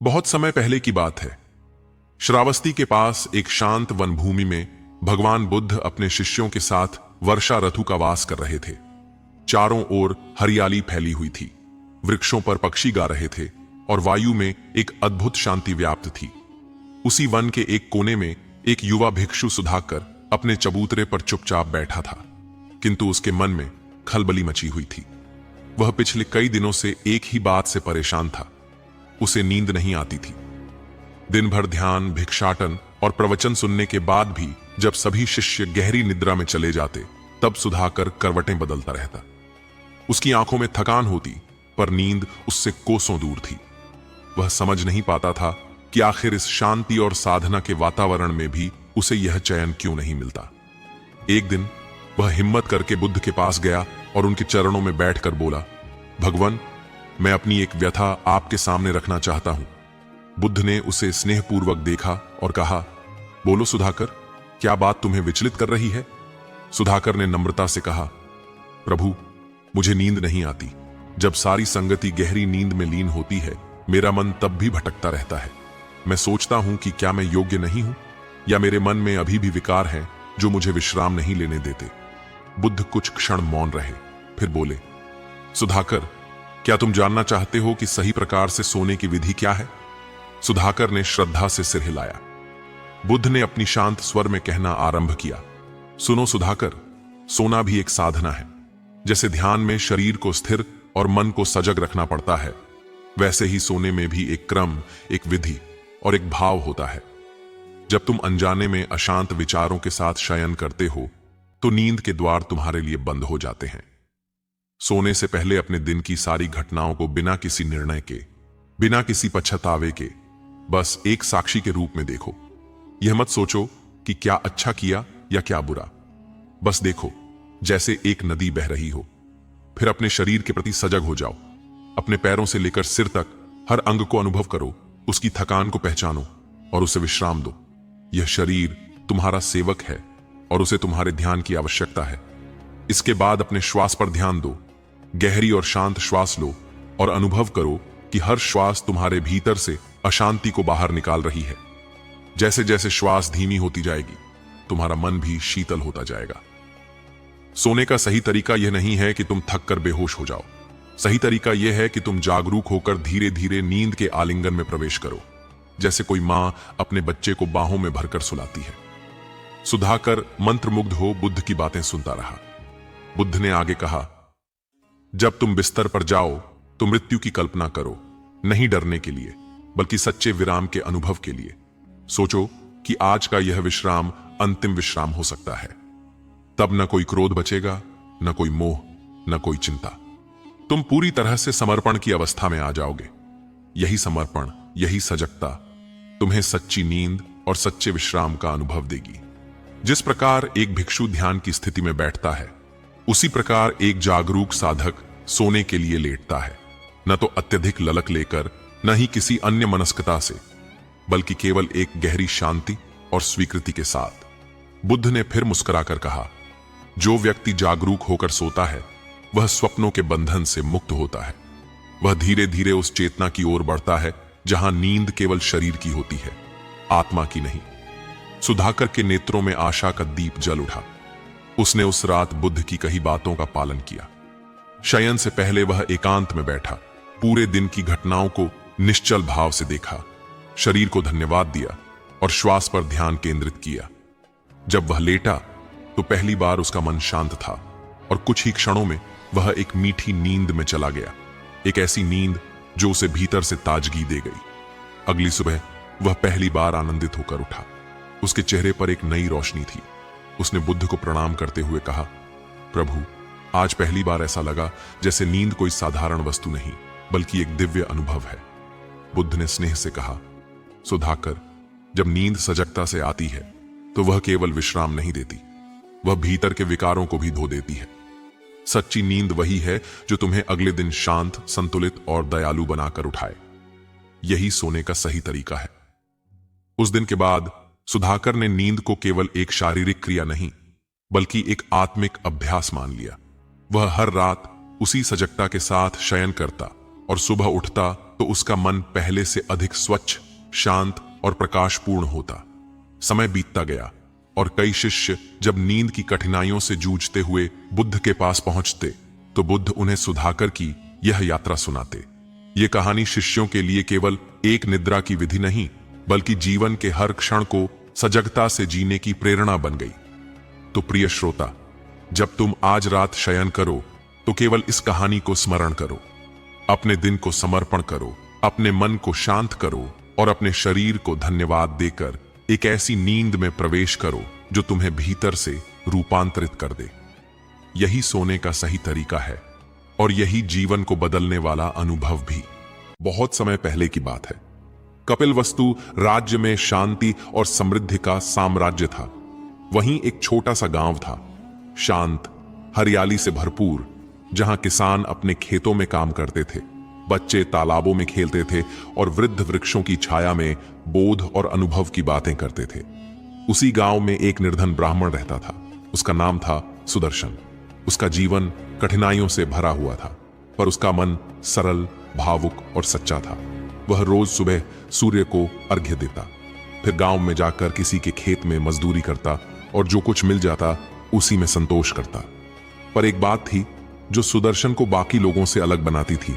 बहुत समय पहले की बात है। श्रावस्ती के पास एक शांत वनभूमि में भगवान बुद्ध अपने शिष्यों के साथ वर्षा ऋतु का वास कर रहे थे। चारों ओर हरियाली फैली हुई थी, वृक्षों पर पक्षी गा रहे थे और वायु में एक अद्भुत शांति व्याप्त थी। उसी वन के एक कोने में एक युवा भिक्षु सुधाकर अपने चबूतरे पर चुपचाप बैठा था, किंतु उसके मन में खलबली मची हुई थी। वह पिछले कई दिनों से एक ही बात से परेशान था। उसे नींद नहीं आती थी। दिन भर ध्यान, भिक्षाटन और प्रवचन सुनने के बाद भी जब सभी शिष्य गहरी निद्रा में चले जाते, तब सुधाकर करवटें बदलता रहता। उसकी आंखों में थकान होती, पर नींद उससे कोसों दूर थी। वह समझ नहीं पाता था कि आखिर इस शांति और साधना के वातावरण में भी उसे यह चैन क्यों नहीं मिलता। एक दिन वह हिम्मत करके बुद्ध के पास गया और उनके चरणों में बैठकर बोला, भगवान, मैं अपनी एक व्यथा आपके सामने रखना चाहता हूं। बुद्ध ने उसे स्नेहपूर्वक देखा और कहा, बोलो सुधाकर, क्या बात तुम्हें विचलित कर रही है? सुधाकर ने नम्रता से कहा, प्रभु, मुझे नींद नहीं आती। जब सारी संगति गहरी नींद में लीन होती है, मेरा मन तब भी भटकता रहता है। मैं सोचता हूं कि क्या मैं योग्य नहीं हूं, या मेरे मन में अभी भी विकार हैं जो मुझे विश्राम नहीं लेने देते। बुद्ध कुछ क्षण मौन रहे, फिर बोले, सुधाकर, क्या तुम जानना चाहते हो कि सही प्रकार से सोने की विधि क्या है? सुधाकर ने श्रद्धा से सिर हिलाया। बुद्ध ने अपनी शांत स्वर में कहना आरंभ किया, सुनो सुधाकर, सोना भी एक साधना है। जैसे ध्यान में शरीर को स्थिर और मन को सजग रखना पड़ता है, वैसे ही सोने में भी एक क्रम, एक विधि और एक भाव होता है। जब तुम अनजाने में अशांत विचारों के साथ शयन करते हो, तो नींद के द्वार तुम्हारे लिए बंद हो जाते हैं। सोने से पहले अपने दिन की सारी घटनाओं को बिना किसी निर्णय के, बिना किसी पश्चातावे के, बस एक साक्षी के रूप में देखो। यह मत सोचो कि क्या अच्छा किया या क्या बुरा। बस देखो जैसे एक नदी बह रही हो। फिर अपने शरीर के प्रति सजग हो जाओ। अपने पैरों से लेकर सिर तक हर अंग को अनुभव करो, उसकी थकान को पहचानो और उसे विश्राम दो। यह शरीर तुम्हारा सेवक है और उसे तुम्हारे ध्यान की आवश्यकता है। इसके बाद अपने श्वास पर ध्यान दो। गहरी और शांत श्वास लो और अनुभव करो कि हर श्वास तुम्हारे भीतर से अशांति को बाहर निकाल रही है। जैसे जैसे श्वास धीमी होती जाएगी, तुम्हारा मन भी शीतल होता जाएगा। सोने का सही तरीका यह नहीं है कि तुम थक कर बेहोश हो जाओ। सही तरीका यह है कि तुम जागरूक होकर धीरे धीरे नींद के आलिंगन में प्रवेश करो, जैसे कोई मां अपने बच्चे को बाहों में भरकर सुलाती है। सुधाकर मंत्रमुग्ध हो बुद्ध की बातें सुनता रहा। बुद्ध ने आगे कहा, जब तुम बिस्तर पर जाओ तो मृत्यु की कल्पना करो, नहीं डरने के लिए बल्कि सच्चे विराम के अनुभव के लिए। सोचो कि आज का यह विश्राम अंतिम विश्राम हो सकता है। तब न कोई क्रोध बचेगा, न कोई मोह, न कोई चिंता। तुम पूरी तरह से समर्पण की अवस्था में आ जाओगे। यही समर्पण, यही सजगता तुम्हें सच्ची नींद और सच्चे विश्राम का अनुभव देगी। जिस प्रकार एक भिक्षु ध्यान की स्थिति में बैठता है, उसी प्रकार एक जागरूक साधक सोने के लिए लेटता है, न तो अत्यधिक ललक लेकर, न ही किसी अन्य मनस्कता से, बल्कि केवल एक गहरी शांति और स्वीकृति के साथ। बुद्ध ने फिर मुस्कुराकर कहा, जो व्यक्ति जागरूक होकर सोता है, वह स्वप्नों के बंधन से मुक्त होता है। वह धीरे धीरे उस चेतना की ओर बढ़ता है जहां नींद केवल शरीर की होती है, आत्मा की नहीं। सुधाकर के नेत्रों में आशा का दीप जल उठा। उसने उस रात बुद्ध की कही बातों का पालन किया। शयन से पहले वह एकांत में बैठा, पूरे दिन की घटनाओं को निश्चल भाव से देखा, शरीर को धन्यवाद दिया और श्वास पर ध्यान केंद्रित किया। जब वह लेटा तो पहली बार उसका मन शांत था और कुछ ही क्षणों में वह एक मीठी नींद में चला गया, एक ऐसी नींद जो उसे भीतर से ताजगी दे गई। अगली सुबह वह पहली बार आनंदित होकर उठा। उसके चेहरे पर एक नई रोशनी थी। उसने बुद्ध को प्रणाम करते हुए कहा, प्रभु, आज पहली बार ऐसा लगा जैसे नींद कोई साधारण वस्तु नहीं, बल्कि एक दिव्य अनुभव है। बुद्ध ने स्नेह से कहा, सुधाकर, जब नींद सजगता से आती है तो वह केवल विश्राम नहीं देती, वह भीतर के विकारों को भी धो देती है। सच्ची नींद वही है जो तुम्हें अगले दिन शांत, संतुलित और दयालु बनाकर उठाए। यही सोने का सही तरीका है। उस दिन के बाद सुधाकर ने नींद को केवल एक शारीरिक क्रिया नहीं, बल्कि एक आत्मिक अभ्यास मान लिया। वह हर रात उसी सजगता के साथ शयन करता और सुबह उठता तो उसका मन पहले से अधिक स्वच्छ, शांत और प्रकाशपूर्ण होता। समय बीतता गया और कई शिष्य जब नींद की कठिनाइयों से जूझते हुए बुद्ध के पास पहुंचते तो बुद्ध उन्हें सुधाकर की यह यात्रा सुनाते। ये कहानी शिष्यों के लिए केवल एक निद्रा की विधि नहीं, बल्कि जीवन के हर क्षण को सजगता से जीने की प्रेरणा बन गई। तो प्रिय श्रोता, जब तुम आज रात शयन करो तो केवल इस कहानी को स्मरण करो, अपने दिन को समर्पण करो, अपने मन को शांत करो और अपने शरीर को धन्यवाद देकर एक ऐसी नींद में प्रवेश करो जो तुम्हें भीतर से रूपांतरित कर दे। यही सोने का सही तरीका है और यही जीवन को बदलने वाला अनुभव भी। बहुत समय पहले की बात है। कपिलवस्तु राज्य में शांति और समृद्धि का साम्राज्य था। वहीं एक छोटा सा गांव था, शांत, हरियाली से भरपूर, जहां किसान अपने खेतों में काम करते थे, बच्चे तालाबों में खेलते थे और वृद्ध वृक्षों की छाया में बोध और अनुभव की बातें करते थे। उसी गांव में एक निर्धन ब्राह्मण रहता था। उसका नाम था सुदर्शन। उसका जीवन कठिनाइयों से भरा हुआ था, पर उसका मन सरल, भावुक और सच्चा था। वह रोज सुबह सूर्य को अर्घ्य देता, फिर गांव में जाकर किसी के खेत में मजदूरी करता और जो कुछ मिल जाता उसी में संतोष करता। पर एक बात थी जो सुदर्शन को बाकी लोगों से अलग बनाती थी,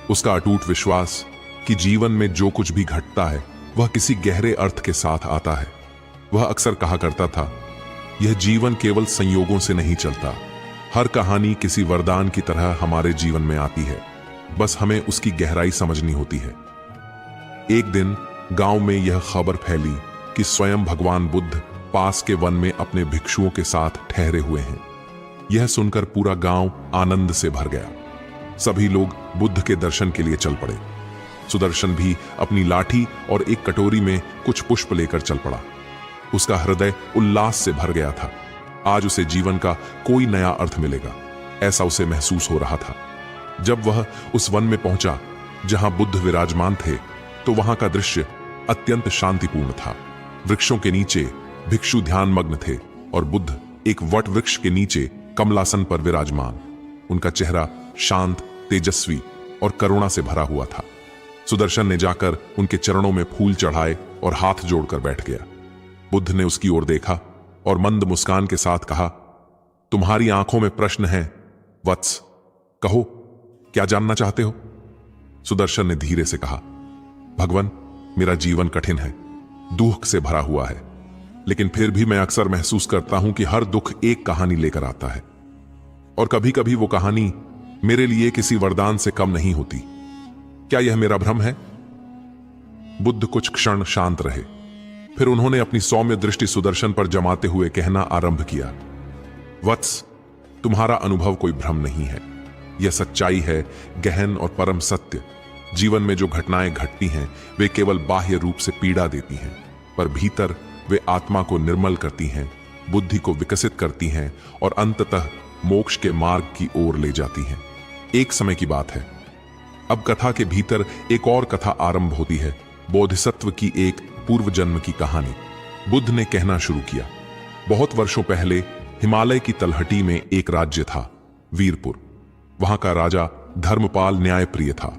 उसका अटूट विश्वास कि जीवन में जो कुछ भी घटता है वह किसी गहरे अर्थ के साथ आता है। वह अक्सर कहा करता था, यह जीवन केवल संयोगों से नहीं चलता, हर कहानी किसी वरदान की तरह हमारे जीवन में आती है, बस हमें उसकी गहराई समझनी होती है। एक दिन गांव में यह खबर फैली कि स्वयं भगवान बुद्ध पास के वन में अपने भिक्षुओं के साथ ठहरे हुए हैं। यह सुनकर पूरा गांव आनंद से भर गया। सभी लोग बुद्ध के दर्शन के लिए चल पड़े। सुदर्शन भी अपनी लाठी और एक कटोरी में कुछ पुष्प लेकर चल पड़ा। उसका हृदय उल्लास से भर गया था। आज उसे जीवन का कोई नया अर्थ मिलेगा, ऐसा उसे महसूस हो रहा था। जब वह उस वन में पहुंचा जहां बुद्ध विराजमान थे, तो वहां का दृश्य अत्यंत शांतिपूर्ण था। वृक्षों के नीचे भिक्षु ध्यान मग्न थे और बुद्ध एक वट वृक्ष के नीचे कमलासन पर विराजमान। उनका चेहरा शांत, तेजस्वी और करुणा से भरा हुआ था। सुदर्शन ने जाकर उनके चरणों में फूल चढ़ाए और हाथ जोड़कर बैठ गया। बुद्ध ने उसकी ओर देखा और मंद मुस्कान के साथ कहा, तुम्हारी आंखों में प्रश्न है वत्स, कहो क्या जानना चाहते हो? सुदर्शन ने धीरे से कहा, भगवान, मेरा जीवन कठिन है, दुख से भरा हुआ है, लेकिन फिर भी मैं अक्सर महसूस करता हूं कि हर दुख एक कहानी लेकर आता है और कभी कभी वो कहानी मेरे लिए किसी वरदान से कम नहीं होती। क्या यह मेरा भ्रम है? बुद्ध कुछ क्षण शांत रहे, फिर उन्होंने अपनी सौम्य दृष्टि सुदर्शन पर जमाते हुए कहना आरंभ किया, वत्स, तुम्हारा अनुभव कोई भ्रम नहीं है, यह सच्चाई है, गहन और परम सत्य। जीवन में जो घटनाएं घटती हैं वे केवल बाह्य रूप से पीड़ा देती हैं, पर भीतर वे आत्मा को निर्मल करती हैं, बुद्धि को विकसित करती हैं और अंततः मोक्ष के मार्ग की ओर ले जाती हैं। एक समय की बात है। अब कथा के भीतर एक और कथा आरंभ होती है, बोधिसत्व की एक पूर्व जन्म की कहानी। बुद्ध ने कहना शुरू किया, बहुत वर्षों पहले हिमालय की तलहटी में एक राज्य था, वीरपुर। वहां का राजा धर्मपाल न्यायप्रिय था।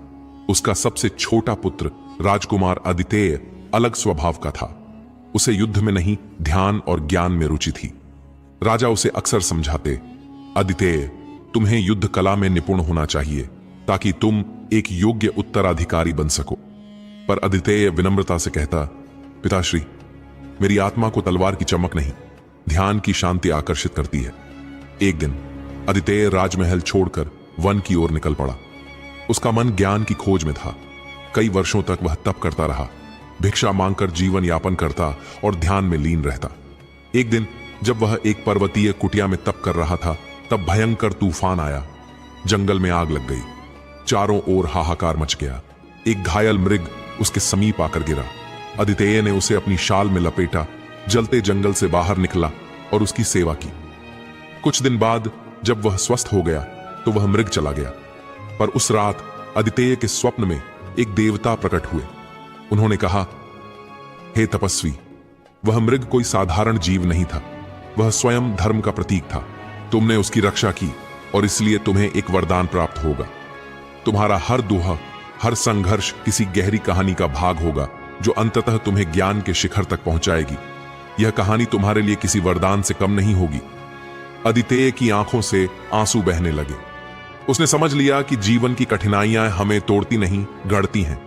उसका सबसे छोटा पुत्र राजकुमार आदितेय अलग स्वभाव का था। उसे युद्ध में नहीं, ध्यान और ज्ञान में रुचि थी। राजा उसे अक्सर समझाते, आदितेय, तुम्हें युद्ध कला में निपुण होना चाहिए ताकि तुम एक योग्य उत्तराधिकारी बन सको। पर आदितेय विनम्रता से कहता, पिताश्री, मेरी आत्मा को तलवार की चमक नहीं, ध्यान की शांति आकर्षित करती है। एक दिन आदितेय राजमहल छोड़कर वन की ओर निकल पड़ा। उसका मन ज्ञान की खोज में था। कई वर्षों तक वह तप करता रहा, भिक्षा मांगकर जीवन यापन करता और ध्यान में लीन रहता। एक दिन जब वह एक पर्वतीय कुटिया में तप कर रहा था, तब भयंकर तूफान आया। जंगल में आग लग गई, चारों ओर हाहाकार मच गया। एक घायल मृग उसके समीप आकर गिरा। आदितेय ने उसे अपनी शाल में लपेटा, जलते जंगल से बाहर निकला और उसकी सेवा की। कुछ दिन बाद जब वह स्वस्थ हो गया तो वह मृग चला गया। पर उस रात आदितेय के स्वप्न में एक देवता प्रकट हुए। उन्होंने कहा, हे तपस्वी, वह मृग कोई साधारण जीव नहीं था, वह स्वयं धर्म का प्रतीक था। तुमने उसकी रक्षा की और इसलिए तुम्हें एक वरदान प्राप्त होगा। तुम्हारा हर दोहा हर संघर्ष किसी गहरी कहानी का भाग होगा जो अंततः तुम्हें ज्ञान के शिखर तक पहुंचाएगी। यह कहानी तुम्हारे लिए किसी वरदान से कम नहीं होगी। अदितेय की आंखों से आंसू बहने लगे। उसने समझ लिया कि जीवन की कठिनाइयां हमें तोड़ती नहीं, गढ़ती हैं।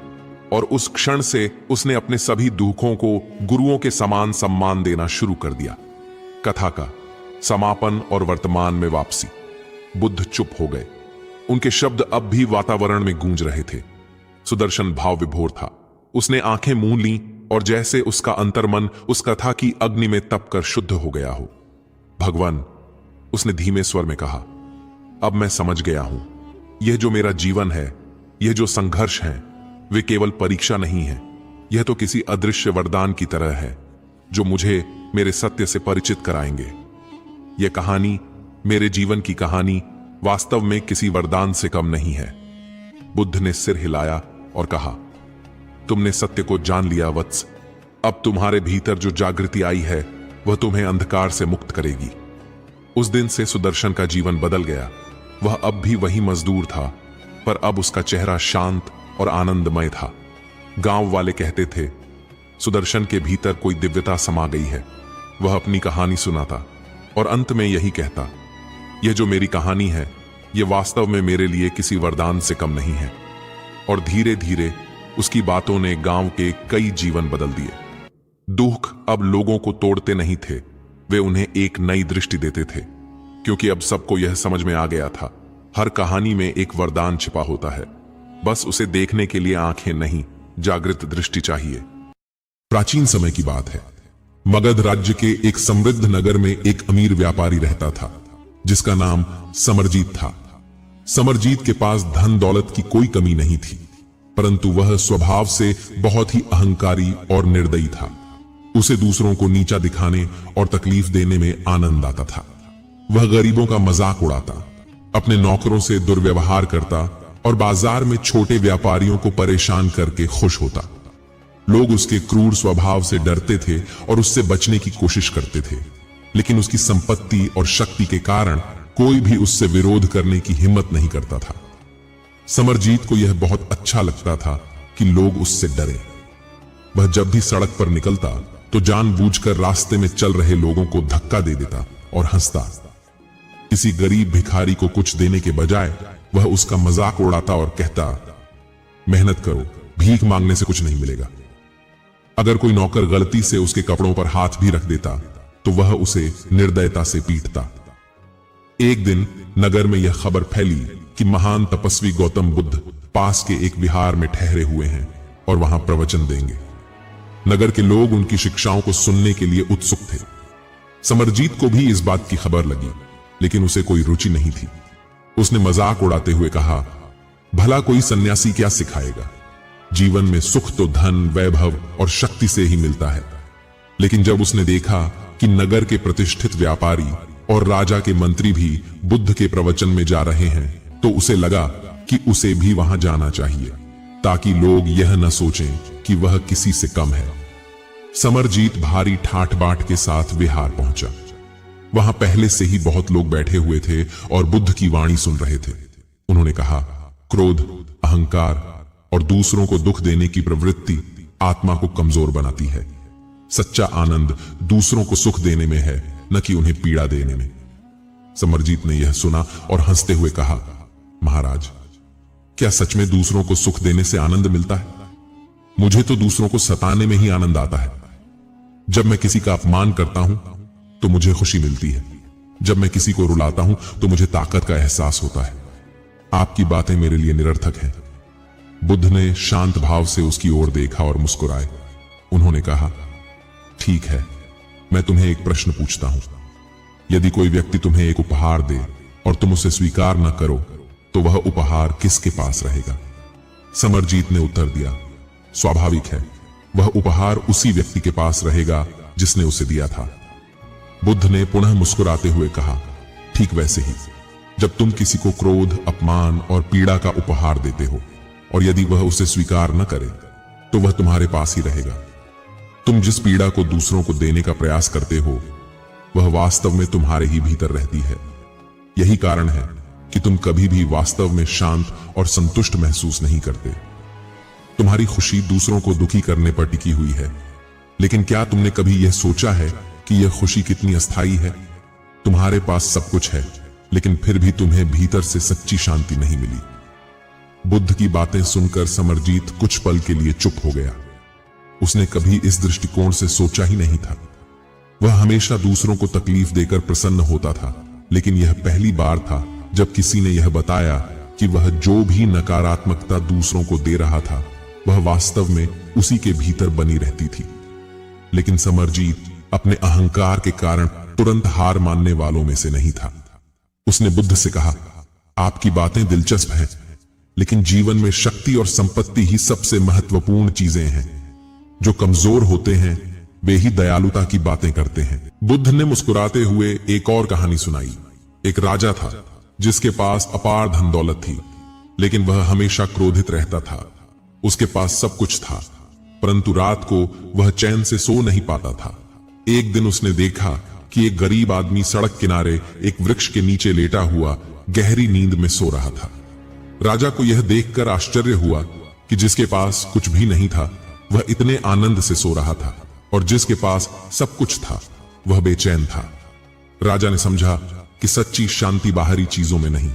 और उस क्षण से उसने अपने सभी दुखों को गुरुओं के समान सम्मान देना शुरू कर दिया। कथा का समापन और वर्तमान में वापसी। बुद्ध चुप हो गए। उनके शब्द अब भी वातावरण में गूंज रहे थे। सुदर्शन भाव विभोर था। उसने आंखें मूंद लीं और जैसे उसका अंतर्मन उस कथा की अग्नि में तपकर शुद्ध हो गया हो। भगवान, उसने धीमे स्वर में कहा, अब मैं समझ गया हूं। यह जो मेरा जीवन है, यह जो संघर्ष है, वे केवल परीक्षा नहीं है। यह तो किसी अदृश्य वरदान की तरह है जो मुझे मेरे सत्य से परिचित कराएंगे। यह कहानी, मेरे जीवन की कहानी, वास्तव में किसी वरदान से कम नहीं है। बुद्ध ने सिर हिलाया और कहा, तुमने सत्य को जान लिया वत्स। अब तुम्हारे भीतर जो जागृति आई है वह तुम्हें अंधकार से मुक्त करेगी। उस दिन से सुदर्शन का जीवन बदल गया। वह अब भी वही मजदूर था, पर अब उसका चेहरा शांत और आनंदमय था। गांव वाले कहते थे, सुदर्शन के भीतर कोई दिव्यता समा गई है। वह अपनी कहानी सुनाता और अंत में यही कहता, यह जो मेरी कहानी है, यह वास्तव में मेरे लिए किसी वरदान से कम नहीं है। और धीरे धीरे उसकी बातों ने गांव के कई जीवन बदल दिए। दुख अब लोगों को तोड़ते नहीं थे, वे उन्हें एक नई दृष्टि देते थे। क्योंकि अब सबको यह समझ में आ गया था, हर कहानी में एक वरदान छिपा होता है। बस उसे देखने के लिए आंखें नहीं, जागृत दृष्टि चाहिए। प्राचीन समय की बात है। मगध राज्य के एक समृद्ध नगर में एक अमीर व्यापारी रहता था जिसका नाम समरजीत था। समरजीत के पास धन दौलत की कोई कमी नहीं थी, परंतु वह स्वभाव से बहुत ही अहंकारी और निर्दयी था। उसे दूसरों को नीचा दिखाने और तकलीफ देने में आनंद आता था। वह गरीबों का मजाक उड़ाता, अपने नौकरों से दुर्व्यवहार करता और बाजार में छोटे व्यापारियों को परेशान करके खुश होता। लोग उसके क्रूर स्वभाव से डरते थे और उससे बचने की कोशिश करते थे, लेकिन उसकी संपत्ति और शक्ति के कारण कोई भी उससे विरोध करने की हिम्मत नहीं करता था। समरजीत को यह बहुत अच्छा लगता था कि लोग उससे डरे। वह जब भी सड़क पर निकलता तो जानबूझकर रास्ते में चल रहे लोगों को धक्का दे देता और हंसता। किसी गरीब भिखारी को कुछ देने के बजाय वह उसका मजाक उड़ाता और कहता, मेहनत करो, भीख मांगने से कुछ नहीं मिलेगा। अगर कोई नौकर गलती से उसके कपड़ों पर हाथ भी रख देता तो वह उसे निर्दयता से पीटता। एक दिन नगर में यह खबर फैली कि महान तपस्वी गौतम बुद्ध पास के एक विहार में ठहरे हुए हैं और वहां प्रवचन देंगे। नगर के लोग उनकी शिक्षाओं को सुनने के लिए उत्सुक थे। समरजीत को भी इस बात की खबर लगी, लेकिन उसे कोई रुचि नहीं थी। उसने मजाक उड़ाते हुए कहा, भला कोई सन्यासी क्या सिखाएगा? जीवन में सुख तो धन, वैभव और शक्ति से ही मिलता है। लेकिन जब उसने देखा कि नगर के प्रतिष्ठित व्यापारी और राजा के मंत्री भी बुद्ध के प्रवचन में जा रहे हैं, तो उसे लगा कि उसे भी वहां जाना चाहिए, ताकि लोग यह न सोचें कि वह किसी से कम है। समरजीत भारी ठाठ बाट के साथ विहार पहुंचा। वहां पहले से ही बहुत लोग बैठे हुए थे और बुद्ध की वाणी सुन रहे थे। उन्होंने कहा, क्रोध, अहंकार और दूसरों को दुख देने की प्रवृत्ति आत्मा को कमजोर बनाती है। सच्चा आनंद दूसरों को सुख देने में है, न कि उन्हें पीड़ा देने में। समरजीत ने यह सुना और हंसते हुए कहा, महाराज, क्या सच में दूसरों को सुख देने से आनंद मिलता है? मुझे तो दूसरों को सताने में ही आनंद आता है। जब मैं किसी का अपमान करता हूं तो मुझे खुशी मिलती है। जब मैं किसी को रुलाता हूं तो मुझे ताकत का एहसास होता है। आपकी बातें मेरे लिए निरर्थक हैं। बुद्ध ने शांत भाव से उसकी ओर देखा और मुस्कुराए। उन्होंने कहा, ठीक है, मैं तुम्हें एक प्रश्न पूछता हूं। यदि कोई व्यक्ति तुम्हें एक उपहार दे और तुम उसे स्वीकार न करो तो वह उपहार किसके पास रहेगा? समरजीत ने उत्तर दिया, स्वाभाविक है, वह उपहार उसी व्यक्ति के पास रहेगा जिसने उसे दिया था। बुद्ध ने पुनः मुस्कुराते हुए कहा, ठीक वैसे ही, जब तुम किसी को क्रोध, अपमान और पीड़ा का उपहार देते हो और यदि वह उसे स्वीकार न करे तो वह तुम्हारे पास ही रहेगा। तुम जिस पीड़ा को दूसरों को देने का प्रयास करते हो वह वास्तव में तुम्हारे ही भीतर रहती है। यही कारण है कि तुम कभी भी वास्तव में शांत और संतुष्ट महसूस नहीं करते। तुम्हारी खुशी दूसरों को दुखी करने पर टिकी हुई है, लेकिन क्या तुमने कभी यह सोचा है कि यह खुशी कितनी अस्थायी है? तुम्हारे पास सब कुछ है, लेकिन फिर भी तुम्हें भीतर से सच्ची शांति नहीं मिली। बुद्ध की बातें सुनकर समरजीत कुछ पल के लिए चुप हो गया। उसने कभी इस दृष्टिकोण से सोचा ही नहीं था। वह हमेशा दूसरों को तकलीफ देकर प्रसन्न होता था, लेकिन यह पहली बार था जब किसी ने यह बताया कि वह जो भी नकारात्मकता दूसरों को दे रहा था, वह वास्तव में उसी के भीतर बनी रहती थी। लेकिन समरजीत अपने अहंकार के कारण तुरंत हार मानने वालों में से नहीं था। उसने बुद्ध से कहा, आपकी बातें दिलचस्प हैं, लेकिन जीवन में शक्ति और संपत्ति ही सबसे महत्वपूर्ण चीजें हैं। जो कमजोर होते हैं वे ही दयालुता की बातें करते हैं। बुद्ध ने मुस्कुराते हुए एक और कहानी सुनाई। एक राजा था जिसके पास अपार धन दौलत थी, लेकिन वह हमेशा क्रोधित रहता था। उसके पास सब कुछ था, परंतु रात को वह चैन से सो नहीं पाता था। एक दिन उसने देखा कि एक गरीब आदमी सड़क किनारे एक वृक्ष के नीचे लेटा हुआ गहरी नींद में सो रहा था। राजा को यह देखकर आश्चर्य हुआ कि जिसके पास कुछ भी नहीं था वह इतने आनंद से सो रहा था, और जिसके पास सब कुछ था वह बेचैन था। राजा ने समझा कि सच्ची शांति बाहरी चीजों में नहीं,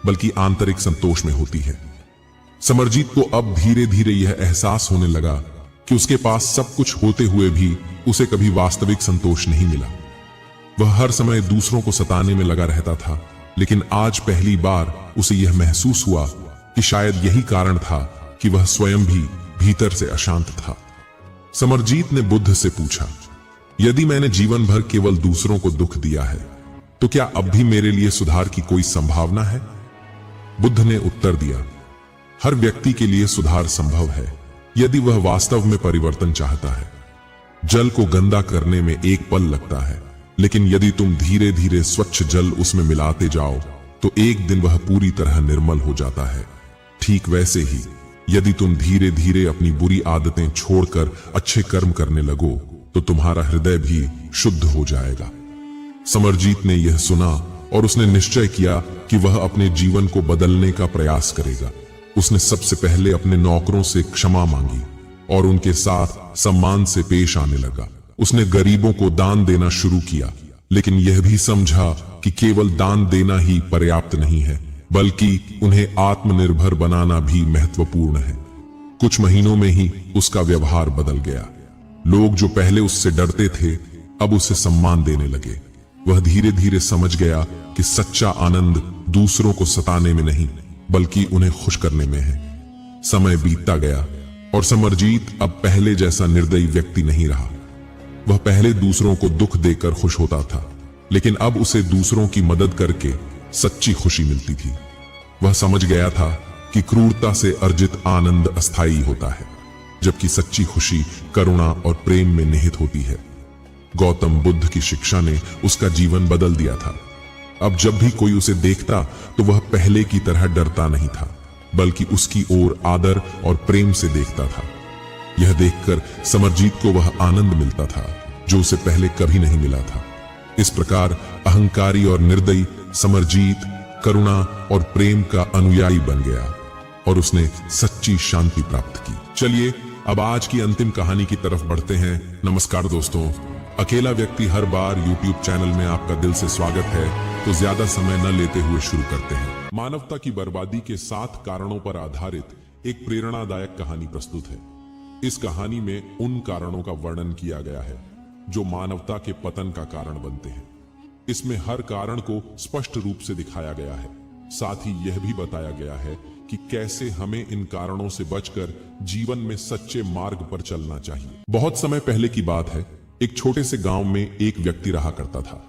बल्कि आंतरिक संतोष में होती है। समरजीत को अब धीरे धीरे यह एहसास होने लगा कि उसके पास सब कुछ होते हुए भी उसे कभी वास्तविक संतोष नहीं मिला। वह हर समय दूसरों को सताने में लगा रहता था, लेकिन आज पहली बार उसे यह महसूस हुआ कि शायद यही कारण था कि वह स्वयं भी भीतर से अशांत था। समरजीत ने बुद्ध से पूछा, यदि मैंने जीवन भर केवल दूसरों को दुख दिया है, तो क्या अब भी मेरे लिए सुधार की कोई संभावना है? बुद्ध ने उत्तर दिया, हर व्यक्ति के लिए सुधार संभव है, यदि वह वास्तव में परिवर्तन चाहता है। जल को गंदा करने में एक पल लगता है, लेकिन यदि तुम धीरे धीरे स्वच्छ जल उसमें मिलाते जाओ तो एक दिन वह पूरी तरह निर्मल हो जाता है। ठीक वैसे ही यदि तुम धीरे धीरे अपनी बुरी आदतें छोड़कर अच्छे कर्म करने लगो तो तुम्हारा हृदय भी शुद्ध हो जाएगा। समरजीत ने यह सुना और उसने निश्चय किया कि वह अपने जीवन को बदलने का प्रयास करेगा। उसने सबसे पहले अपने नौकरों से क्षमा मांगी और उनके साथ सम्मान से पेश आने लगा। उसने गरीबों को दान देना शुरू किया, लेकिन यह भी समझा कि केवल दान देना ही पर्याप्त नहीं है, बल्कि उन्हें आत्मनिर्भर बनाना भी महत्वपूर्ण है। कुछ महीनों में ही उसका व्यवहार बदल गया। लोग जो पहले उससे डरते थे अब उसे सम्मान देने लगे। वह धीरे धीरे समझ गया कि सच्चा आनंद दूसरों को सताने में नहीं, बल्कि उन्हें खुश करने में है। समय बीतता गया और समरजीत अब पहले जैसा निर्दयी व्यक्ति नहीं रहा। वह पहले दूसरों को दुख देकर खुश होता था, लेकिन अब उसे दूसरों की मदद करके सच्ची खुशी मिलती थी। वह समझ गया था कि क्रूरता से अर्जित आनंद अस्थायी होता है, जबकि सच्ची खुशी करुणा और प्रेम में निहित होती है। गौतम बुद्ध की शिक्षा ने उसका जीवन बदल दिया था। अब जब भी कोई उसे देखता तो वह पहले की तरह डरता नहीं था, बल्कि उसकी ओर आदर और प्रेम से देखता था। यह देखकर समरजीत को वह आनंद मिलता था जो उसे पहले कभी नहीं मिला था। इस प्रकार अहंकारी और निर्दयी समरजीत करुणा और प्रेम का अनुयायी बन गया और उसने सच्ची शांति प्राप्त की। चलिए अब आज की अंतिम कहानी की तरफ बढ़ते हैं। नमस्कार दोस्तों, अकेला व्यक्ति हर बार YouTube चैनल में आपका दिल से स्वागत है। तो ज्यादा समय न लेते हुए शुरू करते हैं। मानवता की बर्बादी के 7 कारणों पर आधारित एक प्रेरणादायक कहानी प्रस्तुत है। इस कहानी में उन कारणों का वर्णन किया गया है जो मानवता के पतन का कारण बनते हैं। इसमें हर कारण को स्पष्ट रूप से दिखाया गया है। साथ ही यह भी बताया गया है कि कैसे हमें इन कारणों से बचकर जीवन में सच्चे मार्ग पर चलना चाहिए। बहुत समय पहले की बात है, एक छोटे से गांव में एक व्यक्ति रहा करता था।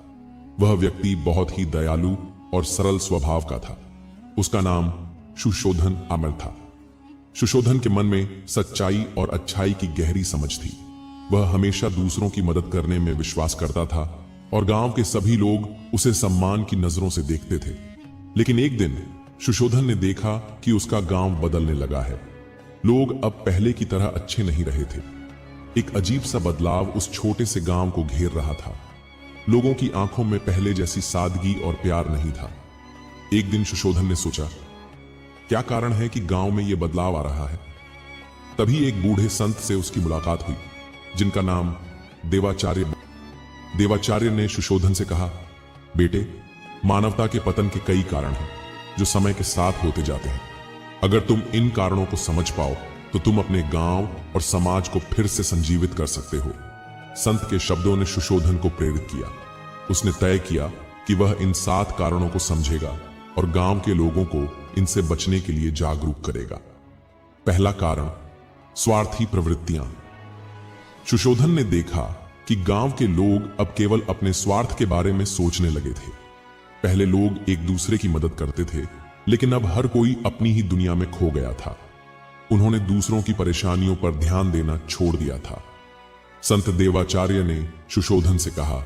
वह व्यक्ति बहुत ही दयालु और सरल स्वभाव का था। उसका नाम सुशोधन अमर था। सुशोधन के मन में सच्चाई और अच्छाई की गहरी समझ थी। वह हमेशा दूसरों की मदद करने में विश्वास करता था और गांव के सभी लोग उसे सम्मान की नजरों से देखते थे। लेकिन एक दिन सुशोधन ने देखा कि उसका गांव बदलने लगा है। लोग अब पहले की तरह अच्छे नहीं रहे थे। एक अजीब सा बदलाव उस छोटे से गांव को घेर रहा था। लोगों की आंखों में पहले जैसी सादगी और प्यार नहीं था। एक दिन सुशोधन ने सोचा, क्या कारण है कि गांव में यह बदलाव आ रहा है? तभी एक बूढ़े संत से उसकी मुलाकात हुई, जिनका नाम देवाचार्य ने सुशोधन से कहा, बेटे, मानवता के पतन के कई कारण हैं जो समय के साथ होते जाते हैं। अगर तुम इन कारणों को समझ पाओ तो तुम अपने गांव और समाज को फिर से संजीवित कर सकते हो। संत के शब्दों ने सुशोधन को प्रेरित किया। उसने तय किया कि वह इन 7 कारणों को समझेगा और गांव के लोगों को इनसे बचने के लिए जागरूक करेगा। पहला कारण, स्वार्थी प्रवृत्तियां। सुशोधन ने देखा कि गांव के लोग अब केवल अपने स्वार्थ के बारे में सोचने लगे थे। पहले लोग एक दूसरे की मदद करते थे, लेकिन अब हर कोई अपनी ही दुनिया में खो गया था। उन्होंने दूसरों की परेशानियों पर ध्यान देना छोड़ दिया था। संत देवाचार्य ने सुशोधन से कहा,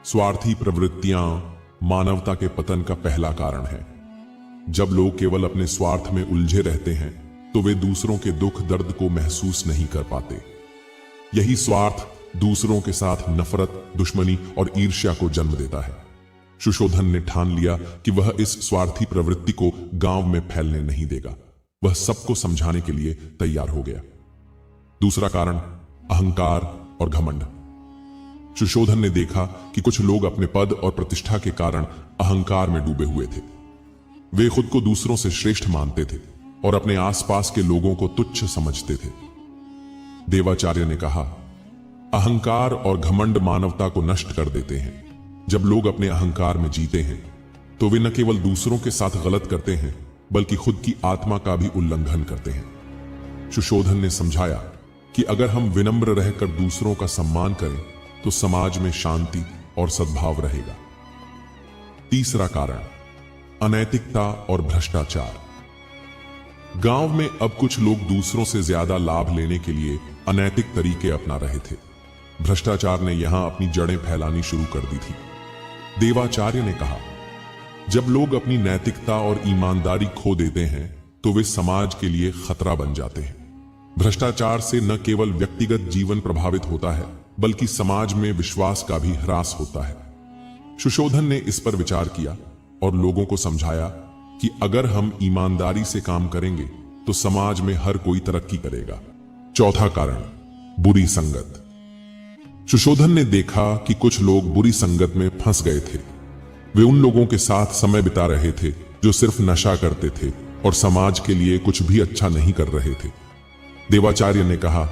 स्वार्थी प्रवृत्तियां मानवता के पतन का पहला कारण है। जब लोग केवल अपने स्वार्थ में उलझे रहते हैं तो वे दूसरों के दुख दर्द को महसूस नहीं कर पाते। यही स्वार्थ दूसरों के साथ नफरत, दुश्मनी और ईर्ष्या को जन्म देता है। सुशोधन ने ठान लिया कि वह इस स्वार्थी प्रवृत्ति को गांव में फैलने नहीं देगा। वह सबको समझाने के लिए तैयार हो गया। दूसरा कारण, अहंकार और घमंड। सुशोधन ने देखा कि कुछ लोग अपने पद और प्रतिष्ठा के कारण अहंकार में डूबे हुए थे। वे खुद को दूसरों से श्रेष्ठ मानते थे और अपने आसपास के लोगों को तुच्छ समझते थे। देवाचार्य ने कहा, अहंकार और घमंड मानवता को नष्ट कर देते हैं। जब लोग अपने अहंकार में जीते हैं तो वे न केवल दूसरों के साथ गलत करते हैं बल्कि खुद की आत्मा का भी उल्लंघन करते हैं। सुशोधन ने समझाया कि अगर हम विनम्र रहकर दूसरों का सम्मान करें तो समाज में शांति और सद्भाव रहेगा। तीसरा कारण, अनैतिकता और भ्रष्टाचार। गांव में अब कुछ लोग दूसरों से ज्यादा लाभ लेने के लिए अनैतिक तरीके अपना रहे थे। भ्रष्टाचार ने यहां अपनी जड़ें फैलानी शुरू कर दी थी। देवाचार्य ने कहा, जब लोग अपनी नैतिकता और ईमानदारी खो देते हैं तो वे समाज के लिए खतरा बन जाते हैं। भ्रष्टाचार से न केवल व्यक्तिगत जीवन प्रभावित होता है बल्कि समाज में विश्वास का भी ह्रास होता है। सुशोधन ने इस पर विचार किया और लोगों को समझाया कि अगर हम ईमानदारी से काम करेंगे तो समाज में हर कोई तरक्की करेगा। चौथा कारण, बुरी संगत। सुशोधन ने देखा कि कुछ लोग बुरी संगत में फंस गए थे। वे उन लोगों के साथ समय बिता रहे थे जो सिर्फ नशा करते थे और समाज के लिए कुछ भी अच्छा नहीं कर रहे थे। देवाचार्य ने कहा,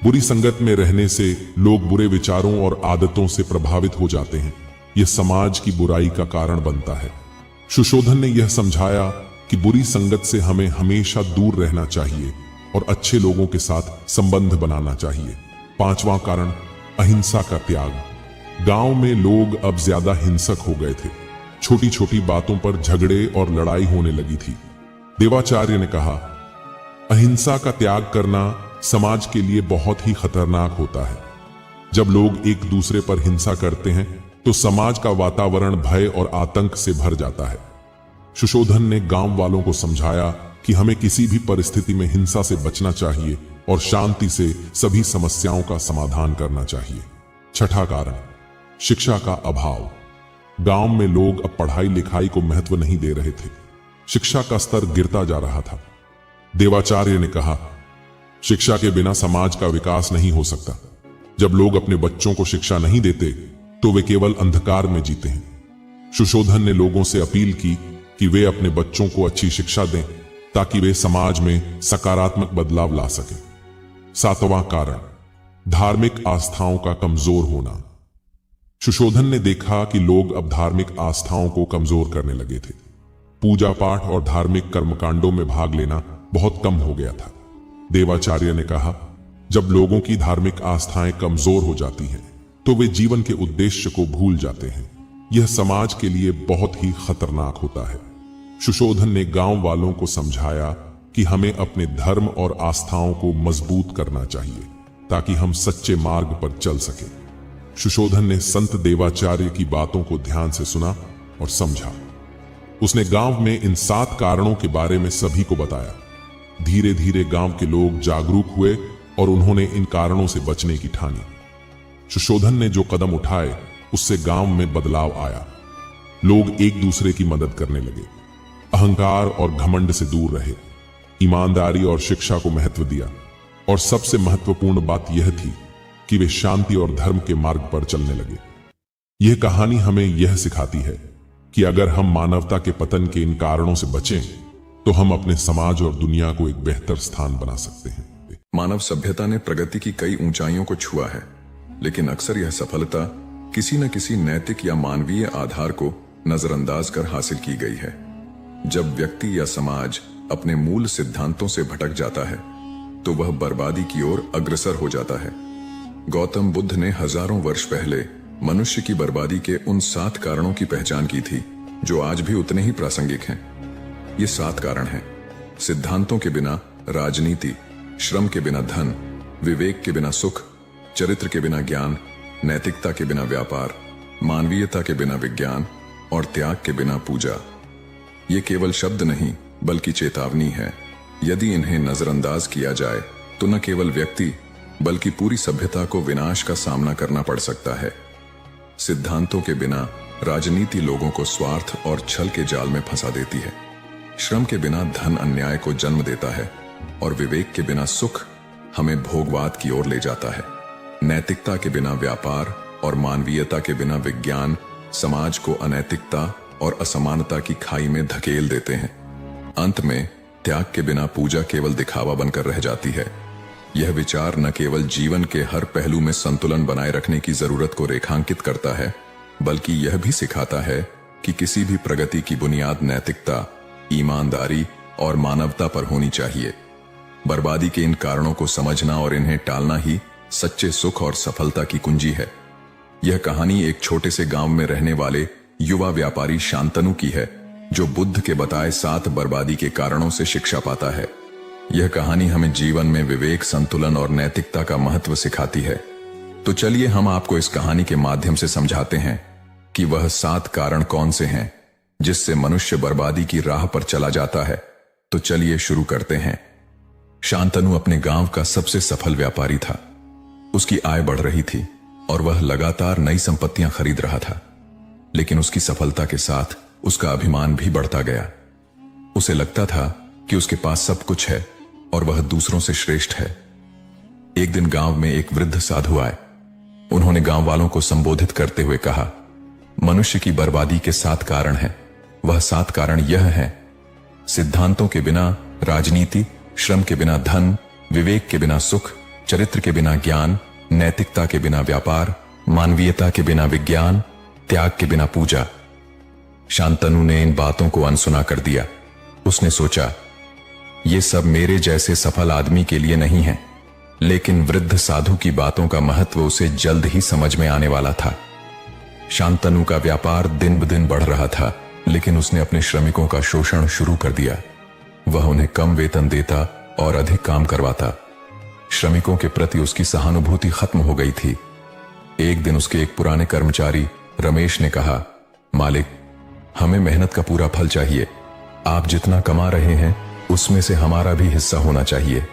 बुरी संगत में रहने से लोग बुरे विचारों और आदतों से प्रभावित हो जाते हैं। यह समाज की बुराई का कारण बनता है। सुशोधन ने यह समझाया कि बुरी संगत से हमें हमेशा दूर रहना चाहिए और अच्छे लोगों के साथ संबंध बनाना चाहिए। पांचवां कारण, अहिंसा का त्याग। गांव में लोग अब ज्यादा हिंसक हो गए थे। छोटी छोटी बातों पर झगड़े और लड़ाई होने लगी थी। देवाचार्य ने कहा, अहिंसा का त्याग करना समाज के लिए बहुत ही खतरनाक होता है। जब लोग एक दूसरे पर हिंसा करते हैं तो समाज का वातावरण भय और आतंक से भर जाता है। सुशोधन ने गांव वालों को समझाया कि हमें किसी भी परिस्थिति में हिंसा से बचना चाहिए और शांति से सभी समस्याओं का समाधान करना चाहिए। छठा कारण, शिक्षा का अभाव। गांव में लोग अब पढ़ाई लिखाई को महत्व नहीं दे रहे थे। शिक्षा का स्तर गिरता जा रहा था। देवाचार्य ने कहा, शिक्षा के बिना समाज का विकास नहीं हो सकता। जब लोग अपने बच्चों को शिक्षा नहीं देते तो वे केवल अंधकार में जीते हैं। सुशोधन ने लोगों से अपील की कि वे अपने बच्चों को अच्छी शिक्षा दें ताकि वे समाज में सकारात्मक बदलाव ला सकें। सातवां कारण, धार्मिक आस्थाओं का कमजोर होना। सुशोधन ने देखा कि लोग अब धार्मिक आस्थाओं को कमजोर करने लगे थे। पूजा पाठ और धार्मिक कर्मकांडों में भाग लेना बहुत कम हो गया था। देवाचार्य ने कहा, जब लोगों की धार्मिक आस्थाएं कमजोर हो जाती हैं तो वे जीवन के उद्देश्य को भूल जाते हैं। यह समाज के लिए बहुत ही खतरनाक होता है। सुशोधन ने गांव वालों को समझाया कि हमें अपने धर्म और आस्थाओं को मजबूत करना चाहिए ताकि हम सच्चे मार्ग पर चल सकें। सुशोधन ने संत देवाचार्य की बातों को ध्यान से सुना और समझा। उसने गांव में इन 7 कारणों के बारे में सभी को बताया। धीरे धीरे गांव के लोग जागरूक हुए और उन्होंने इन कारणों से बचने की ठानी। सुशोधन ने जो कदम उठाए उससे गांव में बदलाव आया। लोग एक दूसरे की मदद करने लगे, अहंकार और घमंड से दूर रहे, ईमानदारी और शिक्षा को महत्व दिया और सबसे महत्वपूर्ण बात यह थी कि वे शांति और धर्म के मार्ग पर चलने लगे। यह कहानी हमें यह सिखाती है कि अगर हम मानवता के पतन के इन कारणों से बचें तो हम अपने समाज और दुनिया को एक बेहतर स्थान बना सकते हैं। मानव सभ्यता ने प्रगति की कई ऊंचाइयों को छुआ है, लेकिन अक्सर यह सफलता किसी न किसी नैतिक या मानवीय आधार को नजरअंदाज कर हासिल की गई है। जब व्यक्ति या समाज अपने मूल सिद्धांतों से भटक जाता है तो वह बर्बादी की ओर अग्रसर हो जाता है। गौतम बुद्ध ने हजारों वर्ष पहले मनुष्य की बर्बादी के उन 7 कारणों की पहचान की थी जो आज भी उतने ही प्रासंगिक हैं। ये 7 कारण हैं: सिद्धांतों के बिना राजनीति, श्रम के बिना धन, विवेक के बिना सुख, चरित्र के बिना ज्ञान, नैतिकता के बिना व्यापार, मानवीयता के बिना विज्ञान और त्याग के बिना पूजा। ये केवल शब्द नहीं बल्कि चेतावनी है। यदि इन्हें नजरअंदाज किया जाए तो न केवल व्यक्ति बल्कि पूरी सभ्यता को विनाश का सामना करना पड़ सकता है। सिद्धांतों के बिना राजनीति लोगों को स्वार्थ और छल के जाल में फंसा देती है। श्रम के बिना धन अन्याय को जन्म देता है और विवेक के बिना सुख हमें भोगवाद की ओर ले जाता है। नैतिकता के बिना व्यापार और मानवीयता के बिना विज्ञान समाज को अनैतिकता और असमानता की खाई में धकेल देते हैं। अंत में त्याग के बिना पूजा केवल दिखावा बनकर रह जाती है। यह विचार न केवल जीवन के हर पहलू में संतुलन बनाए रखने की जरूरत को रेखांकित करता है, बल्कि यह भी सिखाता है कि किसी भी प्रगति की बुनियाद नैतिकता, ईमानदारी और मानवता पर होनी चाहिए। बर्बादी के इन कारणों को समझना और इन्हें टालना ही सच्चे सुख और सफलता की कुंजी है। यह कहानी एक छोटे से गांव में रहने वाले युवा व्यापारी शांतनु की है, जो बुद्ध के बताए 7 बर्बादी के कारणों से शिक्षा पाता है। यह कहानी हमें जीवन में विवेक, संतुलन और नैतिकता का महत्व सिखाती है। तो चलिए हम आपको इस कहानी के माध्यम से समझाते हैं कि वह 7 कारण कौन से हैं जिससे मनुष्य बर्बादी की राह पर चला जाता है। तो चलिए शुरू करते हैं। शांतनु अपने गांव का सबसे सफल व्यापारी था। उसकी आय बढ़ रही थी और वह लगातार नई संपत्तियां खरीद रहा था, लेकिन उसकी सफलता के साथ उसका अभिमान भी बढ़ता गया। उसे लगता था कि उसके पास सब कुछ है और वह दूसरों से श्रेष्ठ है। एक दिन गांव में एक वृद्ध साधु आए। उन्होंने गांव वालों को संबोधित करते हुए कहा, मनुष्य की बर्बादी के 7 कारण हैं। वह 7 कारण यह हैं: सिद्धांतों के बिना राजनीति, श्रम के बिना धन, विवेक के बिना सुख, चरित्र के बिना ज्ञान, नैतिकता के बिना व्यापार, मानवीयता के बिना विज्ञान, त्याग के बिना पूजा। शांतनु ने इन बातों को अनसुना कर दिया। उसने सोचा, ये सब मेरे जैसे सफल आदमी के लिए नहीं है। लेकिन वृद्ध साधु की बातों का महत्व उसे जल्द ही समझ में आने वाला था। शांतनु का व्यापार दिन ब दिन बढ़ रहा था, लेकिन उसने अपने श्रमिकों का शोषण शुरू कर दिया। वह उन्हें कम वेतन देता और अधिक काम करवाता। श्रमिकों के प्रति उसकी सहानुभूति खत्म हो गई थी। एक दिन उसके एक पुराने कर्मचारी रमेश ने कहा, मालिक, हमें मेहनत का पूरा फल चाहिए। आप जितना कमा रहे हैं उसमें से हमारा भी हिस्सा होना चाहिए।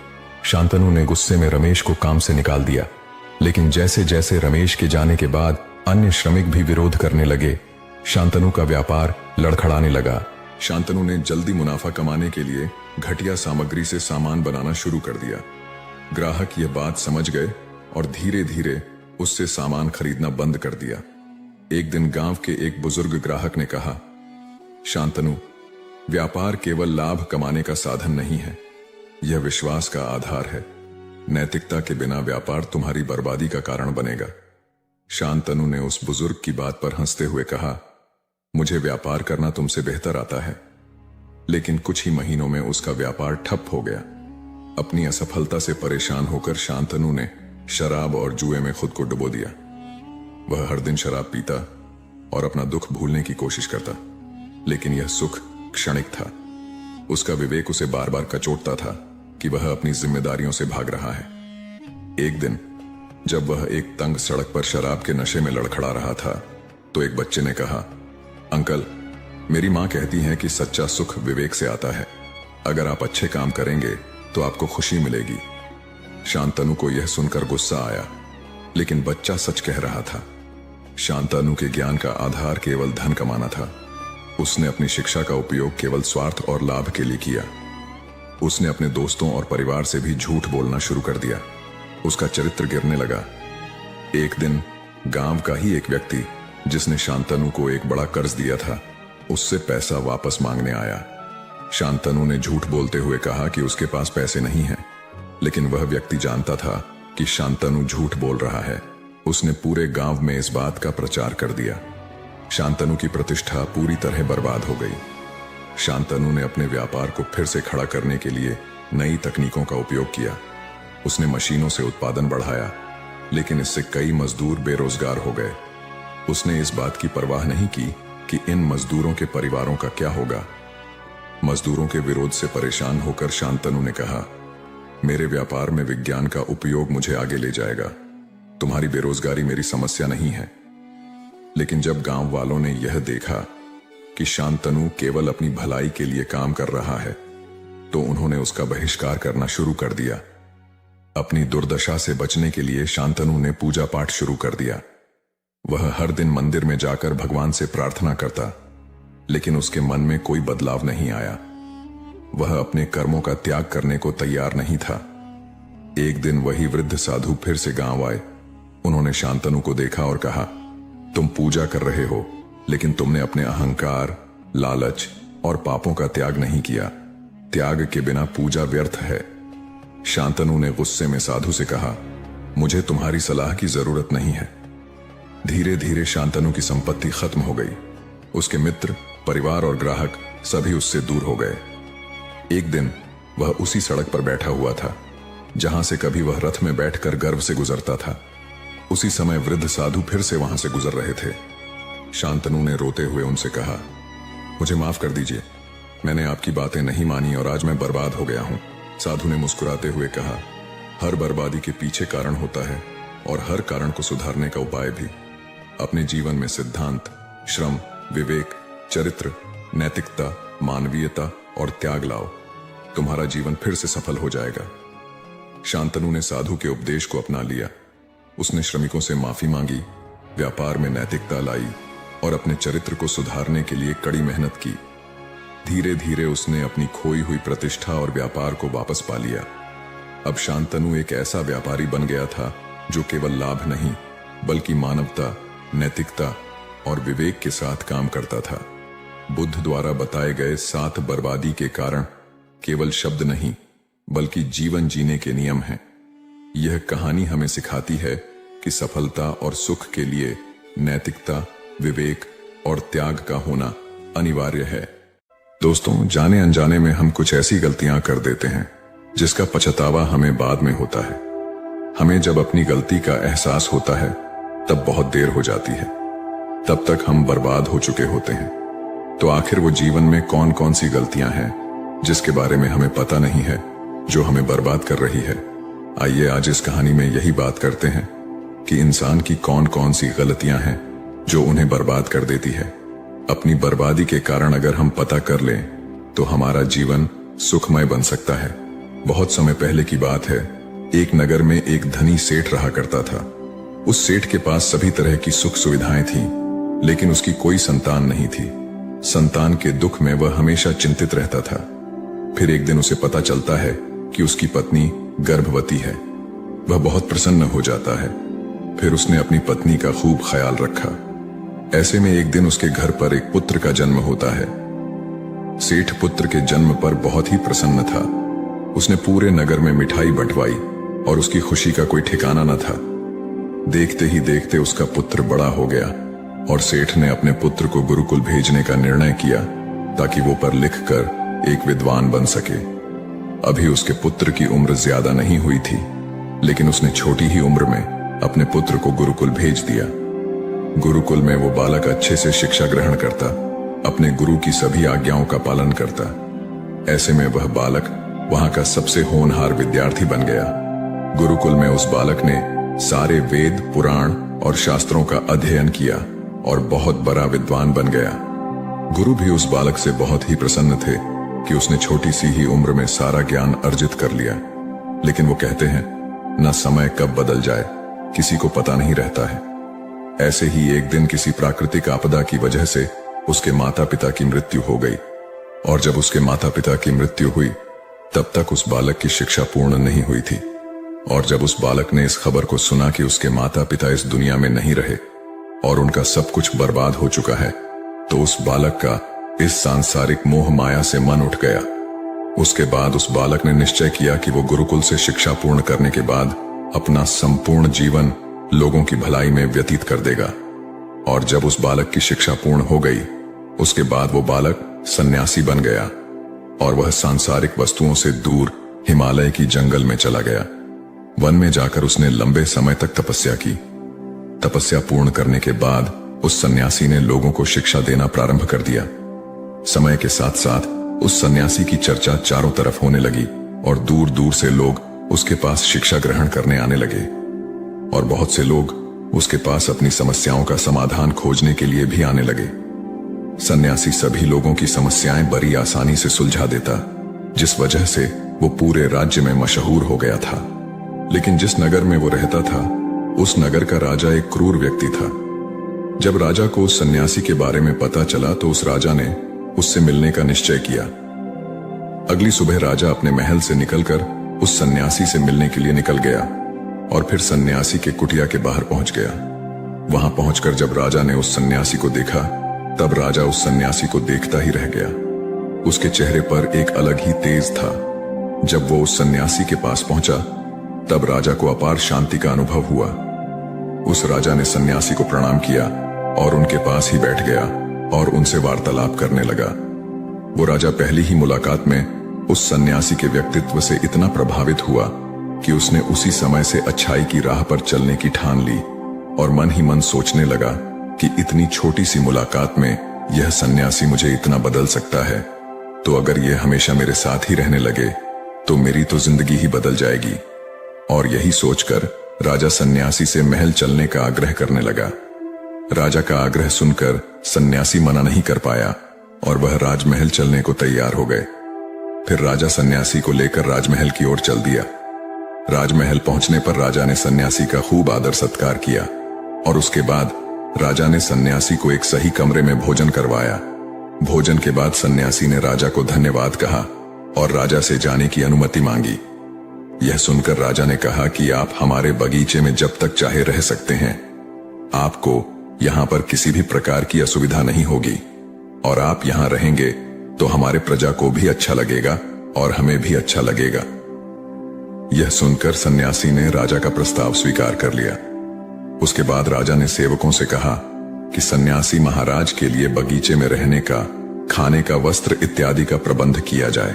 शांतनु ने गुस्से में रमेश को काम से निकाल दिया, लेकिन जैसे जैसे रमेश के जाने के बाद अन्य श्रमिक भी विरोध करने लगे, शांतनु का व्यापार लड़खड़ाने लगा। शांतनु ने जल्दी मुनाफा कमाने के लिए घटिया सामग्री से सामान बनाना शुरू कर दिया। ग्राहक यह बात समझ गए और धीरे धीरे उससे सामान खरीदना बंद कर दिया। एक दिन गांव के एक बुजुर्ग ग्राहक ने कहा, शांतनु, व्यापार केवल लाभ कमाने का साधन नहीं है, यह विश्वास का आधार है। नैतिकता के बिना व्यापार तुम्हारी बर्बादी का कारण बनेगा। शांतनु ने उस बुजुर्ग की बात पर हंसते हुए कहा, मुझे व्यापार करना तुमसे बेहतर आता है। लेकिन कुछ ही महीनों में उसका व्यापार ठप हो गया। अपनी असफलता से परेशान होकर शांतनु ने शराब और जुए में खुद को डुबो दिया। वह हर दिन शराब पीता और अपना दुख भूलने की कोशिश करता, लेकिन यह सुख क्षणिक था। उसका विवेक उसे बार बार कचोटता था कि वह अपनी जिम्मेदारियों से भाग रहा है। एक दिन जब वह एक तंग सड़क पर शराब के नशे में लड़खड़ा रहा था, तो एक बच्चे ने कहा, अंकल, मेरी माँ कहती है कि सच्चा सुख विवेक से आता है। अगर आप अच्छे काम करेंगे तो आपको खुशी मिलेगी। शांतनु को यह सुनकर गुस्सा आया, लेकिन बच्चा सच कह रहा था। शांतनु के ज्ञान का आधार केवल धन कमाना था। उसने अपनी शिक्षा का उपयोग केवल स्वार्थ और लाभ के लिए किया। उसने अपने दोस्तों और परिवार से भी झूठ बोलना शुरू कर दिया। उसका चरित्र गिरने लगा। एक दिन गांव का ही एक व्यक्ति, जिसने शांतनु को एक बड़ा कर्ज दिया था, उससे पैसा वापस मांगने आया। शांतनु ने झूठ बोलते हुए कहा कि उसके पास पैसे नहीं हैं, लेकिन वह व्यक्ति जानता था कि शांतनु झूठ बोल रहा है। उसने पूरे गांव में इस बात का प्रचार कर दिया। शांतनु की प्रतिष्ठा पूरी तरह बर्बाद हो गई। शांतनु ने अपने व्यापार को फिर से खड़ा करने के लिए नई तकनीकों का उपयोग किया। उसने मशीनों से उत्पादन बढ़ाया, लेकिन इससे कई मजदूर बेरोजगार हो गए। उसने इस बात की परवाह नहीं की कि इन मजदूरों के परिवारों का क्या होगा। मजदूरों के विरोध से परेशान होकर शांतनु ने कहा, मेरे व्यापार में विज्ञान का उपयोग मुझे आगे ले जाएगा। तुम्हारी बेरोजगारी मेरी समस्या नहीं है। लेकिन जब गांव वालों ने यह देखा कि शांतनु केवल अपनी भलाई के लिए काम कर रहा है, तो उन्होंने उसका बहिष्कार करना शुरू कर दिया। अपनी दुर्दशा से बचने के लिए शांतनु ने पूजा पाठ शुरू कर दिया। वह हर दिन मंदिर में जाकर भगवान से प्रार्थना करता, लेकिन उसके मन में कोई बदलाव नहीं आया। वह अपने कर्मों का त्याग करने को तैयार नहीं था। एक दिन वही वृद्ध साधु फिर से गांव आए। उन्होंने शांतनु को देखा और कहा, तुम पूजा कर रहे हो, लेकिन तुमने अपने अहंकार, लालच और पापों का त्याग नहीं किया। त्याग के बिना पूजा व्यर्थ है। शांतनु ने गुस्से में साधु से कहा, मुझे तुम्हारी सलाह की जरूरत नहीं है। धीरे धीरे शांतनु की संपत्ति खत्म हो गई। उसके मित्र, परिवार और ग्राहक सभी उससे दूर हो गए। एक दिन वह उसी सड़क पर बैठा हुआ था जहां से कभी वह रथ में बैठकर गर्व से गुजरता था। उसी समय वृद्ध साधु फिर से वहां से गुजर रहे थे। शांतनु ने रोते हुए उनसे कहा, मुझे माफ कर दीजिए, मैंने आपकी बातें नहीं मानी और आज मैं बर्बाद हो गया हूं। साधु ने मुस्कुराते हुए कहा, हर बर्बादी के पीछे कारण होता है और हर कारण को सुधारने का उपाय भी। अपने जीवन में सिद्धांत, श्रम, विवेक, चरित्र, नैतिकता, मानवीयता और त्याग लाओ। तुम्हारा जीवन फिर से सफल हो जाएगा। शांतनु ने साधु के उपदेश को अपना लिया। उसने श्रमिकों से माफी मांगी, व्यापार में नैतिकता लाई और अपने चरित्र को सुधारने के लिए कड़ी मेहनत की। धीरे धीरे उसने अपनी खोई हुई प्रतिष्ठा और व्यापार को वापस पा लिया। अब शांतनु एक ऐसा व्यापारी बन गया था जो केवल लाभ नहीं, बल्कि मानवता, नैतिकता और विवेक के साथ काम करता था। बुद्ध द्वारा बताए गए 7 बर्बादी के कारण केवल शब्द नहीं, बल्कि जीवन जीने के नियम हैं। यह कहानी हमें सिखाती है कि सफलता और सुख के लिए नैतिकता, विवेक और त्याग का होना अनिवार्य है। दोस्तों, जाने अनजाने में हम कुछ ऐसी गलतियां कर देते हैं जिसका पछतावा हमें बाद में होता है। हमें जब अपनी गलती का एहसास होता है तब बहुत देर हो जाती है। तब तक हम बर्बाद हो चुके होते हैं। तो आखिर वो जीवन में कौन कौन सी गलतियां हैं जिसके बारे में हमें पता नहीं है, जो हमें बर्बाद कर रही है? आइए आज इस कहानी में यही बात करते हैं कि इंसान की कौन कौन सी गलतियां हैं जो उन्हें बर्बाद कर देती है। अपनी बर्बादी के कारण अगर हम पता कर लें तो हमारा जीवन सुखमय बन सकता है। बहुत समय पहले की बात है। एक नगर में एक धनी सेठ रहा करता था। उस सेठ के पास सभी तरह की सुख सुविधाएं थीं, लेकिन उसकी कोई संतान नहीं थी। संतान के दुख में वह हमेशा चिंतित रहता था। फिर एक दिन उसे पता चलता है कि उसकी पत्नी गर्भवती है। वह बहुत प्रसन्न हो जाता है। फिर उसने अपनी पत्नी का खूब ख्याल रखा। ऐसे में एक दिन उसके घर पर एक पुत्र का जन्म होता है। सेठ पुत्र के जन्म पर बहुत ही प्रसन्न था। उसने पूरे नगर में मिठाई बंटवाई और उसकी खुशी का कोई ठिकाना न था। देखते ही देखते उसका पुत्र बड़ा हो गया और सेठ ने अपने पुत्र को गुरुकुल भेजने का निर्णय किया ताकि वो पर लिखकर एक विद्वान बन सके। अभी उसके पुत्र की उम्र ज्यादा नहीं हुई थी, लेकिन उसने छोटी ही उम्र में अपने पुत्र को गुरुकुल भेज दिया। गुरुकुल में वो बालक अच्छे से शिक्षा ग्रहण करता, अपने गुरु की सभी आज्ञाओं का पालन करता। ऐसे में वह बालक वहां का सबसे होनहार विद्यार्थी बन गया। गुरुकुल में उस बालक ने सारे वेद, पुराण और शास्त्रों का अध्ययन किया और बहुत बड़ा विद्वान बन गया। गुरु भी उस बालक से बहुत ही प्रसन्न थे कि उसने छोटी सी ही उम्र में सारा ज्ञान अर्जित कर लिया। लेकिन वो कहते हैं, न समय कब बदल जाए किसी को पता नहीं रहता है। ऐसे ही एक दिन किसी प्राकृतिक आपदा की वजह से उसके माता पिता की मृत्यु हो गई। और जब उसके माता पिता की मृत्यु हुई तब तक उस बालक की शिक्षा पूर्ण नहीं हुई थी। और जब उस बालक ने इस खबर को सुना कि उसके माता पिता इस दुनिया में नहीं रहे और उनका सब कुछ बर्बाद हो चुका है, तो उस बालक का इस सांसारिक मोह माया से मन उठ गया। उसके बाद उस बालक ने निश्चय किया कि वो गुरुकुल से शिक्षा पूर्ण करने के बाद अपना संपूर्ण जीवन लोगों की भलाई में व्यतीत कर देगा। और जब उस बालक की शिक्षा पूर्ण हो गई, उसके बाद वो बालक सन्यासी बन गया और वह सांसारिक वस्तुओं से दूर हिमालय की जंगल में चला गया। वन में जाकर उसने लंबे समय तक तपस्या की। तपस्या पूर्ण करने के बाद उस सन्यासी ने लोगों को शिक्षा देना प्रारंभ कर दिया। समय के साथ साथ उस सन्यासी की चर्चा चारों तरफ होने लगी और दूर दूर से लोग उसके पास शिक्षा ग्रहण करने आने लगे। और बहुत से लोग उसके पास अपनी समस्याओं का समाधान खोजने के लिए भी आने लगे। सन्यासी सभी लोगों की समस्याएं बड़ी आसानी से सुलझा देता, जिस वजह से वो पूरे राज्य में मशहूर हो गया था। लेकिन जिस नगर में वो रहता था, उस नगर का राजा एक क्रूर व्यक्ति था। जब राजा को उस सन्यासी के बारे में पता चला तो उस राजा ने उससे मिलने का निश्चय किया। अगली सुबह राजा अपने महल से निकलकर उस सन्यासी से मिलने के लिए निकल गया और फिर सन्यासी के कुटिया के बाहर पहुंच गया। वहां पहुंचकर जब राजा ने उस सन्यासी को देखा, तब राजा उस सन्यासी को देखता ही रह गया। उसके चेहरे पर एक अलग ही तेज था। जब वो उस सन्यासी के पास पहुंचा, तब राजा को अपार शांति का अनुभव हुआ। उस राजा ने सन्यासी को प्रणाम किया और उनके पास ही बैठ गया और उनसे वार्तालाप करने लगा। वो राजा पहली ही मुलाकात में उस सन्यासी के व्यक्तित्व से इतना प्रभावित हुआ कि उसने उसी समय से अच्छाई की राह पर चलने की ठान ली और मन ही मन सोचने लगा कि इतनी छोटी सी मुलाकात में यह सन्यासी मुझे इतना बदल सकता है, तो अगर यह हमेशा मेरे साथ ही रहने लगे तो मेरी तो जिंदगी ही बदल जाएगी। और यही सोचकर राजा सन्यासी से महल चलने का आग्रह करने लगा। राजा का आग्रह सुनकर सन्यासी मना नहीं कर पाया और वह राजमहल चलने को तैयार हो गए। फिर राजा सन्यासी को लेकर राजमहल की ओर चल दिया। राजमहल पहुंचने पर राजा ने सन्यासी का खूब आदर सत्कार किया और उसके बाद राजा ने सन्यासी को एक सही कमरे में भोजन करवाया। भोजन के बाद सन्यासी ने राजा को धन्यवाद कहा और राजा से जाने की अनुमति मांगी। यह सुनकर राजा ने कहा कि आप हमारे बगीचे में जब तक चाहे रह सकते हैं। आपको यहाँ पर किसी भी प्रकार की असुविधा नहीं होगी और आप यहाँ रहेंगे तो हमारे प्रजा को भी अच्छा लगेगा और हमें भी अच्छा लगेगा। यह सुनकर सन्यासी ने राजा का प्रस्ताव स्वीकार कर लिया। उसके बाद राजा ने सेवकों से कहा कि सन्यासी महाराज के लिए बगीचे में रहने का, खाने का, वस्त्र इत्यादि का प्रबंध किया जाए।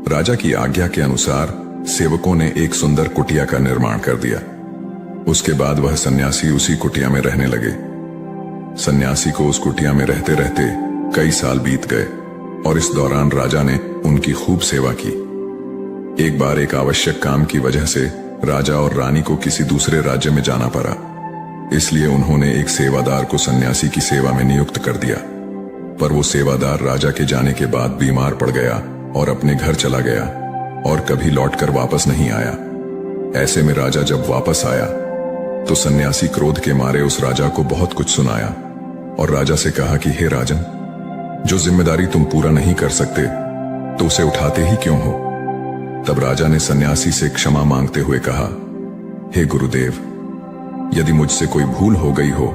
राजा की आज्ञा के अनुसार सेवकों ने एक सुंदर कुटिया का निर्माण कर दिया। उसके बाद वह सन्यासी उसी कुटिया में रहने लगे। सन्यासी को उस कुटिया में रहते रहते कई साल बीत गए और इस दौरान राजा ने उनकी खूब सेवा की। एक बार एक आवश्यक काम की वजह से राजा और रानी को किसी दूसरे राज्य में जाना पड़ा, इसलिए उन्होंने एक सेवादार को सन्यासी की सेवा में नियुक्त कर दिया। पर वो सेवादार राजा के जाने के बाद बीमार पड़ गया और अपने घर चला गया और कभी लौटकर वापस नहीं आया। ऐसे में राजा जब वापस आया तो सन्यासी क्रोध के मारे उस राजा को बहुत कुछ सुनाया और राजा से कहा कि हे राजन, जो जिम्मेदारी तुम पूरा नहीं कर सकते तो उसे उठाते ही क्यों हो। तब राजा ने सन्यासी से क्षमा मांगते हुए कहा, हे गुरुदेव, यदि मुझसे कोई भूल हो गई हो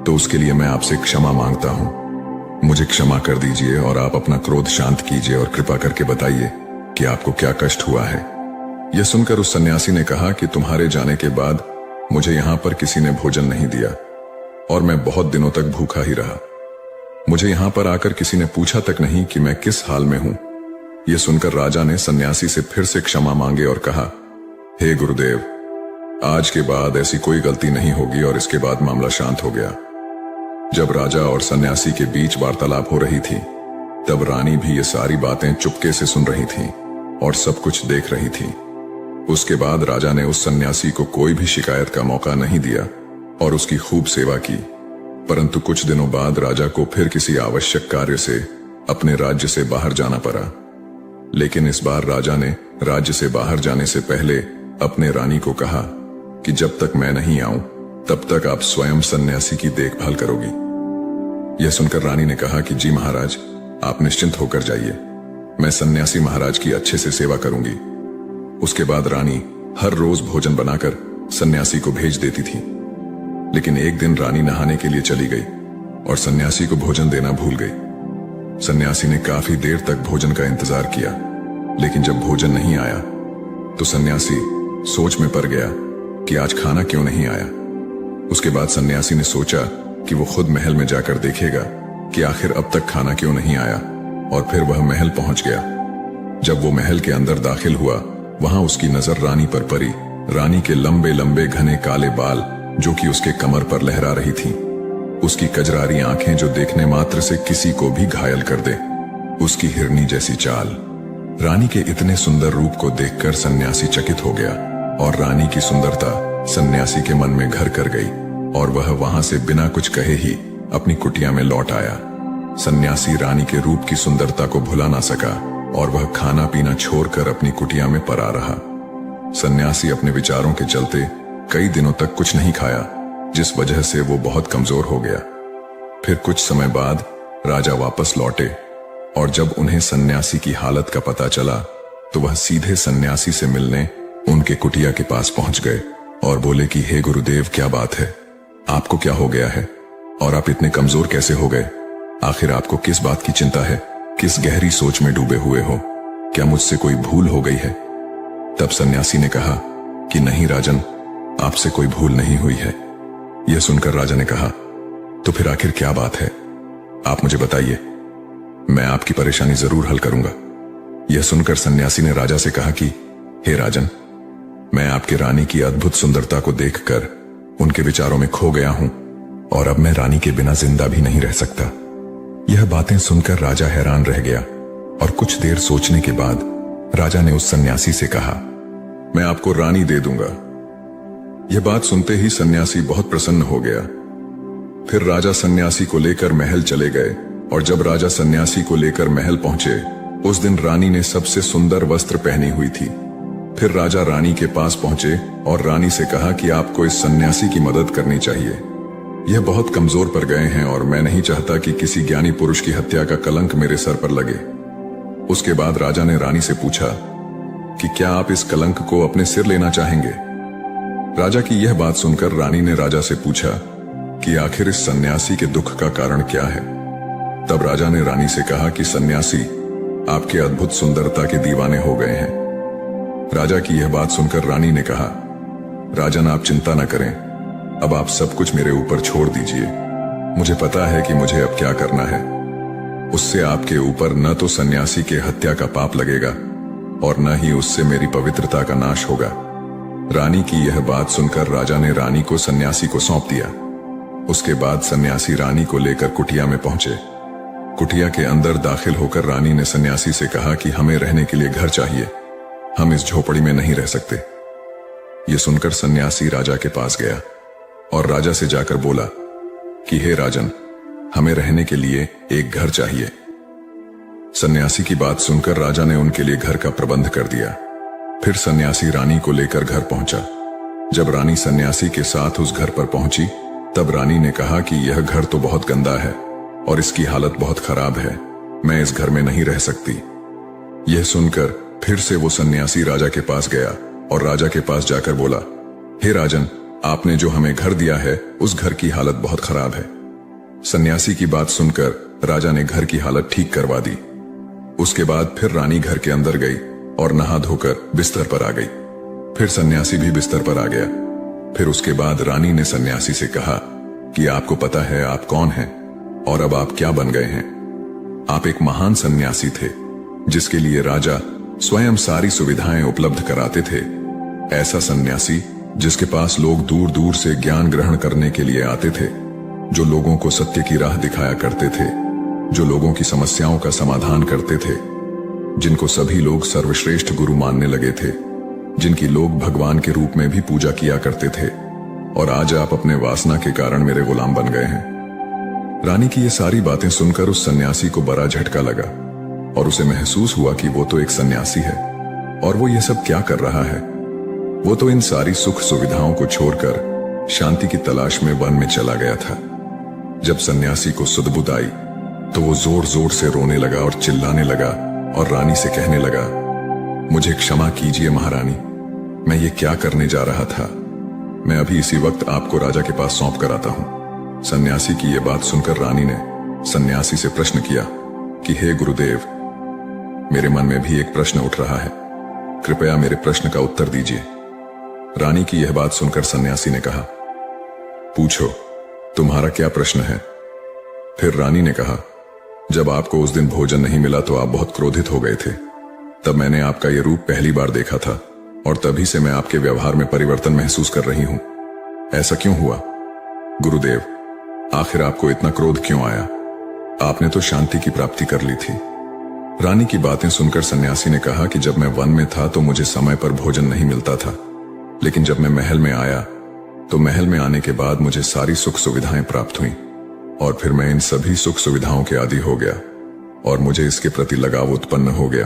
तो उसके लिए मैं आपसे क्षमा मांगता हूं। मुझे क्षमा कर दीजिए और आप अपना क्रोध शांत कीजिए और कृपा करके बताइए कि आपको क्या कष्ट हुआ है। यह सुनकर उस सन्यासी ने कहा कि तुम्हारे जाने के बाद मुझे यहां पर किसी ने भोजन नहीं दिया और मैं बहुत दिनों तक भूखा ही रहा। मुझे यहां पर आकर किसी ने पूछा तक नहीं कि मैं किस हाल में हूं। यह सुनकर राजा ने सन्यासी से फिर से क्षमा मांगे और कहा, हे गुरुदेव, आज के बाद ऐसी कोई गलती नहीं होगी। और इसके बाद मामला शांत हो गया। जब राजा और सन्यासी के बीच वार्तालाप हो रही थी, तब रानी भी ये सारी बातें चुपके से सुन रही थी और सब कुछ देख रही थी। उसके बाद राजा ने उस सन्यासी को कोई भी शिकायत का मौका नहीं दिया और उसकी खूब सेवा की। परंतु कुछ दिनों बाद राजा को फिर किसी आवश्यक कार्य से अपने राज्य से बाहर जाना पड़ा। लेकिन इस बार राजा ने राज्य से बाहर जाने से पहले अपने रानी को कहा कि जब तक मैं नहीं आऊं तब तक आप स्वयं सन्यासी की देखभाल करोगी। यह सुनकर रानी ने कहा कि जी महाराज, आप निश्चिंत होकर जाइए। मैं सन्यासी महाराज की अच्छे से सेवा करूंगी। उसके बाद रानी हर रोज भोजन बनाकर सन्यासी को भेज देती थी। लेकिन एक दिन रानी नहाने के लिए चली गई और सन्यासी को भोजन देना भूल गई। सन्यासी ने काफी देर तक भोजन का इंतजार किया, लेकिन जब भोजन नहीं आया तो सन्यासी सोच में पड़ गया कि आज खाना क्यों नहीं आया। उसके बाद सन्यासी ने सोचा कि वो खुद महल में जाकर देखेगा कि आखिर अब तक खाना क्यों नहीं आया, और फिर वह महल पहुंच गया। जब वो महल के अंदर दाखिल हुआ, वहां उसकी नजर रानी पर पड़ी। रानी के लंबे लंबे घने काले बाल जो कि उसके कमर पर लहरा रही थीं, उसकी कजरारी आंखें जो देखने मात्र से किसी को भी घायल कर दे, उसकी हिरनी जैसी चाल। रानी के इतने सुंदर रूप को देखकर सन्यासी चकित हो गया और रानी की सुंदरता सन्यासी के मन में घर कर गई और वह वहां से बिना कुछ कहे ही अपनी कुटिया में लौट आया। सन्यासी रानी के रूप की सुंदरता को भुला ना सका और वह खाना पीना छोड़कर अपनी कुटिया में पड़ा रहा। सन्यासी अपने विचारों के चलते कई दिनों तक कुछ नहीं खाया, जिस वजह से वो बहुत कमजोर हो गया। फिर कुछ समय बाद राजा वापस लौटे और जब उन्हें सन्यासी की हालत का पता चला तो वह सीधे सन्यासी से मिलने उनके कुटिया के पास पहुंच गए और बोले कि हे गुरुदेव, क्या बात है, आपको क्या हो गया है और आप इतने कमजोर कैसे हो गए? आखिर आपको किस बात की चिंता है? किस गहरी सोच में डूबे हुए हो? क्या मुझसे कोई भूल हो गई है? तब सन्यासी ने कहा कि नहीं राजन, आपसे कोई भूल नहीं हुई है। यह सुनकर राजा ने कहा, तो फिर आखिर क्या बात है, आप मुझे बताइए, मैं आपकी परेशानी जरूर हल करूंगा। यह सुनकर सन्यासी ने राजा से कहा कि हे राजन, मैं आपकी रानी की अद्भुत सुंदरता को देखकर उनके विचारों में खो गया हूं और अब मैं रानी के बिना जिंदा भी नहीं रह सकता। यह बातें सुनकर राजा हैरान रह गया और कुछ देर सोचने के बाद राजा ने उस सन्यासी से कहा, मैं आपको रानी दे दूंगा। यह बात सुनते ही सन्यासी बहुत प्रसन्न हो गया। फिर राजा सन्यासी को लेकर महल चले गए और जब राजा सन्यासी को लेकर महल पहुंचे, उस दिन रानी ने सबसे सुंदर वस्त्र पहनी हुई थी। फिर राजा रानी के पास पहुंचे और रानी से कहा कि आपको इस सन्यासी की मदद करनी चाहिए। यह बहुत कमजोर पड़ गए हैं और मैं नहीं चाहता कि किसी ज्ञानी पुरुष की हत्या का कलंक मेरे सर पर लगे। उसके बाद राजा ने रानी से पूछा कि क्या आप इस कलंक को अपने सिर लेना चाहेंगे? राजा की यह बात सुनकर रानी ने राजा से पूछा कि आखिर इस सन्यासी के दुख का कारण क्या है? तब राजा ने रानी से कहा कि सन्यासी आपके अद्भुत सुंदरता के दीवाने हो गए हैं। राजा की यह बात सुनकर रानी ने कहा, राजन आप चिंता न करें, अब आप सब कुछ मेरे ऊपर छोड़ दीजिए। मुझे पता है कि मुझे अब क्या करना है। उससे आपके ऊपर न तो सन्यासी के हत्या का पाप लगेगा और न ही उससे मेरी पवित्रता का नाश होगा। रानी की यह बात सुनकर राजा ने रानी को सन्यासी को सौंप दिया। उसके बाद सन्यासी रानी को लेकर कुटिया में पहुंचे। कुटिया के अंदर दाखिल होकर रानी ने सन्यासी से कहा कि हमें रहने के लिए घर चाहिए, हम इस झोपड़ी में नहीं रह सकते। यह सुनकर सन्यासी राजा के पास गया और राजा से जाकर बोला कि हे राजन, हमें रहने के लिए एक घर चाहिए। सन्यासी की बात सुनकर राजा ने उनके लिए घर का प्रबंध कर दिया। फिर सन्यासी रानी को लेकर घर पहुंचा। जब रानी सन्यासी के साथ उस घर पर पहुंची, तब रानी ने कहा कि यह घर तो बहुत गंदा है और इसकी हालत बहुत खराब है, मैं इस घर में नहीं रह सकती। यह सुनकर फिर से वो सन्यासी राजा के पास गया और राजा के पास जाकर बोला, हे राजन, आपने जो हमें घर दिया है उस घर की हालत बहुत खराब है। सन्यासी की बात सुनकर राजा ने घर की हालत ठीक करवा दी। उसके बाद फिर रानी घर के अंदर गई और नहा धोकर बिस्तर पर आ गई। फिर सन्यासी भी बिस्तर पर आ गया। फिर उसके बाद रानी ने सन्यासी से कहा कि आपको पता है आप कौन हैं और अब आप क्या बन गए हैं? आप एक महान सन्यासी थे जिसके लिए राजा स्वयं सारी सुविधाएं उपलब्ध कराते थे। ऐसा सन्यासी जिसके पास लोग दूर दूर से ज्ञान ग्रहण करने के लिए आते थे, जो लोगों को सत्य की राह दिखाया करते थे, जो लोगों की समस्याओं का समाधान करते थे, जिनको सभी लोग सर्वश्रेष्ठ गुरु मानने लगे थे, जिनकी लोग भगवान के रूप में भी पूजा किया करते थे। और आज आप अपने वासना के कारण मेरे गुलाम बन गए हैं। रानी की ये सारी बातें सुनकर उस सन्यासी को बड़ा झटका लगा और उसे महसूस हुआ कि वो तो एक सन्यासी है और वो ये सब क्या कर रहा है। वो तो इन सारी सुख सुविधाओं को छोड़कर शांति की तलाश में वन में चला गया था। जब सन्यासी को सुध बुध आई तो वो जोर जोर से रोने लगा और चिल्लाने लगा और रानी से कहने लगा, मुझे क्षमा कीजिए महारानी, मैं ये क्या करने जा रहा था। मैं अभी इसी वक्त आपको राजा के पास सौंप कर आता हूं। सन्यासी की यह बात सुनकर रानी ने सन्यासी से प्रश्न किया कि हे गुरुदेव, मेरे मन में भी एक प्रश्न उठ रहा है, कृपया मेरे प्रश्न का उत्तर दीजिए। रानी की यह बात सुनकर सन्यासी ने कहा, पूछो, तुम्हारा क्या प्रश्न है। फिर रानी ने कहा, जब आपको उस दिन भोजन नहीं मिला तो आप बहुत क्रोधित हो गए थे। तब मैंने आपका यह रूप पहली बार देखा था और तभी से मैं आपके व्यवहार में परिवर्तन महसूस कर रही हूं। ऐसा क्यों हुआ गुरुदेव? आखिर आपको इतना क्रोध क्यों आया? आपने तो शांति की प्राप्ति कर ली थी। रानी की बातें सुनकर सन्यासी ने कहा कि जब मैं वन में था तो मुझे समय पर भोजन नहीं मिलता था, लेकिन जब मैं महल में आया तो महल में आने के बाद मुझे सारी सुख सुविधाएं प्राप्त हुई और फिर मैं इन सभी सुख सुविधाओं के आदी हो गया और मुझे इसके प्रति लगाव उत्पन्न हो गया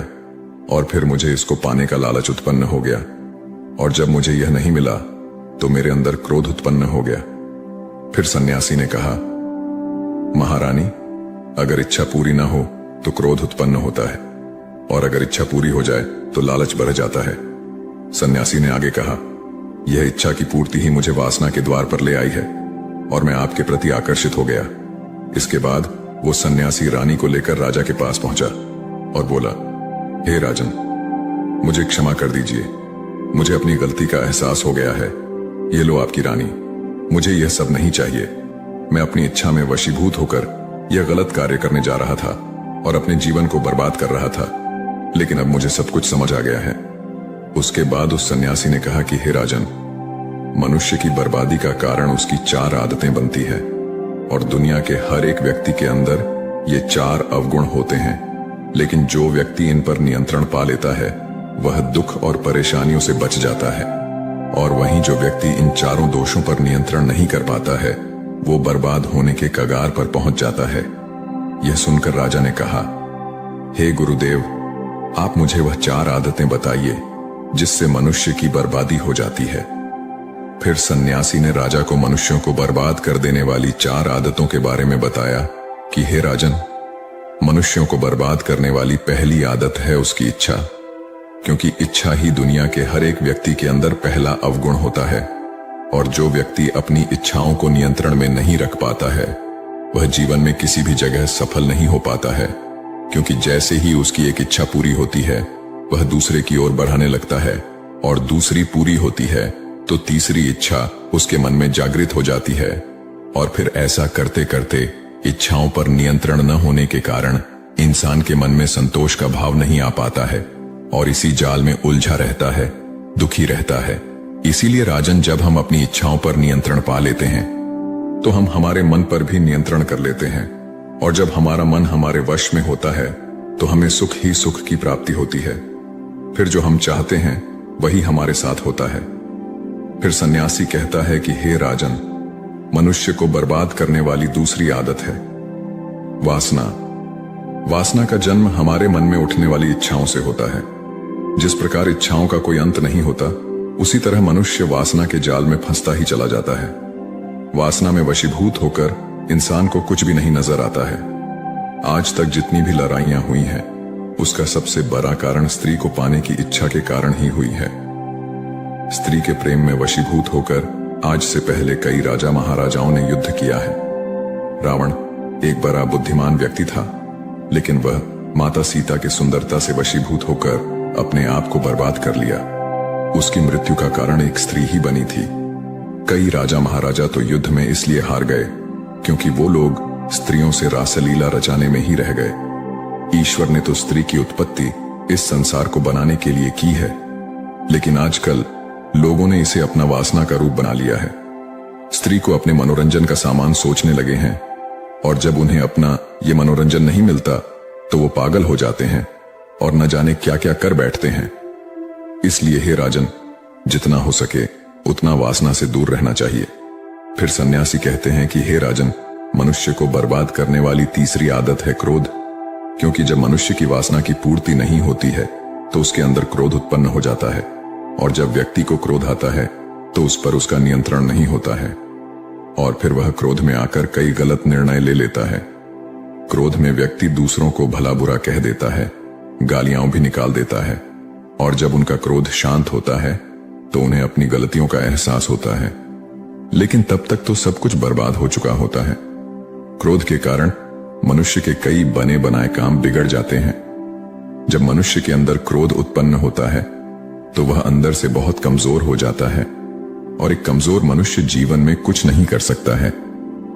और फिर मुझे इसको पाने का लालच उत्पन्न हो गया और जब मुझे यह नहीं मिला तो मेरे अंदर क्रोध उत्पन्न हो गया। फिर सन्यासी ने कहा, महारानी, अगर इच्छा पूरी ना हो तो क्रोध उत्पन्न होता है और अगर इच्छा पूरी हो जाए तो लालच बढ़ जाता है। सन्यासी ने आगे कहा, यह इच्छा की पूर्ति ही मुझे वासना के द्वार पर ले आई है और मैं आपके प्रति आकर्षित हो गया। इसके बाद वो सन्यासी रानी को लेकर राजा के पास पहुंचा और बोला, हे राजन, मुझे क्षमा कर दीजिए, मुझे अपनी गलती का एहसास हो गया है। ये लो आपकी रानी, मुझे यह सब नहीं चाहिए। मैं अपनी इच्छा में वशीभूत होकर यह गलत कार्य करने जा रहा था और अपने जीवन को बर्बाद कर रहा था, लेकिन अब मुझे सब कुछ समझ आ गया है। उसके बाद उस सन्यासी ने कहा कि हे राजन, मनुष्य की बर्बादी का कारण उसकी 4 आदतें बनती है और दुनिया के हर एक व्यक्ति के अंदर ये 4 अवगुण होते हैं, लेकिन जो व्यक्ति इन पर नियंत्रण पा लेता है वह दुख और परेशानियों से बच जाता है और वहीं जो व्यक्ति इन 4 दोषों पर नियंत्रण नहीं कर पाता है वो बर्बाद होने के कगार पर पहुंच जाता है। यह सुनकर राजा ने कहा, हे गुरुदेव, आप मुझे वह 4 आदतें बताइए जिससे मनुष्य की बर्बादी हो जाती है। फिर सन्यासी ने राजा को मनुष्यों को बर्बाद कर देने वाली 4 आदतों के बारे में बताया कि हे राजन, मनुष्यों को बर्बाद करने वाली पहली आदत है उसकी इच्छा, क्योंकि इच्छा ही दुनिया के हर एक व्यक्ति के अंदर पहला अवगुण होता है और जो व्यक्ति अपनी इच्छाओं को नियंत्रण में नहीं रख पाता है वह जीवन में किसी भी जगह सफल नहीं हो पाता है, क्योंकि जैसे ही उसकी एक इच्छा पूरी होती है वह दूसरे की ओर बढ़ाने लगता है और दूसरी पूरी होती है तो तीसरी इच्छा उसके मन में जागृत हो जाती है और फिर ऐसा करते करते इच्छाओं पर नियंत्रण न होने के कारण इंसान के मन में संतोष का भाव नहीं आ पाता है और इसी जाल में उलझा रहता है, दुखी रहता है। इसीलिए राजन, जब हम अपनी इच्छाओं पर नियंत्रण पा लेते हैं तो हम हमारे मन पर भी नियंत्रण कर लेते हैं और जब हमारा मन हमारे वश में होता है तो हमें सुख ही सुख की प्राप्ति होती है। फिर जो हम चाहते हैं वही हमारे साथ होता है। फिर सन्यासी कहता है कि हे राजन, मनुष्य को बर्बाद करने वाली दूसरी आदत है वासना। वासना का जन्म हमारे मन में उठने वाली इच्छाओं से होता है। जिस प्रकार इच्छाओं का कोई अंत नहीं होता, उसी तरह मनुष्य वासना के जाल में फंसता ही चला जाता है। वासना में वशीभूत होकर इंसान को कुछ भी नहीं नजर आता है। आज तक जितनी भी लड़ाइयां हुई हैं, उसका सबसे बड़ा कारण स्त्री को पाने की इच्छा के कारण ही हुई है। स्त्री के प्रेम में वशीभूत होकर आज से पहले कई राजा महाराजाओं ने युद्ध किया है। रावण एक बड़ा बुद्धिमान व्यक्ति था, लेकिन वह माता सीता की सुंदरता से वशीभूत होकर अपने आप को बर्बाद कर लिया। उसकी मृत्यु का कारण एक स्त्री ही बनी थी। कई राजा महाराजा तो युद्ध में इसलिए हार गए क्योंकि वो लोग स्त्रियों से रासलीला रचाने में ही रह गए। ईश्वर ने तो स्त्री की उत्पत्ति इस संसार को बनाने के लिए की है, लेकिन आजकल लोगों ने इसे अपना वासना का रूप बना लिया है। स्त्री को अपने मनोरंजन का सामान सोचने लगे हैं और जब उन्हें अपना ये मनोरंजन नहीं मिलता तो वो पागल हो जाते हैं और न जाने क्या क्या कर बैठते हैं। इसलिए हे राजन, जितना हो सके उतना वासना से दूर रहना चाहिए। फिर सन्यासी कहते हैं कि हे राजन, मनुष्य को बर्बाद करने वाली तीसरी आदत है क्रोध, क्योंकि जब मनुष्य की वासना की पूर्ति नहीं होती है तो उसके अंदर क्रोध उत्पन्न हो जाता है और जब व्यक्ति को क्रोध आता है तो उस पर उसका नियंत्रण नहीं होता है और फिर वह क्रोध में आकर कई गलत निर्णय ले लेता है। क्रोध में व्यक्ति दूसरों को भला बुरा कह देता है गालियां भी निकाल देता है, और जब उनका क्रोध शांत होता है तो उन्हें अपनी गलतियों का एहसास होता है। लेकिन तब तक तो सब कुछ बर्बाद हो चुका होता है। क्रोध के कारण मनुष्य के कई बने बनाए काम बिगड़ जाते हैं। जब मनुष्य के अंदर क्रोध उत्पन्न होता है तो वह अंदर से बहुत कमजोर हो जाता है, और एक कमजोर मनुष्य जीवन में कुछ नहीं कर सकता है,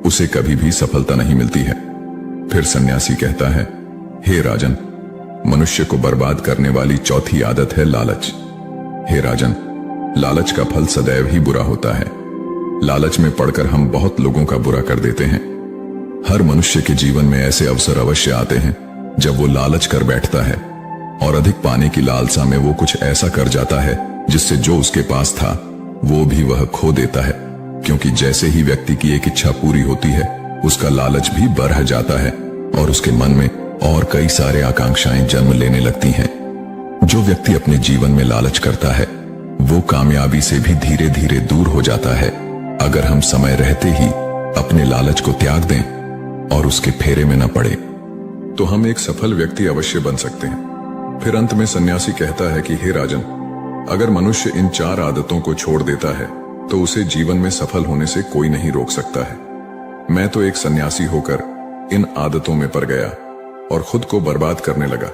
उसे कभी भी सफलता नहीं मिलती है। फिर सन्यासी कहता है, हे राजन, मनुष्य को बर्बाद करने वाली चौथी आदत है लालच। हे राजन, लालच का फल सदैव ही बुरा होता है। लालच में पड़कर हम बहुत लोगों का बुरा कर देते हैं। हर मनुष्य के जीवन में ऐसे अवसर अवश्य आते हैं जब वो लालच कर बैठता है, और अधिक पाने की लालसा में वो कुछ ऐसा कर जाता है जिससे जो उसके पास था वो भी वह खो देता है। क्योंकि जैसे ही व्यक्ति की एक इच्छा पूरी होती है, उसका लालच भी बढ़ जाता है और उसके मन में और कई सारे आकांक्षाएं जन्म लेने लगती हैं। जो व्यक्ति अपने जीवन में लालच करता है वो कामयाबी से भी धीरे धीरे दूर हो जाता है। अगर हम समय रहते ही अपने लालच को त्याग दें और उसके फेरे में न पड़े तो हम एक सफल व्यक्ति अवश्य बन सकते हैं। फिर अंत में सन्यासी कहता है कि हे राजन, अगर मनुष्य इन 4 आदतों को छोड़ देता है तो उसे जीवन में सफल होने से कोई नहीं रोक सकता है। मैं तो एक सन्यासी होकर इन आदतों में पड़ गया और खुद को बर्बाद करने लगा।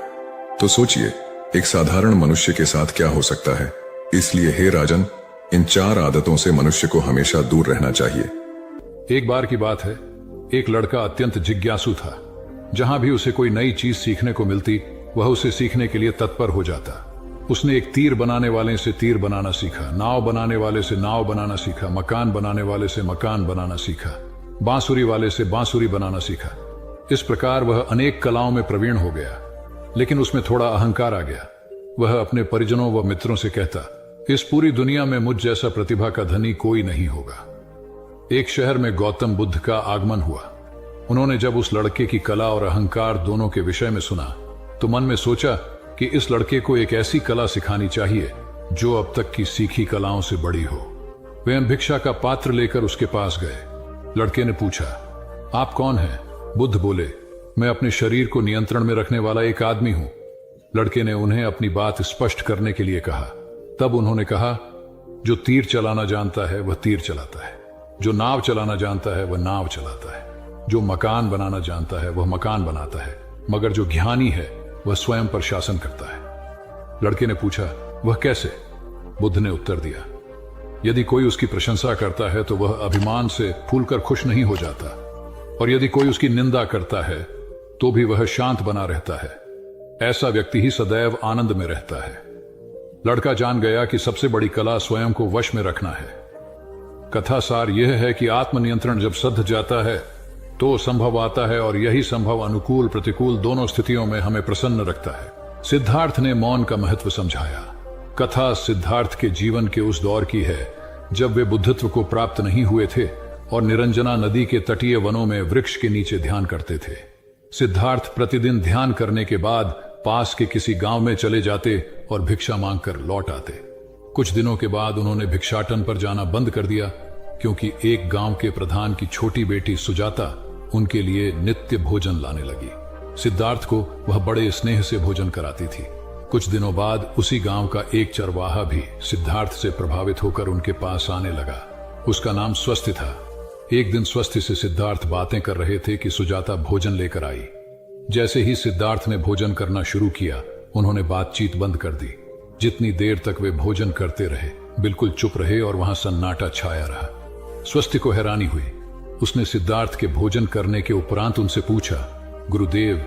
तो सोचिए, एक साधारण मनुष्य के साथ क्या हो सकता है। इसलिए हे राजन, इन 4 आदतों से मनुष्य को हमेशा दूर रहना चाहिए। एक बार की बात है, एक लड़का अत्यंत जिज्ञासु था। जहां भी उसे कोई नई चीज सीखने को मिलती, वह उसे सीखने के लिए तत्पर हो जाता। उसने एक तीर बनाने वाले से तीर बनाना सीखा, नाव बनाने वाले से नाव बनाना सीखा, मकान बनाने वाले से मकान बनाना सीखा, बांसुरी वाले से बांसुरी बनाना सीखा। इस प्रकार वह अनेक कलाओं में प्रवीण हो गया। लेकिन उसमें थोड़ा अहंकार आ गया। वह अपने परिजनों व मित्रों से कहता, इस पूरी दुनिया में मुझ जैसा प्रतिभा का धनी कोई नहीं होगा। एक शहर में गौतम बुद्ध का आगमन हुआ। उन्होंने जब उस लड़के की कला और अहंकार दोनों के विषय में सुना तो मन में सोचा कि इस लड़के को एक ऐसी कला सिखानी चाहिए जो अब तक की सीखी कलाओं से बड़ी हो। वे भिक्षा का पात्र लेकर उसके पास गए। लड़के ने पूछा, आप कौन हैं? बुद्ध बोले, मैं अपने शरीर को नियंत्रण में रखने वाला एक आदमी हूं। लड़के ने उन्हें अपनी बात स्पष्ट करने के लिए कहा। तब उन्होंने कहा, जो तीर चलाना जानता है वह तीर चलाता है, जो नाव चलाना जानता है वह नाव चलाता है, जो मकान बनाना जानता है वह मकान बनाता है, मगर जो ज्ञानी है वह स्वयं पर शासन करता है। लड़के ने पूछा, वह कैसे? बुद्ध ने उत्तर दिया, यदि कोई उसकी प्रशंसा करता है तो वह अभिमान से फूलकर खुश नहीं हो जाता, और यदि कोई उसकी निंदा करता है तो भी वह शांत बना रहता है। ऐसा व्यक्ति ही सदैव आनंद में रहता है। लड़का जान गया कि सबसे बड़ी कला स्वयं को वश में रखना है। कथा सार यह है कि आत्मनियंत्रण जब सध जाता है तो संभव आता है, और यही संभव अनुकूल प्रतिकूल दोनों स्थितियों में हमें प्रसन्न रखता है। सिद्धार्थ ने मौन का महत्व समझाया। कथा सिद्धार्थ के जीवन के उस दौर की है जब वे बुद्धत्व को प्राप्त नहीं हुए थे और निरंजना नदी के तटीय वनों में वृक्ष के नीचे ध्यान करते थे। सिद्धार्थ प्रतिदिन ध्यान करने के बाद पास के किसी गांव में चले जाते और भिक्षा मांगकर लौट आते। कुछ दिनों के बाद उन्होंने भिक्षाटन पर जाना बंद कर दिया, क्योंकि एक गांव के प्रधान की छोटी बेटी सुजाता उनके लिए नित्य भोजन लाने लगी। सिद्धार्थ को वह बड़े स्नेह से भोजन कराती थी। कुछ दिनों बाद उसी गांव का एक चरवाहा भी सिद्धार्थ से प्रभावित होकर उनके पास आने लगा। उसका नाम स्वस्थ था। एक दिन स्वस्थ से सिद्धार्थ बातें कर रहे थे कि सुजाता भोजन लेकर आई। जैसे ही सिद्धार्थ ने भोजन करना शुरू किया, उन्होंने बातचीत बंद कर दी। जितनी देर तक वे भोजन करते रहे, बिल्कुल चुप रहे और वहां सन्नाटा छाया रहा। स्वस्थ को हैरानी हुई। उसने सिद्धार्थ के भोजन करने के उपरांत उनसे पूछा, गुरुदेव,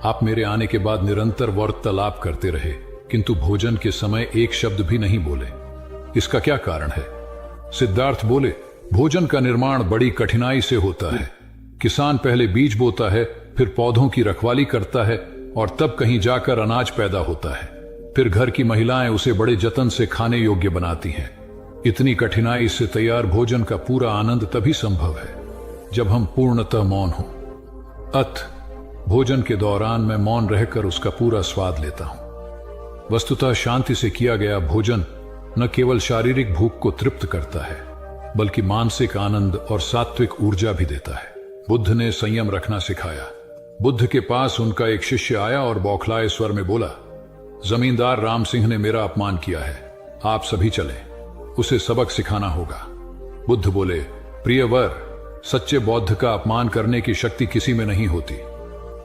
आप मेरे आने के बाद निरंतर वार्तालाप करते रहे, किंतु भोजन के समय एक शब्द भी नहीं बोले। इसका क्या कारण है? सिद्धार्थ बोले, भोजन का निर्माण बड़ी कठिनाई से होता है। किसान पहले बीज बोता है, फिर पौधों की रखवाली करता है, और तब कहीं जाकर अनाज पैदा होता है। फिर घर की महिलाएं उसे बड़े जतन से खाने योग्य बनाती हैं। इतनी कठिनाई से तैयार भोजन का पूरा आनंद तभी संभव है जब हम पूर्णतः मौन हों। भोजन के दौरान मैं मौन रहकर उसका पूरा स्वाद लेता हूं। वस्तुतः शांति से किया गया भोजन न केवल शारीरिक भूख को तृप्त करता है, बल्कि मानसिक आनंद और सात्विक ऊर्जा भी देता है। बुद्ध ने संयम रखना सिखाया। बुद्ध के पास उनका एक शिष्य आया और बौखलाए स्वर में बोला, जमींदार राम सिंह ने मेरा अपमान किया है, आप सभी चलें, उसे सबक सिखाना होगा। बुद्ध बोले, प्रिय वर, सच्चे बौद्ध का अपमान करने की शक्ति किसी में नहीं होती।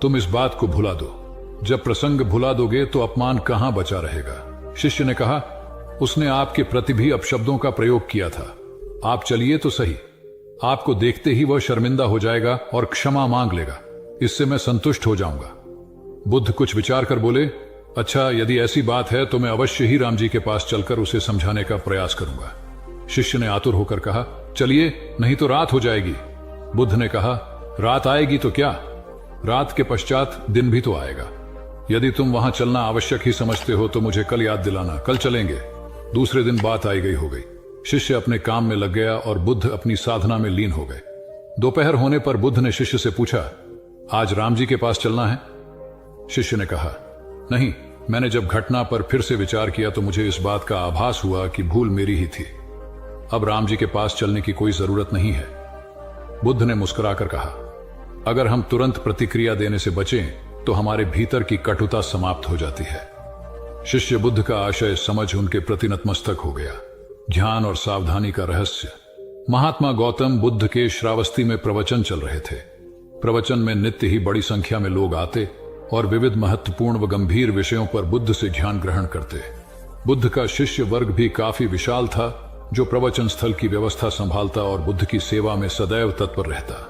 तुम इस बात को भुला दो। जब प्रसंग भुला दोगे तो अपमान कहां बचा रहेगा। शिष्य ने कहा, उसने आपके प्रति भी अपशब्दों का प्रयोग किया था। आप चलिए तो सही, आपको देखते ही वह शर्मिंदा हो जाएगा और क्षमा मांग लेगा, इससे मैं संतुष्ट हो जाऊंगा। बुद्ध कुछ विचार कर बोले, अच्छा, यदि ऐसी बात है तो मैं अवश्य ही राम जी के पास चलकर उसे समझाने का प्रयास करूंगा। शिष्य ने आतुर होकर कहा, चलिए, नहीं तो रात हो जाएगी। बुद्ध ने कहा, रात आएगी तो क्या, रात के पश्चात दिन भी तो आएगा। यदि तुम वहां चलना आवश्यक ही समझते हो तो मुझे कल याद दिलाना, कल चलेंगे। दूसरे दिन बात आई गई हो गई। शिष्य अपने काम में लग गया और बुद्ध अपनी साधना में लीन हो गए। दोपहर होने पर बुद्ध ने शिष्य से पूछा, आज राम जी के पास चलना है? शिष्य ने कहा, नहीं, मैंने जब घटना पर फिर से विचार किया तो मुझे इस बात का आभास हुआ कि भूल मेरी ही थी। अब राम जी के पास चलने की कोई जरूरत नहीं है। बुद्ध ने मुस्कुराकर कहा, अगर हम तुरंत प्रतिक्रिया देने से बचें तो हमारे भीतर की कटुता समाप्त हो जाती है। शिष्य बुद्ध का आशय समझ उनके प्रति नतमस्तक हो गया। ध्यान और सावधानी का रहस्य। महात्मा गौतम बुद्ध के श्रावस्ती में प्रवचन चल रहे थे। प्रवचन में नित्य ही बड़ी संख्या में लोग आते और विविध महत्वपूर्ण व गंभीर विषयों पर बुद्ध से ज्ञान ग्रहण करते। बुद्ध का शिष्य वर्ग भी काफी विशाल था, जो प्रवचन स्थल की व्यवस्था संभालता और बुद्ध की सेवा में सदैव तत्पर रहता।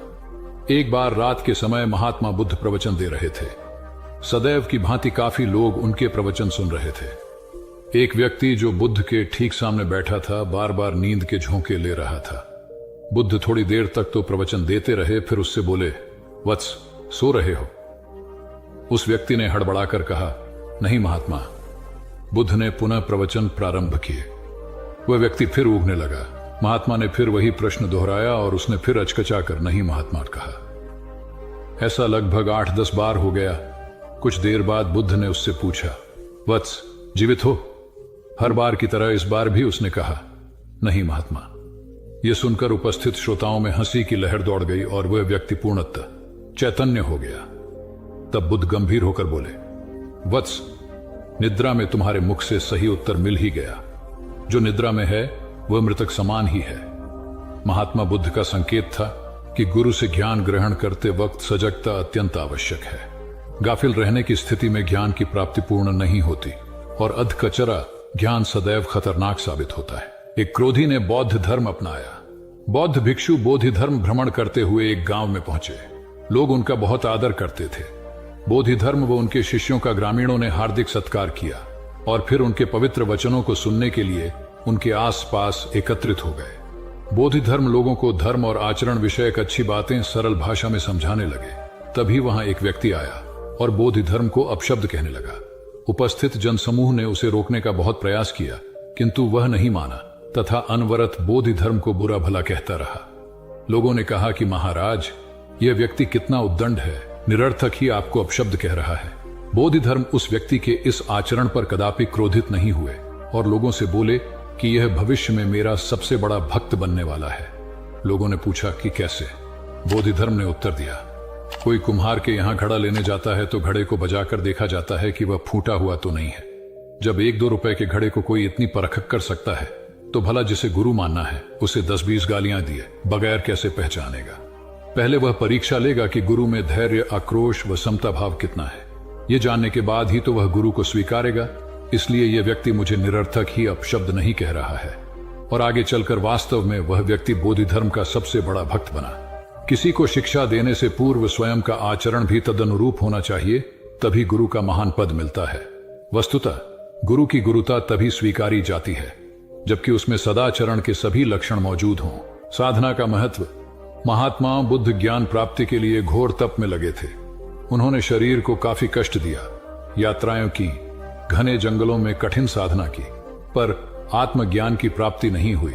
एक बार रात के समय महात्मा बुद्ध प्रवचन दे रहे थे। सदैव की भांति काफी लोग उनके प्रवचन सुन रहे थे। एक व्यक्ति जो बुद्ध के ठीक सामने बैठा था, बार बार नींद के झोंके ले रहा था। बुद्ध थोड़ी देर तक तो प्रवचन देते रहे, फिर उससे बोले, वत्स, सो रहे हो? उस व्यक्ति ने हड़बड़ाकर कहा, नहीं महात्मा। बुद्ध ने पुनः प्रवचन प्रारंभ किए। वह व्यक्ति फिर ऊँघने लगा। महात्मा ने फिर वही प्रश्न दोहराया और उसने फिर अचकचाकर नहीं महात्मा कहा। ऐसा लगभग 8-10 बार हो गया। कुछ देर बाद बुद्ध ने उससे पूछा, वत्स, जीवित हो? हर बार की तरह इस बार भी उसने कहा, नहीं महात्मा। यह सुनकर उपस्थित श्रोताओं में हंसी की लहर दौड़ गई और वह व्यक्ति पूर्णतः चैतन्य हो गया। तब बुद्ध गंभीर होकर बोले, वत्स, निद्रा में तुम्हारे मुख से सही उत्तर मिल ही गया। जो निद्रा में है वह मृतक समान ही है। महात्मा बुद्ध का संकेत था कि गुरु से ज्ञान ग्रहण करते वक्त सजगता अत्यंत आवश्यक है। गाफिल रहने की स्थिति में ज्ञान की प्राप्ति पूर्ण नहीं होती और अधकचरा ज्ञान सदैव खतरनाक साबित होता है। एक क्रोधी ने बौद्ध धर्म अपनाया। बौद्ध भिक्षु बोधि धर्म भ्रमण करते हुए एक गांव में पहुंचे। लोग उनका बहुत आदर करते थे। बोधि धर्म व उनके शिष्यों का ग्रामीणों ने हार्दिक सत्कार किया और फिर उनके पवित्र वचनों को सुनने के लिए उनके आसपास एकत्रित हो गए। बोधि धर्म लोगों को धर्म और आचरण विषयक अच्छी बातें सरल भाषा में समझाने लगे। तभी वहां एक व्यक्ति आया और बोधि धर्म को अपशब्द कहने लगा। उपस्थित जनसमूह ने उसे रोकने का बहुत प्रयास किया, किंतु वह नहीं माना तथा अनवरत बोधि धर्म को बुरा भला कहता रहा। लोगों ने कहा कि महाराज, यह व्यक्ति कितना उद्दंड है, निरर्थक ही आपको अपशब्द कह रहा है। बोधि धर्म उस व्यक्ति के इस आचरण पर कदापि क्रोधित नहीं हुए और लोगों से बोले कि यह भविष्य में मेरा सबसे बड़ा भक्त बनने वाला है। लोगों ने पूछा कि कैसे? बोधि धर्म ने उत्तर दिया, कोई कुम्हार के यहां घड़ा लेने जाता है तो घड़े को बजाकर देखा जाता है कि वह फूटा हुआ तो नहीं है। जब 1-2 रुपए के घड़े को कोई इतनी परख कर सकता है तो भला जिसे गुरु मानना है उसे 10-20 गालियां दिए बगैर कैसे पहचानेगा? पहले वह परीक्षा लेगा कि गुरु में धैर्य, आक्रोश व समता भाव कितना है। ये जानने के बाद ही तो वह गुरु को स्वीकारेगा। इसलिए यह व्यक्ति मुझे निरर्थक ही अपशब्द नहीं कह रहा है। और आगे चलकर वास्तव में वह व्यक्ति बोधि धर्म का सबसे बड़ा भक्त बना। किसी को शिक्षा देने से पूर्व स्वयं का आचरण भी तदनुरूप होना चाहिए, तभी गुरु का महान पद मिलता है। वस्तुतः गुरु की गुरुता तभी स्वीकारी जाती है जबकि उसमें सदाचरण के सभी लक्षण मौजूद हों। साधना का महत्व। महात्मा बुद्ध ज्ञान प्राप्ति के लिए घोर तप में लगे थे। उन्होंने शरीर को काफी कष्ट दिया, यात्राएं की, घने जंगलों में कठिन साधना की, पर आत्मज्ञान की प्राप्ति नहीं हुई।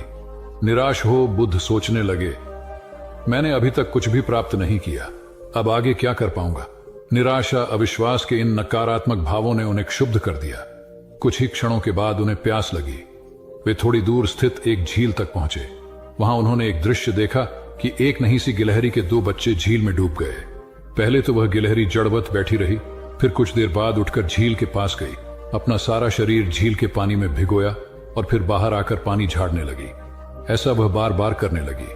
निराश हो बुद्ध सोचने लगे, मैंने अभी तक कुछ भी प्राप्त नहीं किया, अब आगे क्या कर पाऊंगा? निराशा, अविश्वास के इन नकारात्मक भावों ने उन्हें क्षुब्ध कर दिया। कुछ ही क्षणों के बाद उन्हें प्यास लगी। वे थोड़ी दूर स्थित एक झील तक पहुंचे। वहां उन्होंने एक दृश्य देखा कि एक नहीं सी गिलहरी के 2 बच्चे झील में डूब गए। पहले तो वह गिलहरी जड़वत बैठी रही, फिर कुछ देर बाद उठकर झील के पास गई, अपना सारा शरीर झील के पानी में भिगोया और फिर बाहर आकर पानी झाड़ने लगी। ऐसा वह बार बार करने लगी।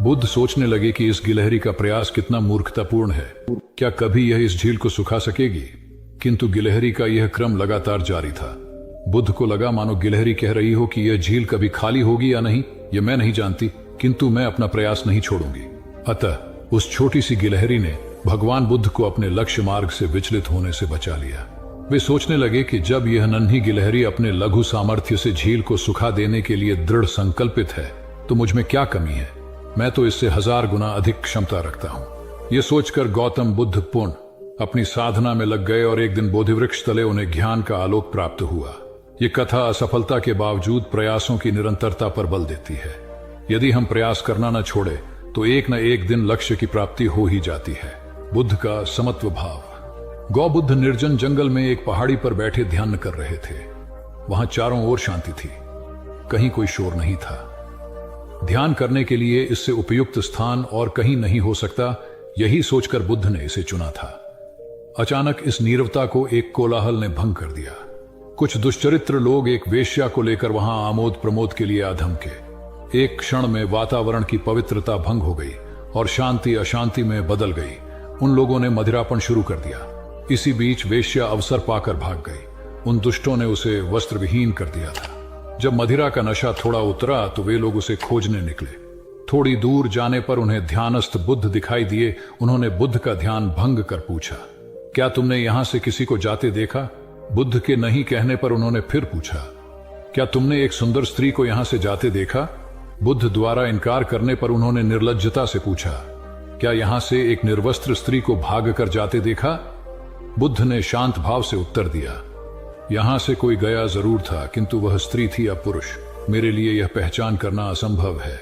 बुद्ध सोचने लगे कि इस गिलहरी का प्रयास कितना मूर्खतापूर्ण है, क्या कभी यह इस झील को सुखा सकेगी? किंतु गिलहरी का यह क्रम लगातार जारी था। बुद्ध को लगा मानो गिलहरी कह रही हो कि यह झील कभी खाली होगी या नहीं, यह मैं नहीं जानती, किंतु मैं अपना प्रयास नहीं छोड़ूंगी। अतः उस छोटी सी गिलहरी ने भगवान बुद्ध को अपने लक्ष्य मार्ग से विचलित होने से बचा लिया। वे सोचने लगे कि जब यह नन्ही गिलहरी अपने लघु सामर्थ्य से झील को सुखा देने के लिए दृढ़ संकल्पित है, तो मुझ में क्या कमी है? मैं तो इससे 1000 गुना अधिक क्षमता रखता हूं। यह सोचकर गौतम बुद्ध पुनः अपनी साधना में लग गए और एक दिन बोधिवृक्ष तले उन्हें ज्ञान का आलोक प्राप्त हुआ। ये कथा असफलता के बावजूद प्रयासों की निरंतरता पर बल देती है। यदि हम प्रयास करना न छोड़े तो एक न एक दिन लक्ष्य की प्राप्ति हो ही जाती है। बुद्ध का समत्व भाव। गौ बुद्ध निर्जन जंगल में एक पहाड़ी पर बैठे ध्यान कर रहे थे। वहां चारों ओर शांति थी, कहीं कोई शोर नहीं था। ध्यान करने के लिए इससे उपयुक्त स्थान और कहीं नहीं हो सकता, यही सोचकर बुद्ध ने इसे चुना था। अचानक इस नीरवता को एक कोलाहल ने भंग कर दिया। कुछ दुष्चरित्र लोग एक वेश्या को लेकर वहां आमोद प्रमोद के लिए आ धमके। एक क्षण में वातावरण की पवित्रता भंग हो गई और शांति अशांति में बदल गई। उन लोगों ने मदिरापन शुरू कर दिया। इसी बीच वेश्या अवसर पाकर भाग गई। उन दुष्टों ने उसे वस्त्र विहीन कर दिया था। जब मदिरा का नशा थोड़ा उतरा तो वे लोग उसे खोजने निकले। थोड़ी दूर जाने पर उन्हें ध्यानस्थ बुद्ध दिखाई दिए। उन्होंने बुद्ध का ध्यान भंग कर पूछा, क्या तुमने यहां से किसी को जाते देखा? बुद्ध के नहीं कहने पर उन्होंने फिर पूछा, क्या तुमने एक सुंदर स्त्री को यहां से जाते देखा? बुद्ध द्वारा इनकार करने पर उन्होंने निर्लज्जता से पूछा, क्या यहां से एक निर्वस्त्र स्त्री को भाग कर जाते देखा? बुद्ध ने शांत भाव से उत्तर दिया, यहां से कोई गया जरूर था, किंतु वह स्त्री थी या पुरुष, मेरे लिए यह पहचान करना असंभव है।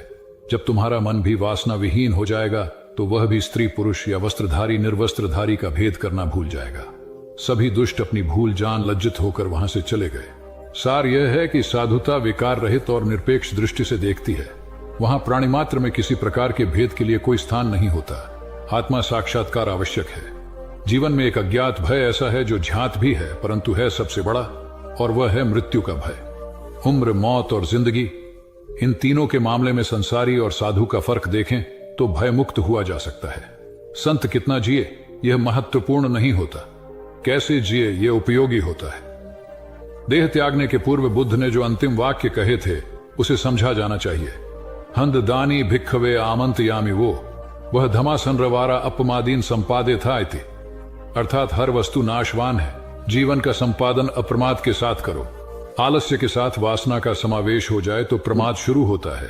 जब तुम्हारा मन भी वासना विहीन हो जाएगा तो वह भी स्त्री पुरुष या वस्त्रधारी निर्वस्त्रधारी का भेद करना भूल जाएगा। सभी दुष्ट अपनी भूल जान लज्जित होकर वहां से चले गए। सार यह है कि साधुता विकार रहित और निरपेक्ष दृष्टि से देखती है। वहां प्राणी मात्र में किसी प्रकार के भेद के लिए कोई स्थान नहीं होता। आत्मा साक्षात्कार आवश्यक है। जीवन में एक अज्ञात भय ऐसा है जो ज्ञात भी है परंतु है सबसे बड़ा, और वह है मृत्यु का भय। उम्र, मौत और जिंदगी, इन तीनों के मामले में संसारी और साधु का फर्क देखें तो भय मुक्त हुआ जा सकता है। संत कितना जिए यह महत्वपूर्ण नहीं होता, कैसे जिए यह उपयोगी होता है। देह त्यागने के पूर्व बुद्ध ने जो अंतिम वाक्य कहे थे उसे समझा जाना चाहिए। हंद दानी भिक्खवे आमंत्रयामि वह धमासनरवारा अपमादीन संपादे था इति, अर्थात हर वस्तु नाशवान है। जीवन का संपादन अप्रमाद के साथ करो। आलस्य के साथ वासना का समावेश हो जाए तो प्रमाद शुरू होता है।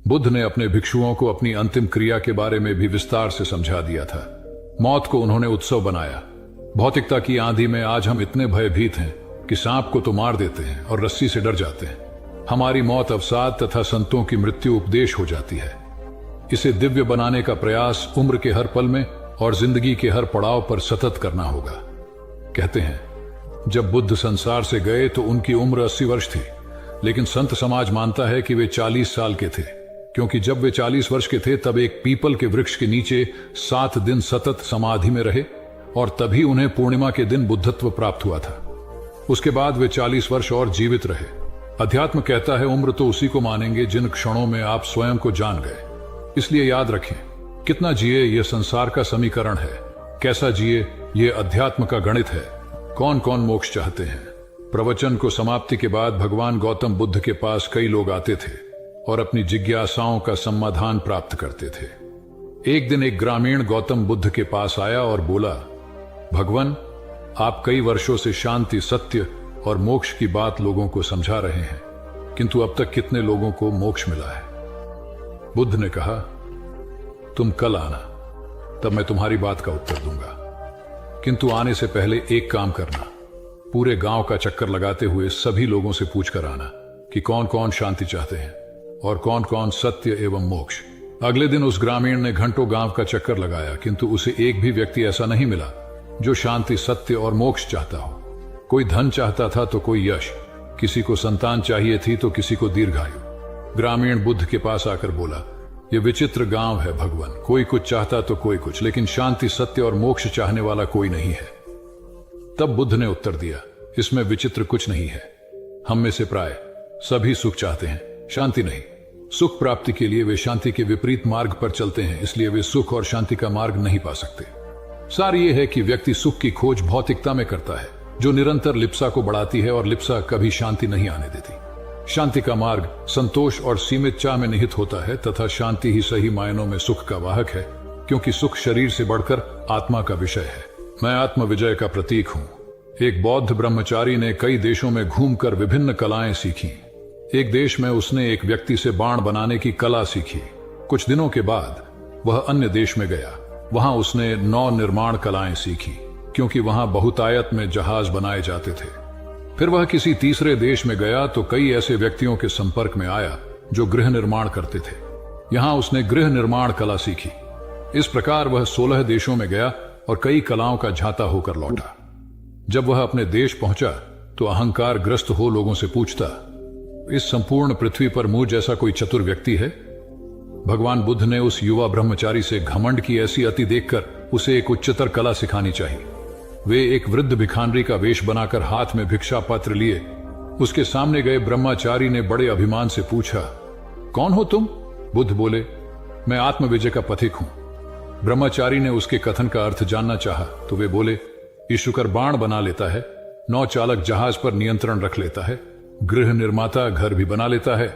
बुद्ध ने अपने भिक्षुओं को अपनी अंतिम क्रिया के बारे में भी विस्तार से समझा दिया था। मौत को उन्होंने उत्सव बनाया। भौतिकता की आंधी में आज हम इतने भयभीत हैं कि सांप को तो मार देते हैं और रस्सी से डर जाते हैं। हमारी मौत अवसाद तथा संतों की मृत्यु उपदेश हो जाती है। इसे दिव्य बनाने का प्रयास उम्र के हर पल में और जिंदगी के हर पड़ाव पर सतत करना होगा। कहते हैं जब बुद्ध संसार से गए तो उनकी उम्र 80 वर्ष थी, लेकिन संत समाज मानता है कि वे 40 साल के थे, क्योंकि जब वे 40 वर्ष के थे तब एक पीपल के वृक्ष के नीचे 7 दिन सतत समाधि में रहे और तभी उन्हें पूर्णिमा के दिन बुद्धत्व प्राप्त हुआ था। उसके बाद वे 40 वर्ष और जीवित रहे। अध्यात्म कहता है उम्र तो उसी को मानेंगे जिन क्षणों में आप स्वयं को जान गए। इसलिए याद रखें, कितना जिए यह संसार का समीकरण है, कैसा जिए यह अध्यात्म का गणित है। कौन कौन मोक्ष चाहते हैं? प्रवचन को समाप्ति के बाद भगवान गौतम बुद्ध के पास कई लोग आते थे और अपनी जिज्ञासाओं का समाधान प्राप्त करते थे। एक दिन एक ग्रामीण गौतम बुद्ध के पास आया और बोला, भगवान, आप कई वर्षों से शांति, सत्य और मोक्ष की बात लोगों को समझा रहे हैं, किंतु अब तक कितने लोगों को मोक्ष मिला है? बुद्ध ने कहा, तुम कल आना, तब मैं तुम्हारी बात का उत्तर दूंगा। किंतु आने से पहले एक काम करना, पूरे गांव का चक्कर लगाते हुए सभी लोगों से पूछकर आना कि कौन कौन शांति चाहते हैं और कौन कौन सत्य एवं मोक्ष। अगले दिन उस ग्रामीण ने घंटों गांव का चक्कर लगाया, किंतु उसे एक भी व्यक्ति ऐसा नहीं मिला जो शांति, सत्य और मोक्ष चाहता हो। कोई धन चाहता था तो कोई यश, किसी को संतान चाहिए थी तो किसी को दीर्घायु। ग्रामीण बुद्ध के पास आकर बोला, ये विचित्र गांव है भगवान, कोई कुछ चाहता तो कोई कुछ, लेकिन शांति, सत्य और मोक्ष चाहने वाला कोई नहीं है। तब बुद्ध ने उत्तर दिया, इसमें विचित्र कुछ नहीं है। हम में से प्राय सभी सुख चाहते हैं, शांति नहीं। सुख प्राप्ति के लिए वे शांति के विपरीत मार्ग पर चलते हैं, इसलिए वे सुख और शांति का मार्ग नहीं पा सकते। सार यह है कि व्यक्ति सुख की खोज भौतिकता में करता है, जो निरंतर लिप्सा को बढ़ाती है, और लिप्सा कभी शांति नहीं आने देती। शांति का मार्ग संतोष और सीमित चाह में निहित होता है, तथा शांति ही सही मायनों में सुख का वाहक है, क्योंकि सुख शरीर से बढ़कर आत्मा का विषय है। मैं आत्म विजय का प्रतीक हूं। एक बौद्ध ब्रह्मचारी ने कई देशों में घूमकर विभिन्न कलाएं सीखी। एक देश में उसने एक व्यक्ति से बाण बनाने की कला सीखी। कुछ दिनों के बाद वह अन्य देश में गया। वहां उसने नौ निर्माण कलाएं सीखी, क्योंकि वहां बहुतायत में जहाज बनाए जाते थे। फिर वह किसी तीसरे देश में गया तो कई ऐसे व्यक्तियों के संपर्क में आया जो गृह निर्माण करते थे। यहां उसने गृह निर्माण कला सीखी। इस प्रकार वह 16 देशों में गया और कई कलाओं का झांता होकर लौटा। जब वह अपने देश पहुंचा तो अहंकार ग्रस्त हो लोगों से पूछता, इस संपूर्ण पृथ्वी पर मुझ जैसा कोई चतुर व्यक्ति है? भगवान बुद्ध ने उस युवा ब्रह्मचारी से घमंड की ऐसी अति देखकर उसे एक उच्चतर कला सिखानी चाहिए। वे एक वृद्ध भिखारी का वेश बनाकर हाथ में भिक्षा पत्र लिए उसके सामने गए। ब्रह्मचारी ने बड़े अभिमान से पूछा, कौन हो तुम? बुद्ध बोले, मैं आत्मविजय का पथिक हूं। ब्रह्मचारी ने उसके कथन का अर्थ जानना चाहा तो वे बोले, ईशुकर बाण बना लेता है, नौ चालक जहाज पर नियंत्रण रख लेता है, गृह निर्माता घर भी बना लेता है,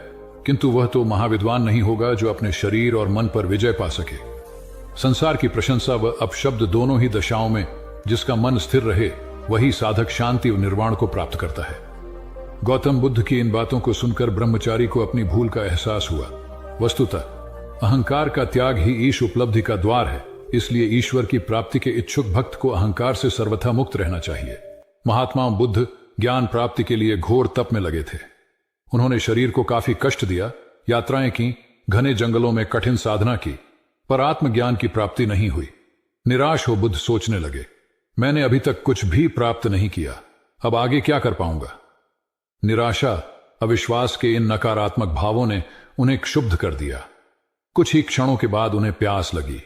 किंतु वह तो महाविद्वान नहीं होगा जो अपने शरीर और मन पर विजय पा सके। संसार की प्रशंसा व अपशब्द दोनों ही दशाओं में जिसका मन स्थिर रहे, वही साधक शांति और निर्वाण को प्राप्त करता है। गौतम बुद्ध की इन बातों को सुनकर ब्रह्मचारी को अपनी भूल का एहसास हुआ। वस्तुतः अहंकार का त्याग ही ईश उपलब्धि का द्वार है, इसलिए ईश्वर की प्राप्ति के इच्छुक भक्त को अहंकार से सर्वथा मुक्त रहना चाहिए। महात्मा बुद्ध ज्ञान प्राप्ति के लिए घोर तप में लगे थे। उन्होंने शरीर को काफी कष्ट दिया, यात्राएं की, घने जंगलों में कठिन साधना की, पर आत्मज्ञान की प्राप्ति नहीं हुई। निराश हो बुद्ध सोचने लगे, मैंने अभी तक कुछ भी प्राप्त नहीं किया, अब आगे क्या कर पाऊंगा? निराशा, अविश्वास के इन नकारात्मक भावों ने उन्हें क्षुब्ध कर दिया। कुछ ही क्षणों के बाद उन्हें प्यास लगी।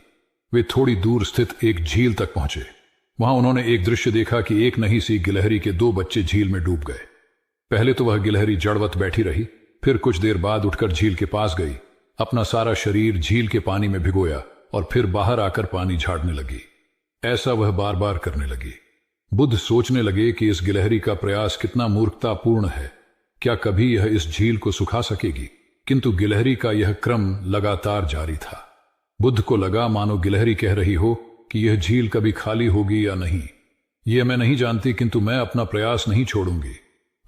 वे थोड़ी दूर स्थित एक झील तक पहुंचे। वहां उन्होंने एक दृश्य देखा कि एक नही सी गिलहरी के 2 बच्चे झील में डूब गए। पहले तो वह गिलहरी जड़वत बैठी रही, फिर कुछ देर बाद उठकर झील के पास गई, अपना सारा शरीर झील के पानी में भिगोया और फिर बाहर आकर पानी झाड़ने लगी। ऐसा वह बार बार करने लगी। बुद्ध सोचने लगे कि इस गिलहरी का प्रयास कितना मूर्खतापूर्ण है। क्या कभी यह इस झील को सुखा सकेगी? किंतु गिलहरी का यह क्रम लगातार जारी था। बुद्ध को लगा मानो गिलहरी कह रही हो कि यह झील कभी खाली होगी या नहीं, यह मैं नहीं जानती, किंतु मैं अपना प्रयास नहीं छोड़ूंगी।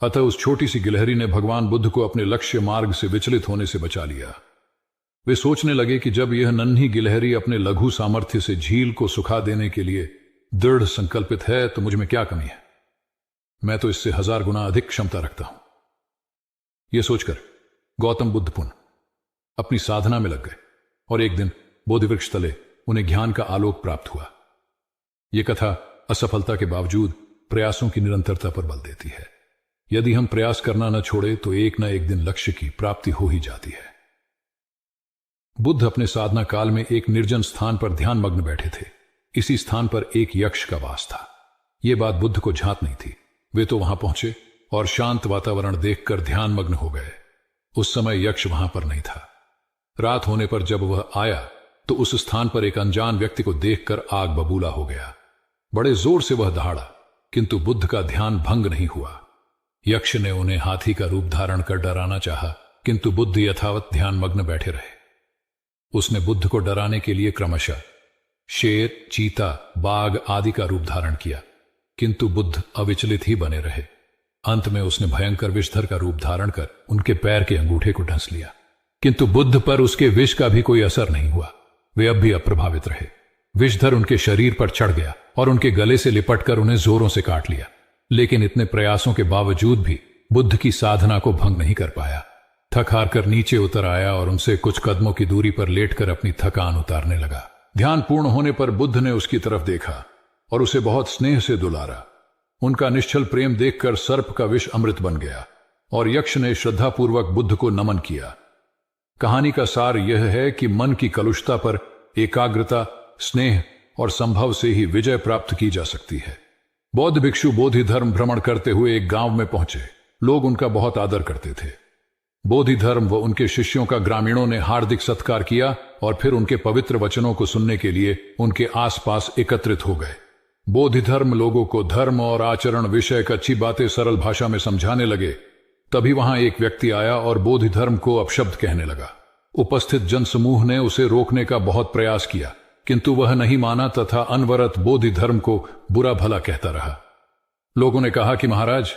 अतः उस छोटी सी गिलहरी ने भगवान बुद्ध को अपने लक्ष्य मार्ग से विचलित होने से बचा लिया। वे सोचने लगे कि जब यह नन्ही गिलहरी अपने लघु सामर्थ्य से झील को सुखा देने के लिए दृढ़ संकल्पित है तो मुझ में क्या कमी है? मैं तो इससे 1000 गुना अधिक क्षमता रखता हूं। यह सोचकर गौतम बुद्ध पुनः अपनी साधना में लग गए और एक दिन बोधिवृक्ष तले उन्हें ज्ञान का आलोक प्राप्त हुआ। यह कथा असफलता के बावजूद प्रयासों की निरंतरता पर बल देती है। यदि हम प्रयास करना न छोड़े तो एक न एक दिन लक्ष्य की प्राप्ति हो ही जाती है। बुद्ध अपने साधना काल में एक निर्जन स्थान पर ध्यान मग्न बैठे थे। इसी स्थान पर एक यक्ष का वास था। यह बात बुद्ध को झांत नहीं थी। वे तो वहां पहुंचे और शांत वातावरण देखकर ध्यान मग्न हो गए। उस समय यक्ष वहां पर नहीं था। रात होने पर जब वह आया तो उस स्थान पर एक अनजान व्यक्ति को देखकर आग बबूला हो गया। बड़े जोर से वह दहाड़ा, किंतु बुद्ध का ध्यान भंग नहीं हुआ। यक्ष ने उन्हें हाथी का रूप धारण कर डराना चाहा, किंतु बुद्ध यथावत ध्यान मग्न बैठे रहे। उसने बुद्ध को डराने के लिए क्रमशः शेर, चीता, बाघ आदि का रूप धारण किया, किंतु बुद्ध अविचलित ही बने रहे। अंत में उसने भयंकर विषधर का रूप धारण कर उनके पैर के अंगूठे को ढंस लिया, किंतु बुद्ध पर उसके विष का भी कोई असर नहीं हुआ। वे अब भी अप्रभावित रहे। विषधर उनके शरीर पर चढ़ गया और उनके गले से लिपटकर उन्हें जोरों से काट लिया, लेकिन इतने प्रयासों के बावजूद भी बुद्ध की साधना को भंग नहीं कर पाया। थक हार कर नीचे उतर आया और उनसे कुछ कदमों की दूरी पर लेटकर अपनी थकान उतारने लगा। ध्यान पूर्ण होने पर बुद्ध ने उसकी तरफ देखा और उसे बहुत स्नेह से दुलारा। उनका निश्चल प्रेम देखकर सर्प का विष अमृत बन गया और यक्ष ने श्रद्धापूर्वक बुद्ध को नमन किया। कहानी का सार यह है कि मन की कलुषता पर एकाग्रता, स्नेह और संभव से ही विजय प्राप्त की जा सकती है। बौद्ध भिक्षु बोधि धर्म भ्रमण करते हुए एक गांव में पहुंचे। लोग उनका बहुत आदर करते थे। बोधि धर्म व उनके शिष्यों का ग्रामीणों ने हार्दिक सत्कार किया और फिर उनके पवित्र वचनों को सुनने के लिए उनके आसपास एकत्रित हो गए। बोधि धर्म लोगों को धर्म और आचरण विषयक अच्छी बातें सरल भाषा में समझाने लगे। तभी वहां एक व्यक्ति आया और बोधि धर्म को अपशब्द कहने लगा। उपस्थित जनसमूह ने उसे रोकने का बहुत प्रयास किया, किंतु वह नहीं माना तथा अनवरत बोधि धर्म को बुरा भला कहता रहा। लोगों ने कहा कि महाराज,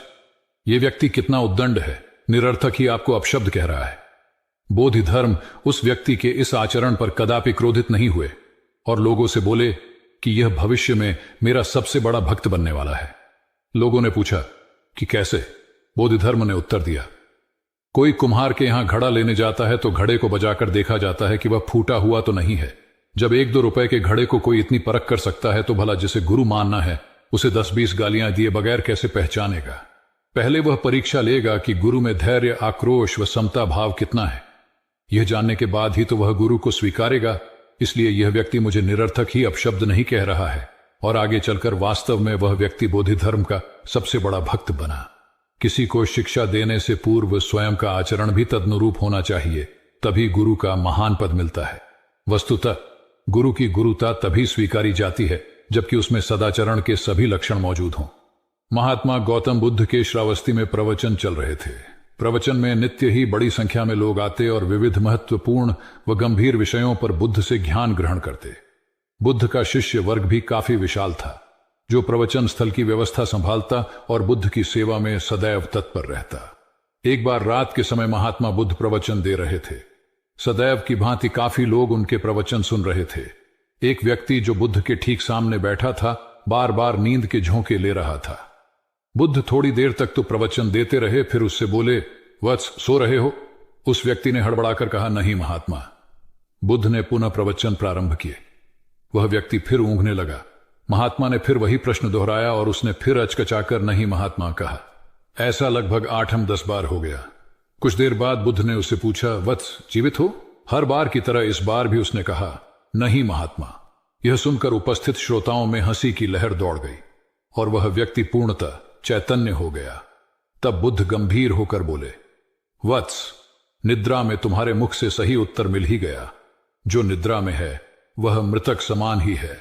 ये व्यक्ति कितना उद्दंड है, निरर्थक ही आपको अपशब्द कह रहा है। बोधि धर्म उस व्यक्ति के इस आचरण पर कदापि क्रोधित नहीं हुए और लोगों से बोले कि यह भविष्य में मेरा सबसे बड़ा भक्त बनने वाला है। लोगों ने पूछा कि कैसे? बोधि धर्म ने उत्तर दिया, कोई कुम्हार के यहां घड़ा लेने जाता है तो घड़े को बजाकर देखा जाता है कि वह फूटा हुआ तो नहीं है। जब 1-2 रुपए के घड़े को कोई इतनी परख कर सकता है तो भला जिसे गुरु मानना है उसे 10-20 गालियां दिए बगैर कैसे पहचानेगा? पहले वह परीक्षा लेगा कि गुरु में धैर्य, आक्रोश व समता भाव कितना है। यह जानने के बाद ही तो वह गुरु को स्वीकारेगा। इसलिए यह व्यक्ति मुझे निरर्थक ही अपशब्द नहीं कह रहा है और आगे चलकर वास्तव में वह व्यक्ति बोधि धर्म का सबसे बड़ा भक्त बना। किसी को शिक्षा देने से पूर्व स्वयं का आचरण भी तदनुरूप होना चाहिए, तभी गुरु का महान पद मिलता है। वस्तुतः गुरु की गुरुता तभी स्वीकारी जाती है जबकि उसमें सदाचरण के सभी लक्षण मौजूद हों। महात्मा गौतम बुद्ध के श्रावस्ती में प्रवचन चल रहे थे। प्रवचन में नित्य ही बड़ी संख्या में लोग आते और विविध महत्वपूर्ण व गंभीर विषयों पर बुद्ध से ज्ञान ग्रहण करते। बुद्ध का शिष्य वर्ग भी काफी विशाल था, जो प्रवचन स्थल की व्यवस्था संभालता और बुद्ध की सेवा में सदैव तत्पर रहता। एक बार रात के समय महात्मा बुद्ध प्रवचन दे रहे थे। सदैव की भांति काफी लोग उनके प्रवचन सुन रहे थे। एक व्यक्ति जो बुद्ध के ठीक सामने बैठा था, बार बार नींद के झोंके ले रहा था। बुद्ध थोड़ी देर तक तो प्रवचन देते रहे, फिर उससे बोले, वत्स, सो रहे हो? उस व्यक्ति ने हड़बड़ाकर कहा, नहीं महात्मा। बुद्ध ने पुनः प्रवचन प्रारंभ किए। वह व्यक्ति फिर ऊँघने लगा। महात्मा ने फिर वही प्रश्न दोहराया और उसने फिर अचकचाकर नहीं महात्मा कहा। ऐसा लगभग 8-10 बार हो गया। कुछ देर बाद बुद्ध ने उससे पूछा, वत्स, जीवित हो? हर बार की तरह इस बार भी उसने कहा, नहीं महात्मा। यह सुनकर उपस्थित श्रोताओं में हंसी की लहर दौड़ गई और वह व्यक्ति पूर्णतः चैतन्य हो गया। तब बुद्ध गंभीर होकर बोले, वत्स, निद्रा में तुम्हारे मुख से सही उत्तर मिल ही गया। जो निद्रा में है वह मृतक समान ही है।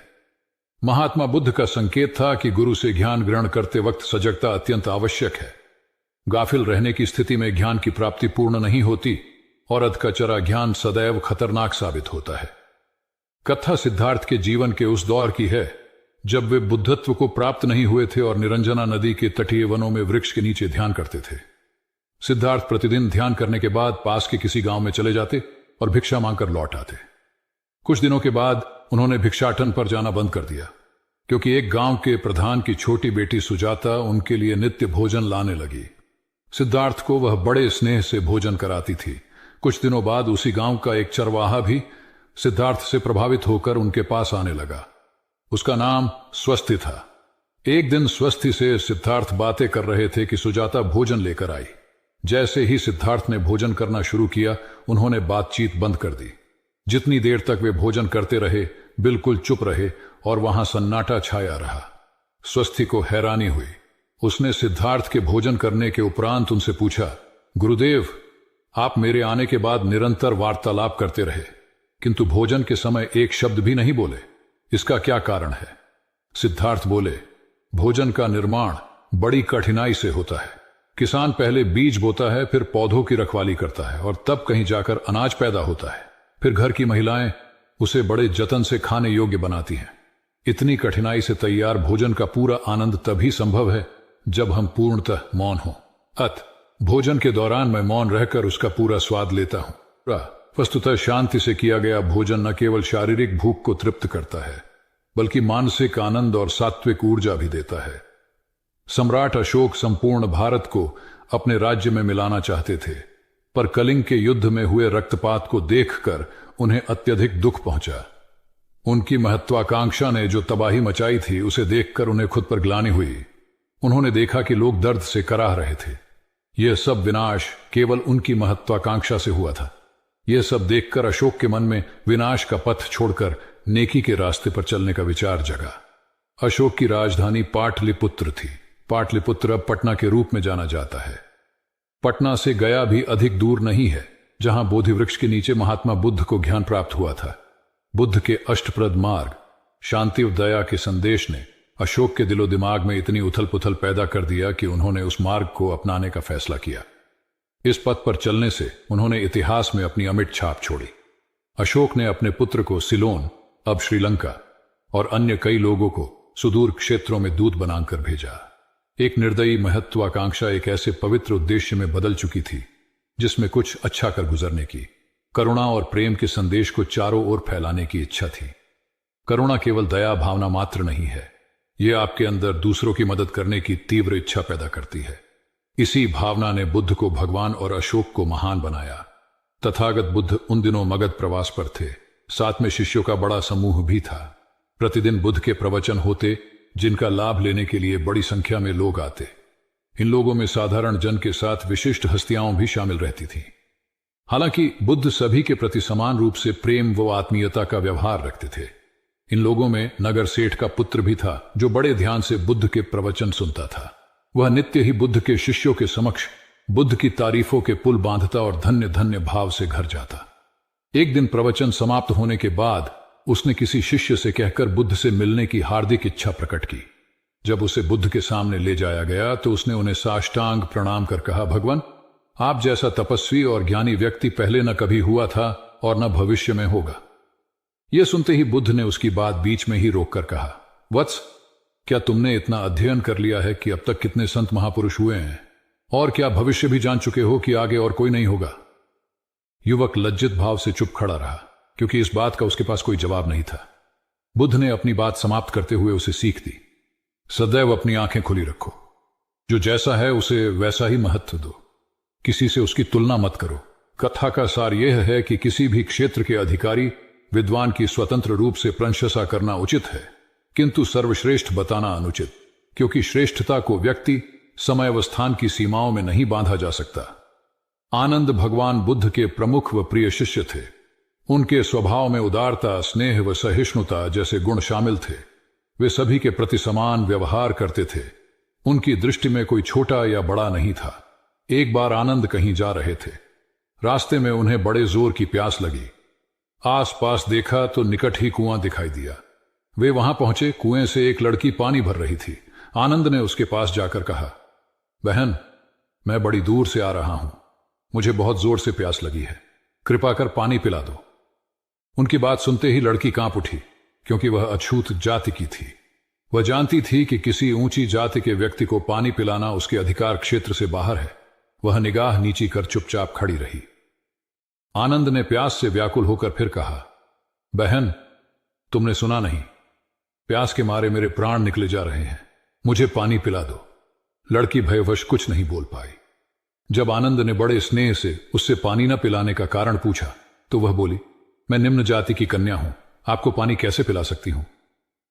महात्मा बुद्ध का संकेत था कि गुरु से ज्ञान ग्रहण करते वक्त सजगता अत्यंत आवश्यक है। गाफिल रहने की स्थिति में ज्ञान की प्राप्ति पूर्ण नहीं होती और अधकचरा ज्ञान सदैव खतरनाक साबित होता है। कथा सिद्धार्थ के जीवन के उस दौर की है जब वे बुद्धत्व को प्राप्त नहीं हुए थे और निरंजना नदी के तटीय वनों में वृक्ष के नीचे ध्यान करते थे। सिद्धार्थ प्रतिदिन ध्यान करने के बाद पास के किसी गांव में चले जाते और भिक्षा मांगकर लौट आते। कुछ दिनों के बाद उन्होंने भिक्षाटन पर जाना बंद कर दिया, क्योंकि एक गांव के प्रधान की छोटी बेटी सुजाता उनके लिए नित्य भोजन लाने लगी। सिद्धार्थ को वह बड़े स्नेह से भोजन कराती थी। कुछ दिनों बाद उसी गांव का एक चरवाहा भी सिद्धार्थ से प्रभावित होकर उनके पास आने लगा। उसका नाम स्वस्ति था। एक दिन स्वस्ति से सिद्धार्थ बातें कर रहे थे कि सुजाता भोजन लेकर आई। जैसे ही सिद्धार्थ ने भोजन करना शुरू किया, उन्होंने बातचीत बंद कर दी। जितनी देर तक वे भोजन करते रहे, बिल्कुल चुप रहे और वहां सन्नाटा छाया रहा। स्वस्ति को हैरानी हुई। उसने सिद्धार्थ के भोजन करने के उपरांत उनसे पूछा, गुरुदेव, आप मेरे आने के बाद निरंतर वार्तालाप करते रहे, किंतु भोजन के समय एक शब्द भी नहीं बोले। इसका क्या कारण है? सिद्धार्थ बोले, भोजन का निर्माण बड़ी कठिनाई से होता है। किसान पहले बीज बोता है, फिर पौधों की रखवाली करता है और तब कहीं जाकर अनाज पैदा होता है। फिर घर की महिलाएं उसे बड़े जतन से खाने योग्य बनाती हैं। इतनी कठिनाई से तैयार भोजन का पूरा आनंद तभी संभव है जब हम पूर्णतः मौन हों। भोजन के दौरान मैं मौन रहकर उसका पूरा स्वाद लेता हूं। वस्तुतः शांति से किया गया भोजन न केवल शारीरिक भूख को तृप्त करता है, बल्कि मानसिक आनंद और सात्विक ऊर्जा भी देता है। सम्राट अशोक संपूर्ण भारत को अपने राज्य में मिलाना चाहते थे, पर कलिंग के युद्ध में हुए रक्तपात को देखकर उन्हें अत्यधिक दुख पहुंचा। उनकी महत्वाकांक्षा ने जो तबाही मचाई थी, उसे देखकर उन्हें खुद पर ग्लानि हुई। उन्होंने देखा कि लोग दर्द से कराह रहे थे। यह सब विनाश केवल उनकी महत्वाकांक्षा से हुआ था। यह सब देखकर अशोक के मन में विनाश का पथ छोड़कर नेकी के रास्ते पर चलने का विचार जगा। अशोक की राजधानी पाटलिपुत्र थी। पाटलिपुत्र अब पटना के रूप में जाना जाता है। पटना से गया भी अधिक दूर नहीं है, जहां बोधि वृक्ष के नीचे महात्मा बुद्ध को ज्ञान प्राप्त हुआ था। बुद्ध के अष्टप्रद मार्ग, शांति और दया के संदेश ने अशोक के दिलो दिमाग में इतनी उथल पुथल पैदा कर दिया कि उन्होंने उस मार्ग को अपनाने का फैसला किया। इस पथ पर चलने से उन्होंने इतिहास में अपनी अमिट छाप छोड़ी। अशोक ने अपने पुत्र को सिलोन, अब श्रीलंका, और अन्य कई लोगों को सुदूर क्षेत्रों में दूत बनाकर भेजा। एक निर्दयी महत्वाकांक्षा एक ऐसे पवित्र उद्देश्य में बदल चुकी थी जिसमें कुछ अच्छा कर गुजरने की, करुणा और प्रेम के संदेश को चारों ओर फैलाने की इच्छा थी। करुणा केवल दया भावना मात्र नहीं है, यह आपके अंदर दूसरों की मदद करने की तीव्र इच्छा पैदा करती है। इसी भावना ने बुद्ध को भगवान और अशोक को महान बनाया। तथागत बुद्ध उन दिनों मगध प्रवास पर थे। साथ में शिष्यों का बड़ा समूह भी था। प्रतिदिन बुद्ध के प्रवचन होते, जिनका लाभ लेने के लिए बड़ी संख्या में लोग आते। इन लोगों में साधारण जन के साथ विशिष्ट हस्तियां भी शामिल रहती थीं। हालांकि बुद्ध सभी के प्रति समान रूप से प्रेम व आत्मीयता का व्यवहार रखते थे। इन लोगों में नगर सेठ का पुत्र भी था, जो बड़े ध्यान से बुद्ध के प्रवचन सुनता था। वह नित्य ही बुद्ध के शिष्यों के समक्ष बुद्ध की तारीफों के पुल बांधता और धन्य धन्य भाव से घर जाता। एक दिन प्रवचन समाप्त होने के बाद उसने किसी शिष्य से कहकर बुद्ध से मिलने की हार्दिक इच्छा प्रकट की। जब उसे बुद्ध के सामने ले जाया गया तो उसने उन्हें साष्टांग प्रणाम कर कहा, भगवान, आप जैसा तपस्वी और ज्ञानी व्यक्ति पहले न कभी हुआ था और न भविष्य में होगा। यह सुनते ही बुद्ध ने उसकी बात बीच में ही रोककर कहा, वत्स, क्या तुमने इतना अध्ययन कर लिया है कि अब तक कितने संत महापुरुष हुए हैं, और क्या भविष्य भी जान चुके हो कि आगे और कोई नहीं होगा? युवक लज्जित भाव से चुप खड़ा रहा, क्योंकि इस बात का उसके पास कोई जवाब नहीं था। बुद्ध ने अपनी बात समाप्त करते हुए उसे सीख दी, सदैव अपनी आंखें खुली रखो। जो जैसा है उसे वैसा ही महत्व दो। किसी से उसकी तुलना मत करो। कथा का सार यह है कि किसी भी क्षेत्र के अधिकारी विद्वान की स्वतंत्र रूप से प्रशंसा करना उचित है, किंतु सर्वश्रेष्ठ बताना अनुचित, क्योंकि श्रेष्ठता को व्यक्ति, समय व स्थान की सीमाओं में नहीं बांधा जा सकता। आनंद भगवान बुद्ध के प्रमुख व प्रिय शिष्य थे। उनके स्वभाव में उदारता, स्नेह व सहिष्णुता जैसे गुण शामिल थे। वे सभी के प्रति समान व्यवहार करते थे। उनकी दृष्टि में कोई छोटा या बड़ा नहीं था। एक बार आनंद कहीं जा रहे थे। रास्ते में उन्हें बड़े जोर की प्यास लगी। आसपास देखा तो निकट ही कुआं दिखाई दिया। वे वहां पहुंचे। कुएं से एक लड़की पानी भर रही थी। आनंद ने उसके पास जाकर कहा, बहन, मैं बड़ी दूर से आ रहा हूं, मुझे बहुत जोर से प्यास लगी है, कृपा कर पानी पिला दो। उनकी बात सुनते ही लड़की कांप उठी, क्योंकि वह अछूत जाति की थी। वह जानती थी कि किसी ऊंची जाति के व्यक्ति को पानी पिलाना उसके अधिकार क्षेत्र से बाहर है। वह निगाह नीची कर चुपचाप खड़ी रही। आनंद ने प्यास से व्याकुल होकर फिर कहा, बहन, तुमने सुना नहीं, प्यास के मारे मेरे प्राण निकले जा रहे हैं, मुझे पानी पिला दो। लड़की भयवश कुछ नहीं बोल पाई। जब आनंद ने बड़े स्नेह से उससे पानी न पिलाने का कारण पूछा तो वह बोली, मैं निम्न जाति की कन्या हूं, आपको पानी कैसे पिला सकती हूं?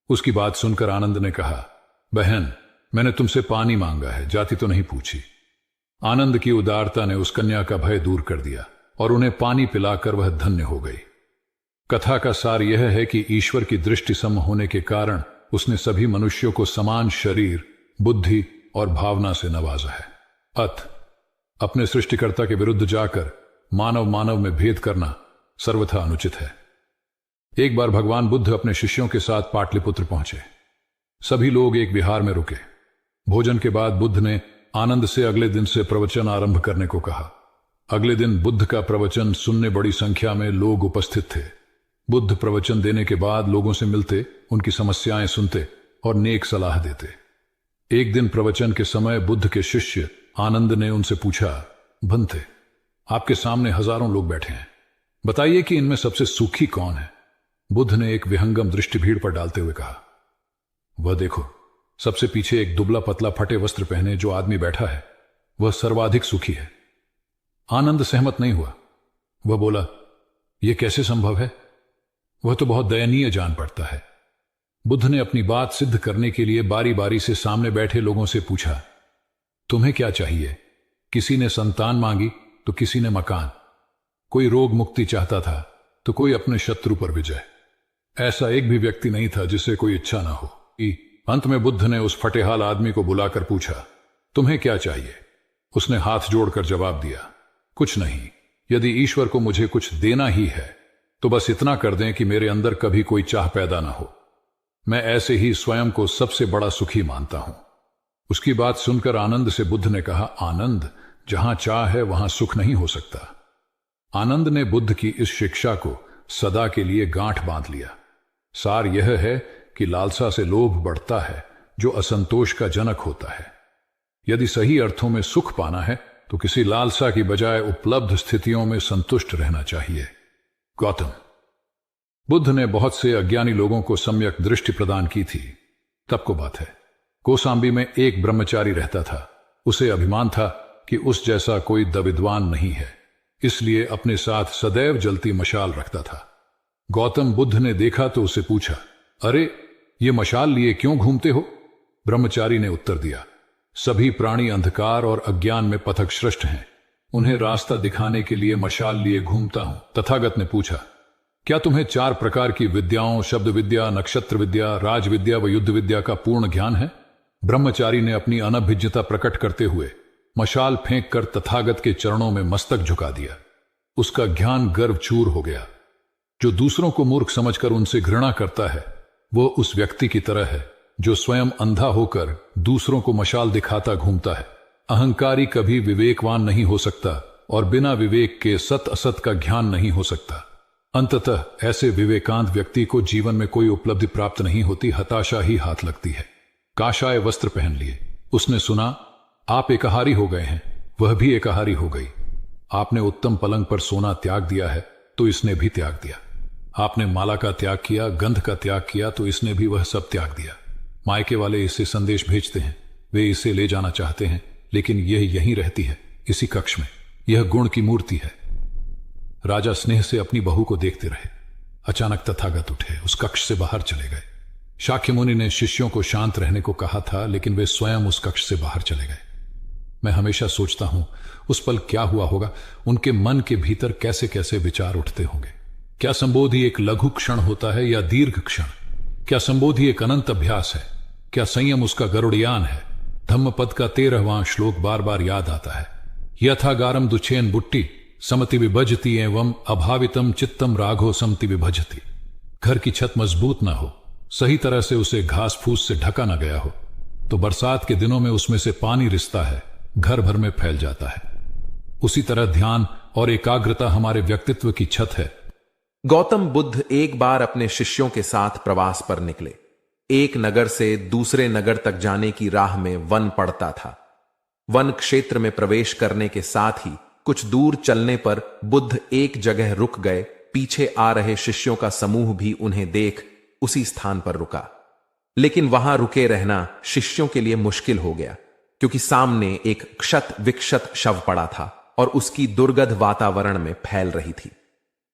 उसकी बात सुनकर आनंद ने कहा, बहन, मैंने तुमसे पानी मांगा है, जाति तो नहीं पूछी। आनंद की उदारता ने उस कन्या का भय दूर कर दिया और उन्हें पानी पिलाकर वह धन्य हो गई। कथा का सार यह है कि ईश्वर की दृष्टि सम होने के कारण उसने सभी मनुष्यों को समान शरीर, बुद्धि और भावना से नवाजा है। अपने सृष्टिकर्ता के विरुद्ध जाकर मानव मानव में भेद करना सर्वथा अनुचित है। एक बार भगवान बुद्ध अपने शिष्यों के साथ पाटलिपुत्र पहुंचे। सभी लोग एक विहार में रुके। भोजन के बाद बुद्ध ने आनंद से अगले दिन से प्रवचन आरंभ करने को कहा। अगले दिन बुद्ध का प्रवचन सुनने बड़ी संख्या में लोग उपस्थित थे। बुद्ध प्रवचन देने के बाद लोगों से मिलते, उनकी समस्याएं सुनते और नेक सलाह देते। एक दिन प्रवचन के समय बुद्ध के शिष्य आनंद ने उनसे पूछा, भंते, आपके सामने हजारों लोग बैठे हैं, बताइए कि इनमें सबसे सुखी कौन है? बुद्ध ने एक विहंगम दृष्टि भीड़ पर डालते हुए कहा, वह देखो, सबसे पीछे एक दुबला पतला फटे वस्त्र पहने जो आदमी बैठा है, वह सर्वाधिक सुखी है। आनंद सहमत नहीं हुआ। वह बोला, यह कैसे संभव है? वह तो बहुत दयनीय जान पड़ता है। बुद्ध ने अपनी बात सिद्ध करने के लिए बारी बारी से सामने बैठे लोगों से पूछा, तुम्हें क्या चाहिए? किसी ने संतान मांगी तो किसी ने मकान। कोई रोग मुक्ति चाहता था तो कोई अपने शत्रु पर विजय। ऐसा एक भी व्यक्ति नहीं था जिसे कोई इच्छा ना हो। अंत में बुद्ध ने उस फटेहाल आदमी को बुलाकर पूछा, तुम्हें क्या चाहिए? उसने हाथ जोड़कर जवाब दिया, कुछ नहीं। यदि ईश्वर को मुझे कुछ देना ही है तो बस इतना कर दें कि मेरे अंदर कभी कोई चाह पैदा ना हो। मैं ऐसे ही स्वयं को सबसे बड़ा सुखी मानता हूं। उसकी बात सुनकर आनंद से बुद्ध ने कहा, आनंद, जहां चाह है वहां सुख नहीं हो सकता। आनंद ने बुद्ध की इस शिक्षा को सदा के लिए गांठ बांध लिया। सार यह है कि लालसा से लोभ बढ़ता है जो असंतोष का जनक होता है। यदि सही अर्थों में सुख पाना है तो किसी लालसा की बजाय उपलब्ध स्थितियों में संतुष्ट रहना चाहिए। गौतम बुद्ध ने बहुत से अज्ञानी लोगों को सम्यक दृष्टि प्रदान की थी। तब को बात है, कौसाम्बी में एक ब्रह्मचारी रहता था। उसे अभिमान था कि उस जैसा कोई दविद्वान नहीं है, इसलिए अपने साथ सदैव जलती मशाल रखता था। गौतम बुद्ध ने देखा तो उसे पूछा, अरे ये मशाल लिए क्यों घूमते हो? ब्रह्मचारी ने उत्तर दिया, सभी प्राणी अंधकार और अज्ञान में पथश्रष्ट हैं, उन्हें रास्ता दिखाने के लिए मशाल लिए घूमता हूं। तथागत ने पूछा, क्या तुम्हें 4 प्रकार की विद्याओं, शब्द विद्या, नक्षत्र विद्या, राज विद्या व युद्ध विद्या का पूर्ण ज्ञान है? ब्रह्मचारी ने अपनी अनभिज्ञता प्रकट करते हुए मशाल फेंक कर तथागत के चरणों में मस्तक झुका दिया। उसका ज्ञान गर्व चूर हो गया। जो दूसरों को मूर्ख समझकर उनसे घृणा करता है वो उस व्यक्ति की तरह है जो स्वयं अंधा होकर दूसरों को मशाल दिखाता घूमता है। अहंकारी कभी विवेकवान नहीं हो सकता और बिना विवेक के सत असत का ज्ञान नहीं हो सकता। अंततः ऐसे विवेकांत व्यक्ति को जीवन में कोई उपलब्धि प्राप्त नहीं होती, हताशा ही हाथ लगती है। काशाय वस्त्र पहन लिए। उसने सुना, आप एकाहारी हो गए हैं, वह भी एकाहारी हो गई। आपने उत्तम पलंग पर सोना त्याग दिया है तो इसने भी त्याग दिया। आपने माला का त्याग किया, गंध का त्याग किया तो इसने भी वह सब त्याग दिया। मायके वाले इसे संदेश भेजते हैं, वे इसे ले जाना चाहते हैं, लेकिन यह यहीं रहती है, इसी कक्ष में। यह गुण की मूर्ति है। राजा स्नेह से अपनी बहू को देखते रहे। अचानक तथागत उठे, उस कक्ष से बाहर चले गए। शाक्य मुनि ने शिष्यों को शांत रहने को कहा था, लेकिन वे स्वयं उस कक्ष से बाहर चले गए। मैं हमेशा सोचता हूं उस पल क्या हुआ होगा, उनके मन के भीतर कैसे कैसे विचार उठते होंगे। क्या संबोधि एक लघु क्षण होता है या दीर्घ क्षण? क्या संबोधि एक अनंत अभ्यास है? क्या संयम उसका गरुड़यान है? धम्मपद का 13वां श्लोक बार बार याद आता है, यथागारम दुछेन बुट्टी समति विभजती एवं अभावितम चित्तम राघो समति विभजती। घर की छत मजबूत ना हो, सही तरह से उसे घास फूस से ढका ना गया हो तो बरसात के दिनों में उसमें से पानी रिसता है, घर भर में फैल जाता है। उसी तरह ध्यान और एकाग्रता हमारे व्यक्तित्व की छत है। गौतम बुद्ध एक बार अपने शिष्यों के साथ प्रवास पर निकले। एक नगर से दूसरे नगर तक जाने की राह में वन पड़ता था। वन क्षेत्र में प्रवेश करने के साथ ही कुछ दूर चलने पर बुद्ध एक जगह रुक गए। पीछे आ रहे शिष्यों का समूह भी उन्हें देख उसी स्थान पर रुका, लेकिन वहां रुके रहना शिष्यों के लिए मुश्किल हो गया, क्योंकि सामने एक क्षत विक्षत शव पड़ा था और उसकी दुर्गंध वातावरण में फैल रही थी।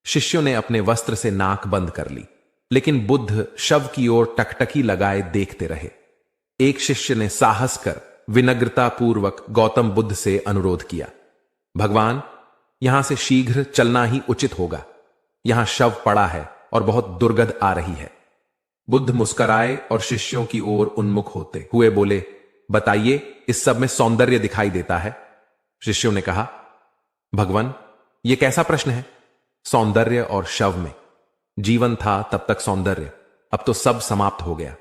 शिष्यों ने अपने वस्त्र से नाक बंद कर ली, लेकिन बुद्ध शव की ओर टकटकी लगाए देखते रहे। एक शिष्य ने साहस कर विनम्रता पूर्वक गौतम बुद्ध से अनुरोध किया, भगवान, यहां से शीघ्र चलना ही उचित होगा। यहां शव पड़ा है और बहुत दुर्गंध आ रही है। बुद्ध मुस्कुराए और शिष्यों की ओर उन्मुख होते हुए बोले, बताइए, इस सब में सौंदर्य दिखाई देता है? शिष्यों ने कहा, भगवान, यह कैसा प्रश्न है? सौंदर्य और शव में? जीवन था तब तक सौंदर्य, अब तो सब समाप्त हो गया।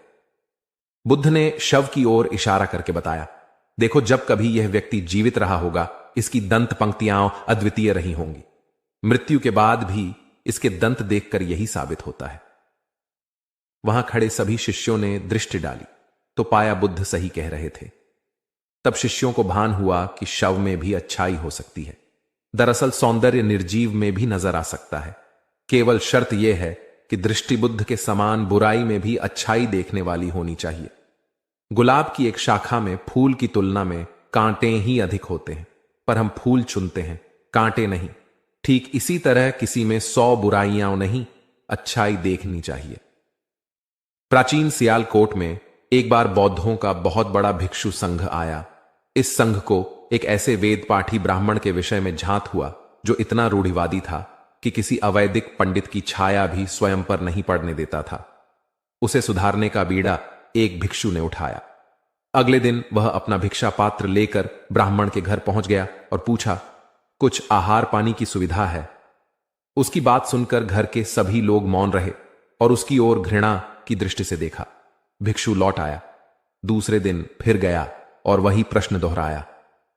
बुद्ध ने शव की ओर इशारा करके बताया, देखो, जब कभी यह व्यक्ति जीवित रहा होगा इसकी दंत पंक्तियां अद्वितीय रही होंगी। मृत्यु के बाद भी इसके दंत देखकर यही साबित होता है। वहां खड़े सभी शिष्यों ने दृष्टि डाली तो पाया बुद्ध सही कह रहे थे। तब शिष्यों को भान हुआ कि शव में भी अच्छाई हो सकती है। दरअसल सौंदर्य निर्जीव में भी नजर आ सकता है। केवल शर्त यह है कि दृष्टि बुद्ध के समान बुराई में भी अच्छाई देखने वाली होनी चाहिए। गुलाब की एक शाखा में फूल की तुलना में कांटे ही अधिक होते हैं, पर हम फूल चुनते हैं, कांटे नहीं। ठीक इसी तरह किसी में 100 बुराइयां नहीं, अच्छाई देखनी चाहिए। प्राचीन सियालकोट में एक बार बौद्धों का बहुत बड़ा भिक्षु संघ आया। इस संघ को एक ऐसे वेद पाठी ब्राह्मण के विषय में झांत हुआ जो इतना रूढ़िवादी था कि किसी अवैदिक पंडित की छाया भी स्वयं पर नहीं पड़ने देता था। उसे सुधारने का बीड़ा एक भिक्षु ने उठाया। अगले दिन वह अपना भिक्षा पात्र लेकर ब्राह्मण के घर पहुंच गया और पूछा, कुछ आहार पानी की सुविधा है? उसकी बात सुनकर घर के सभी लोग मौन रहे और उसकी ओर घृणा की दृष्टि से देखा। भिक्षु लौट आया। दूसरे दिन फिर गया और वही प्रश्न दोहराया।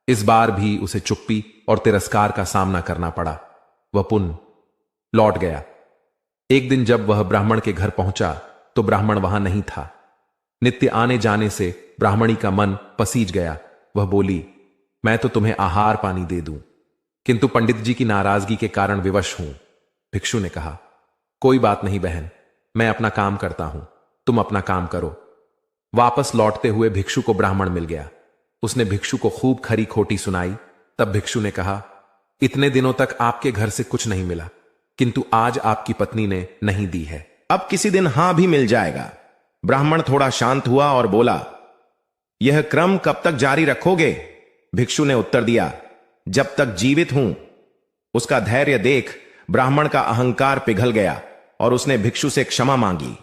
इस बार भी उसे चुप्पी और तिरस्कार का सामना करना पड़ा। वह पुनः लौट गया। एक दिन जब वह ब्राह्मण के घर पहुंचा तो ब्राह्मण वहां नहीं था। नित्य आने जाने से ब्राह्मणी का मन पसीज गया। वह बोली, मैं तो तुम्हें आहार पानी दे दूं, किंतु पंडित जी की नाराजगी के कारण विवश हूं। भिक्षु ने कहा, कोई बात नहीं बहन, मैं अपना काम करता हूं, तुम अपना काम करो। वापस लौटते हुए भिक्षु को ब्राह्मण मिल गया। उसने भिक्षु को खूब खरी खोटी सुनाई। तब भिक्षु ने कहा, इतने दिनों तक आपके घर से कुछ नहीं मिला, किंतु आज आपकी पत्नी ने नहीं दी है। अब किसी दिन हां भी मिल जाएगा। ब्राह्मण थोड़ा शांत हुआ और बोला, यह क्रम कब तक जारी रखोगे? भिक्षु ने उत्तर दिया, जब तक जीवित हूं। उसका धैर्य देख ब्राह्मण का अहंकार पिघल गया और उसने भिक्षु से क्षमा मांगी।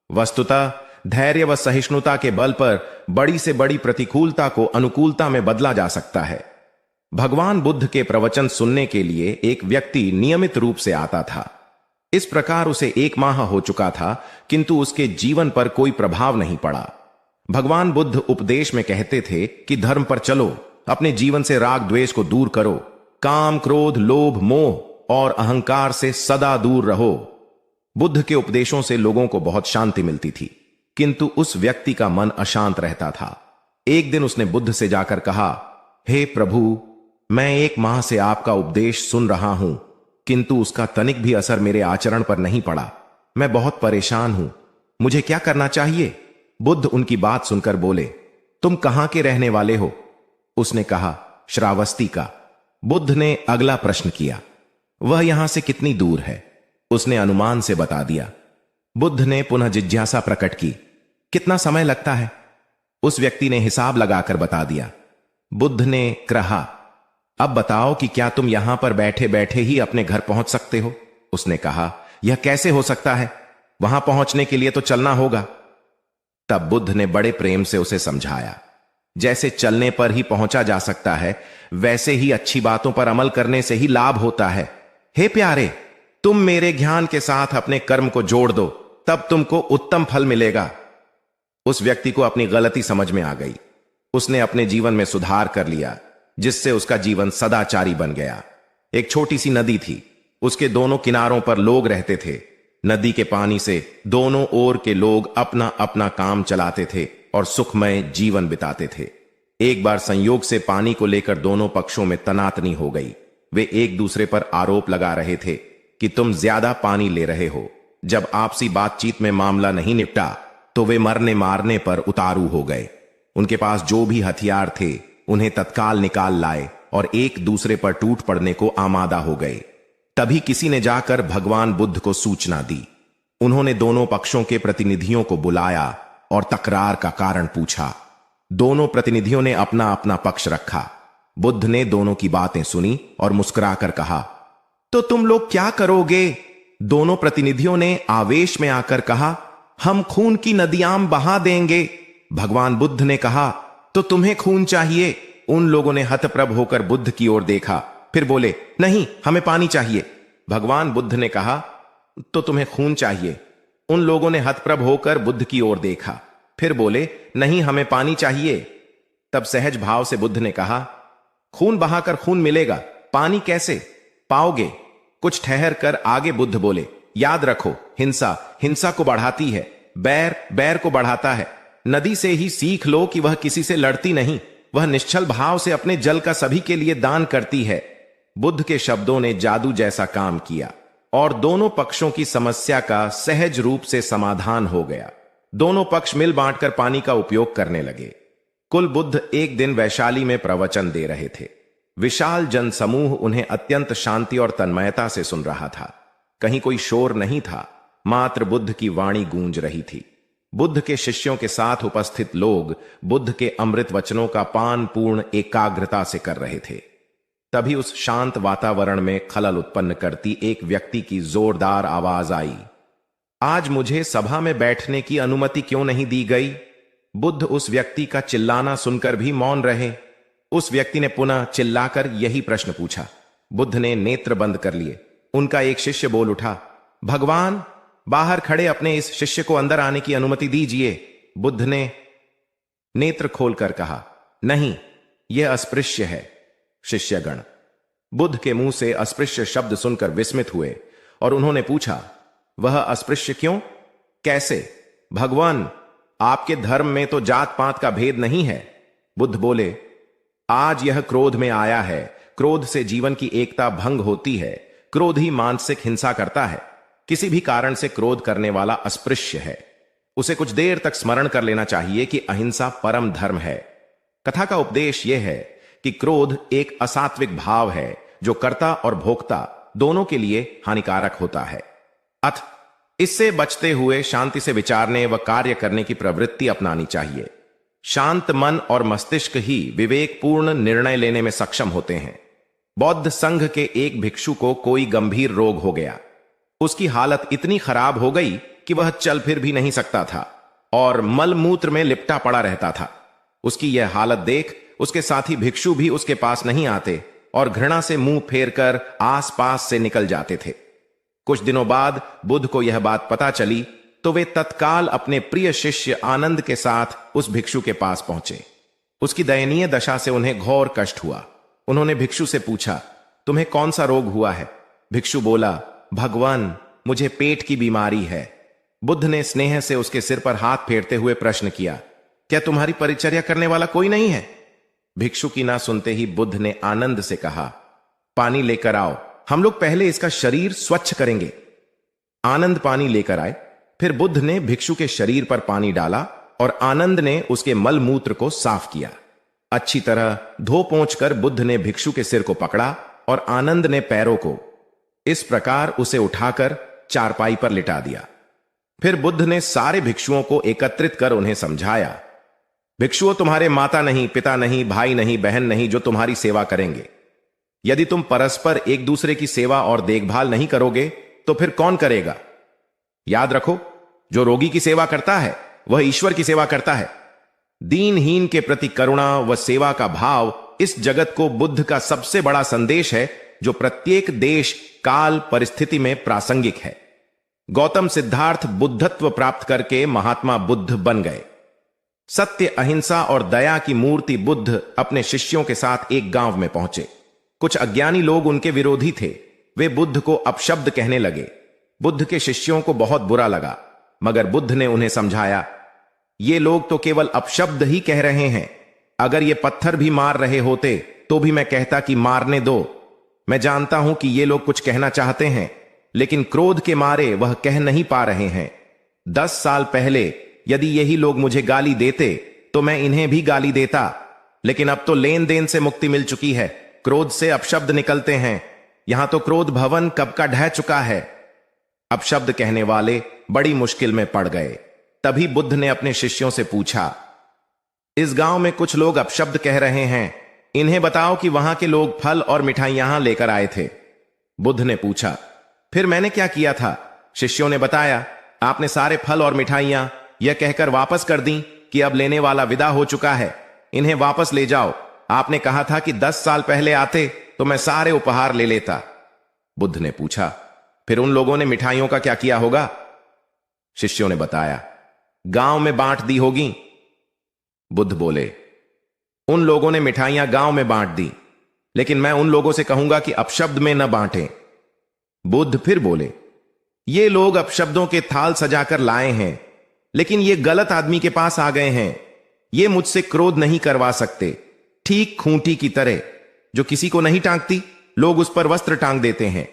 वस्तुतः धैर्य व सहिष्णुता के बल पर बड़ी से बड़ी प्रतिकूलता को अनुकूलता में बदला जा सकता है। भगवान बुद्ध के प्रवचन सुनने के लिए एक व्यक्ति नियमित रूप से आता था। इस प्रकार उसे 1 माह हो चुका था, किंतु उसके जीवन पर कोई प्रभाव नहीं पड़ा। भगवान बुद्ध उपदेश में कहते थे कि धर्म पर चलो, अपने जीवन से राग द्वेष को दूर करो, काम क्रोध लोभ मोह और अहंकार से सदा दूर रहो। बुद्ध के उपदेशों से लोगों को बहुत शांति मिलती थी, किंतु उस व्यक्ति का मन अशांत रहता था। एक दिन उसने बुद्ध से जाकर कहा, हे प्रभु, मैं 1 माह से आपका उपदेश सुन रहा हूं, किंतु उसका तनिक भी असर मेरे आचरण पर नहीं पड़ा। मैं बहुत परेशान हूं, मुझे क्या करना चाहिए? बुद्ध उनकी बात सुनकर बोले, तुम कहां के रहने वाले हो? उसने कहा, श्रावस्ती का। बुद्ध ने अगला प्रश्न किया, वह यहां से कितनी दूर है? उसने अनुमान से बता दिया। बुद्ध ने पुनः जिज्ञासा प्रकट की, कितना समय लगता है? उस व्यक्ति ने हिसाब लगाकर बता दिया। बुद्ध ने कहा, अब बताओ कि क्या तुम यहां पर बैठे बैठे ही अपने घर पहुंच सकते हो? उसने कहा, यह कैसे हो सकता है? वहां पहुंचने के लिए तो चलना होगा। तब बुद्ध ने बड़े प्रेम से उसे समझाया, जैसे चलने पर ही पहुंचा जा सकता है, वैसे ही अच्छी बातों पर अमल करने से ही लाभ होता है। हे प्यारे, तुम मेरे ज्ञान के साथ अपने कर्म को जोड़ दो, तब तुमको उत्तम फल मिलेगा। उस व्यक्ति को अपनी गलती समझ में आ गई। उसने अपने जीवन में सुधार कर लिया, जिससे उसका जीवन सदाचारी बन गया। एक छोटी सी नदी थी, उसके दोनों किनारों पर लोग रहते थे। नदी के पानी से दोनों ओर के लोग अपना अपना काम चलाते थे और सुखमय जीवन बिताते थे। एक बार संयोग से पानी को लेकर दोनों पक्षों में तनातनी हो गई। वे एक दूसरे पर आरोप लगा रहे थे कि तुम ज्यादा पानी ले रहे हो। जब आपसी बातचीत में मामला नहीं निपटा तो वे मरने मारने पर उतारू हो गए। उनके पास जो भी हथियार थे उन्हें तत्काल निकाल लाए और एक दूसरे पर टूट पड़ने को आमादा हो गए। तभी किसी ने जाकर भगवान बुद्ध को सूचना दी। उन्होंने दोनों पक्षों के प्रतिनिधियों को बुलाया और तकरार का कारण पूछा। दोनों प्रतिनिधियों ने अपना अपना पक्ष रखा। बुद्ध ने दोनों की बातें सुनी और मुस्कुराकर कहा, तो तुम लोग क्या करोगे? दोनों प्रतिनिधियों ने आवेश में आकर कहा, हम खून की नदियां बहा देंगे। भगवान बुद्ध ने कहा, तो तुम्हें खून चाहिए? उन लोगों ने हतप्रभ होकर बुद्ध की ओर देखा, फिर बोले, नहीं, हमें पानी चाहिए। भगवान बुद्ध ने कहा, तो तुम्हें खून चाहिए? उन लोगों ने हतप्रभ होकर बुद्ध की ओर देखा, फिर बोले, नहीं, हमें पानी चाहिए। तब सहज भाव से बुद्ध ने कहा, खून बहाकर खून मिलेगा, पानी कैसे पाओगे? कुछ ठहर कर आगे बुद्ध बोले, याद रखो, हिंसा हिंसा को बढ़ाती है, बैर बैर को बढ़ाता है। नदी से ही सीख लो कि वह किसी से लड़ती नहीं, वह निश्चल भाव से अपने जल का सभी के लिए दान करती है। बुद्ध के शब्दों ने जादू जैसा काम किया और दोनों पक्षों की समस्या का सहज रूप से समाधान हो गया। दोनों पक्ष मिल बांटकर पानी का उपयोग करने लगे। कुल बुद्ध एक दिन वैशाली में प्रवचन दे रहे थे। विशाल जन समूह उन्हें अत्यंत शांति और तन्मयता से सुन रहा था। कहीं कोई शोर नहीं था, मात्र बुद्ध की वाणी गूंज रही थी। बुद्ध के शिष्यों के साथ उपस्थित लोग बुद्ध के अमृत वचनों का पान पूर्ण एकाग्रता से कर रहे थे। तभी उस शांत वातावरण में खलल उत्पन्न करती एक व्यक्ति की जोरदार आवाज आई। आज मुझे सभा में बैठने की अनुमति क्यों नहीं दी गई? बुद्ध उस व्यक्ति का चिल्लाना सुनकर भी मौन रहे। उस व्यक्ति ने पुनः चिल्लाकर यही प्रश्न पूछा। बुद्ध ने नेत्र बंद कर लिए। उनका एक शिष्य बोल उठा, भगवान, बाहर खड़े अपने इस शिष्य को अंदर आने की अनुमति दीजिए। बुद्ध ने नेत्र खोलकर कहा, नहीं, यह अस्पृश्य है। शिष्यगण बुद्ध के मुंह से अस्पृश्य शब्द सुनकर विस्मित हुए और उन्होंने पूछा, वह अस्पृश्य क्यों? कैसे? भगवान, आपके धर्म में तो जात पात का भेद नहीं है। बुद्ध बोले, आज यह क्रोध में आया है। क्रोध से जीवन की एकता भंग होती है। क्रोध ही मानसिक हिंसा करता है। किसी भी कारण से क्रोध करने वाला अस्पृश्य है। उसे कुछ देर तक स्मरण कर लेना चाहिए कि अहिंसा परम धर्म है। कथा का उपदेश यह है कि क्रोध एक असात्विक भाव है जो कर्ता और भोक्ता दोनों के लिए हानिकारक होता है। अथ इससे बचते हुए शांति से विचारने व कार्य करने की प्रवृत्ति अपनानी चाहिए। शांत मन और मस्तिष्क ही विवेकपूर्ण निर्णय लेने में सक्षम होते हैं। बौद्ध संघ के एक भिक्षु को कोई गंभीर रोग हो गया। उसकी हालत इतनी खराब हो गई कि वह चल फिर भी नहीं सकता था और मलमूत्र में लिपटा पड़ा रहता था। उसकी यह हालत देख उसके साथी भिक्षु भी उसके पास नहीं आते और घृणा से मुंह फेरकर आसपास से निकल जाते थे। कुछ दिनों बाद बुद्ध को यह बात पता चली तो वे तत्काल अपने प्रिय शिष्य आनंद के साथ उस भिक्षु के पास पहुंचे। उसकी दयनीय दशा से उन्हें घोर कष्ट हुआ। उन्होंने भिक्षु से पूछा, तुम्हें कौन सा रोग हुआ है? भिक्षु बोला, भगवान, मुझे पेट की बीमारी है। बुद्ध ने स्नेह से उसके सिर पर हाथ फेरते हुए प्रश्न किया, क्या तुम्हारी परिचर्या करने वाला कोई नहीं है? भिक्षु की ना सुनते ही बुद्ध ने आनंद से कहा, पानी लेकर आओ, हम लोग पहले इसका शरीर स्वच्छ करेंगे। आनंद पानी लेकर आए। फिर बुद्ध ने भिक्षु के शरीर पर पानी डाला और आनंद ने उसके मलमूत्र को साफ किया। अच्छी तरह धो पोंछकर बुद्ध ने भिक्षु के सिर को पकड़ा और आनंद ने पैरों को। इस प्रकार उसे उठाकर चारपाई पर लिटा दिया। फिर बुद्ध ने सारे भिक्षुओं को एकत्रित कर उन्हें समझाया, भिक्षुओं, तुम्हारे माता नहीं, पिता नहीं, भाई नहीं, बहन नहीं जो तुम्हारी सेवा करेंगे। यदि तुम परस्पर एक दूसरे की सेवा और देखभाल नहीं करोगे तो फिर कौन करेगा? याद रखो, जो रोगी की सेवा करता है वह ईश्वर की सेवा करता है। दीनहीन के प्रति करुणा व सेवा का भाव इस जगत को बुद्ध का सबसे बड़ा संदेश है जो प्रत्येक देश, काल, परिस्थिति में प्रासंगिक है। गौतम सिद्धार्थ बुद्धत्व प्राप्त करके महात्मा बुद्ध बन गए। सत्य, अहिंसा और दया की मूर्ति बुद्ध अपने शिष्यों के साथ एक गांव में पहुंचे। कुछ अज्ञानी लोग उनके विरोधी थे। वे बुद्ध को अपशब्द कहने लगे। बुद्ध के शिष्यों को बहुत बुरा लगा, मगर बुद्ध ने उन्हें समझाया, ये लोग तो केवल अपशब्द ही कह रहे हैं। अगर ये पत्थर भी मार रहे होते तो भी मैं कहता कि मारने दो। मैं जानता हूं कि ये लोग कुछ कहना चाहते हैं, लेकिन क्रोध के मारे वह कह नहीं पा रहे हैं। 10 साल पहले यदि यही लोग मुझे गाली देते तो मैं इन्हें भी गाली देता, लेकिन अब तो लेन देन से मुक्ति मिल चुकी है। क्रोध से अपशब्द निकलते हैं। यहां तो क्रोध भवन कब का ढह चुका है। अपशब्द कहने वाले बड़ी मुश्किल में पड़ गए। तभी बुद्ध ने अपने शिष्यों से पूछा, इस गांव में कुछ लोग अपशब्द कह रहे हैं, इन्हें बताओ कि वहां के लोग फल और मिठाइयां लेकर आए थे। बुद्ध ने पूछा, फिर मैंने क्या किया था? शिष्यों ने बताया, आपने सारे फल और मिठाइयां यह कहकर वापस कर दी कि अब लेने वाला विदा हो चुका है, इन्हें वापस ले जाओ। आपने कहा था कि 10 साल पहले आते तो मैं सारे उपहार ले लेता। बुद्ध ने पूछा, फिर उन लोगों ने मिठाइयों का क्या किया होगा? शिष्यों ने बताया, गांव में बांट दी होगी। बुद्ध बोले, उन लोगों ने मिठाइयां गांव में बांट दी, लेकिन मैं उन लोगों से कहूंगा कि अपशब्द में न बांटें। बुद्ध फिर बोले, ये लोग अपशब्दों के थाल सजाकर लाए हैं, लेकिन ये गलत आदमी के पास आ गए हैं। ये मुझसे क्रोध नहीं करवा सकते। ठीक खूंटी की तरह जो किसी को नहीं टांगती, लोग उस पर वस्त्र टांग देते हैं।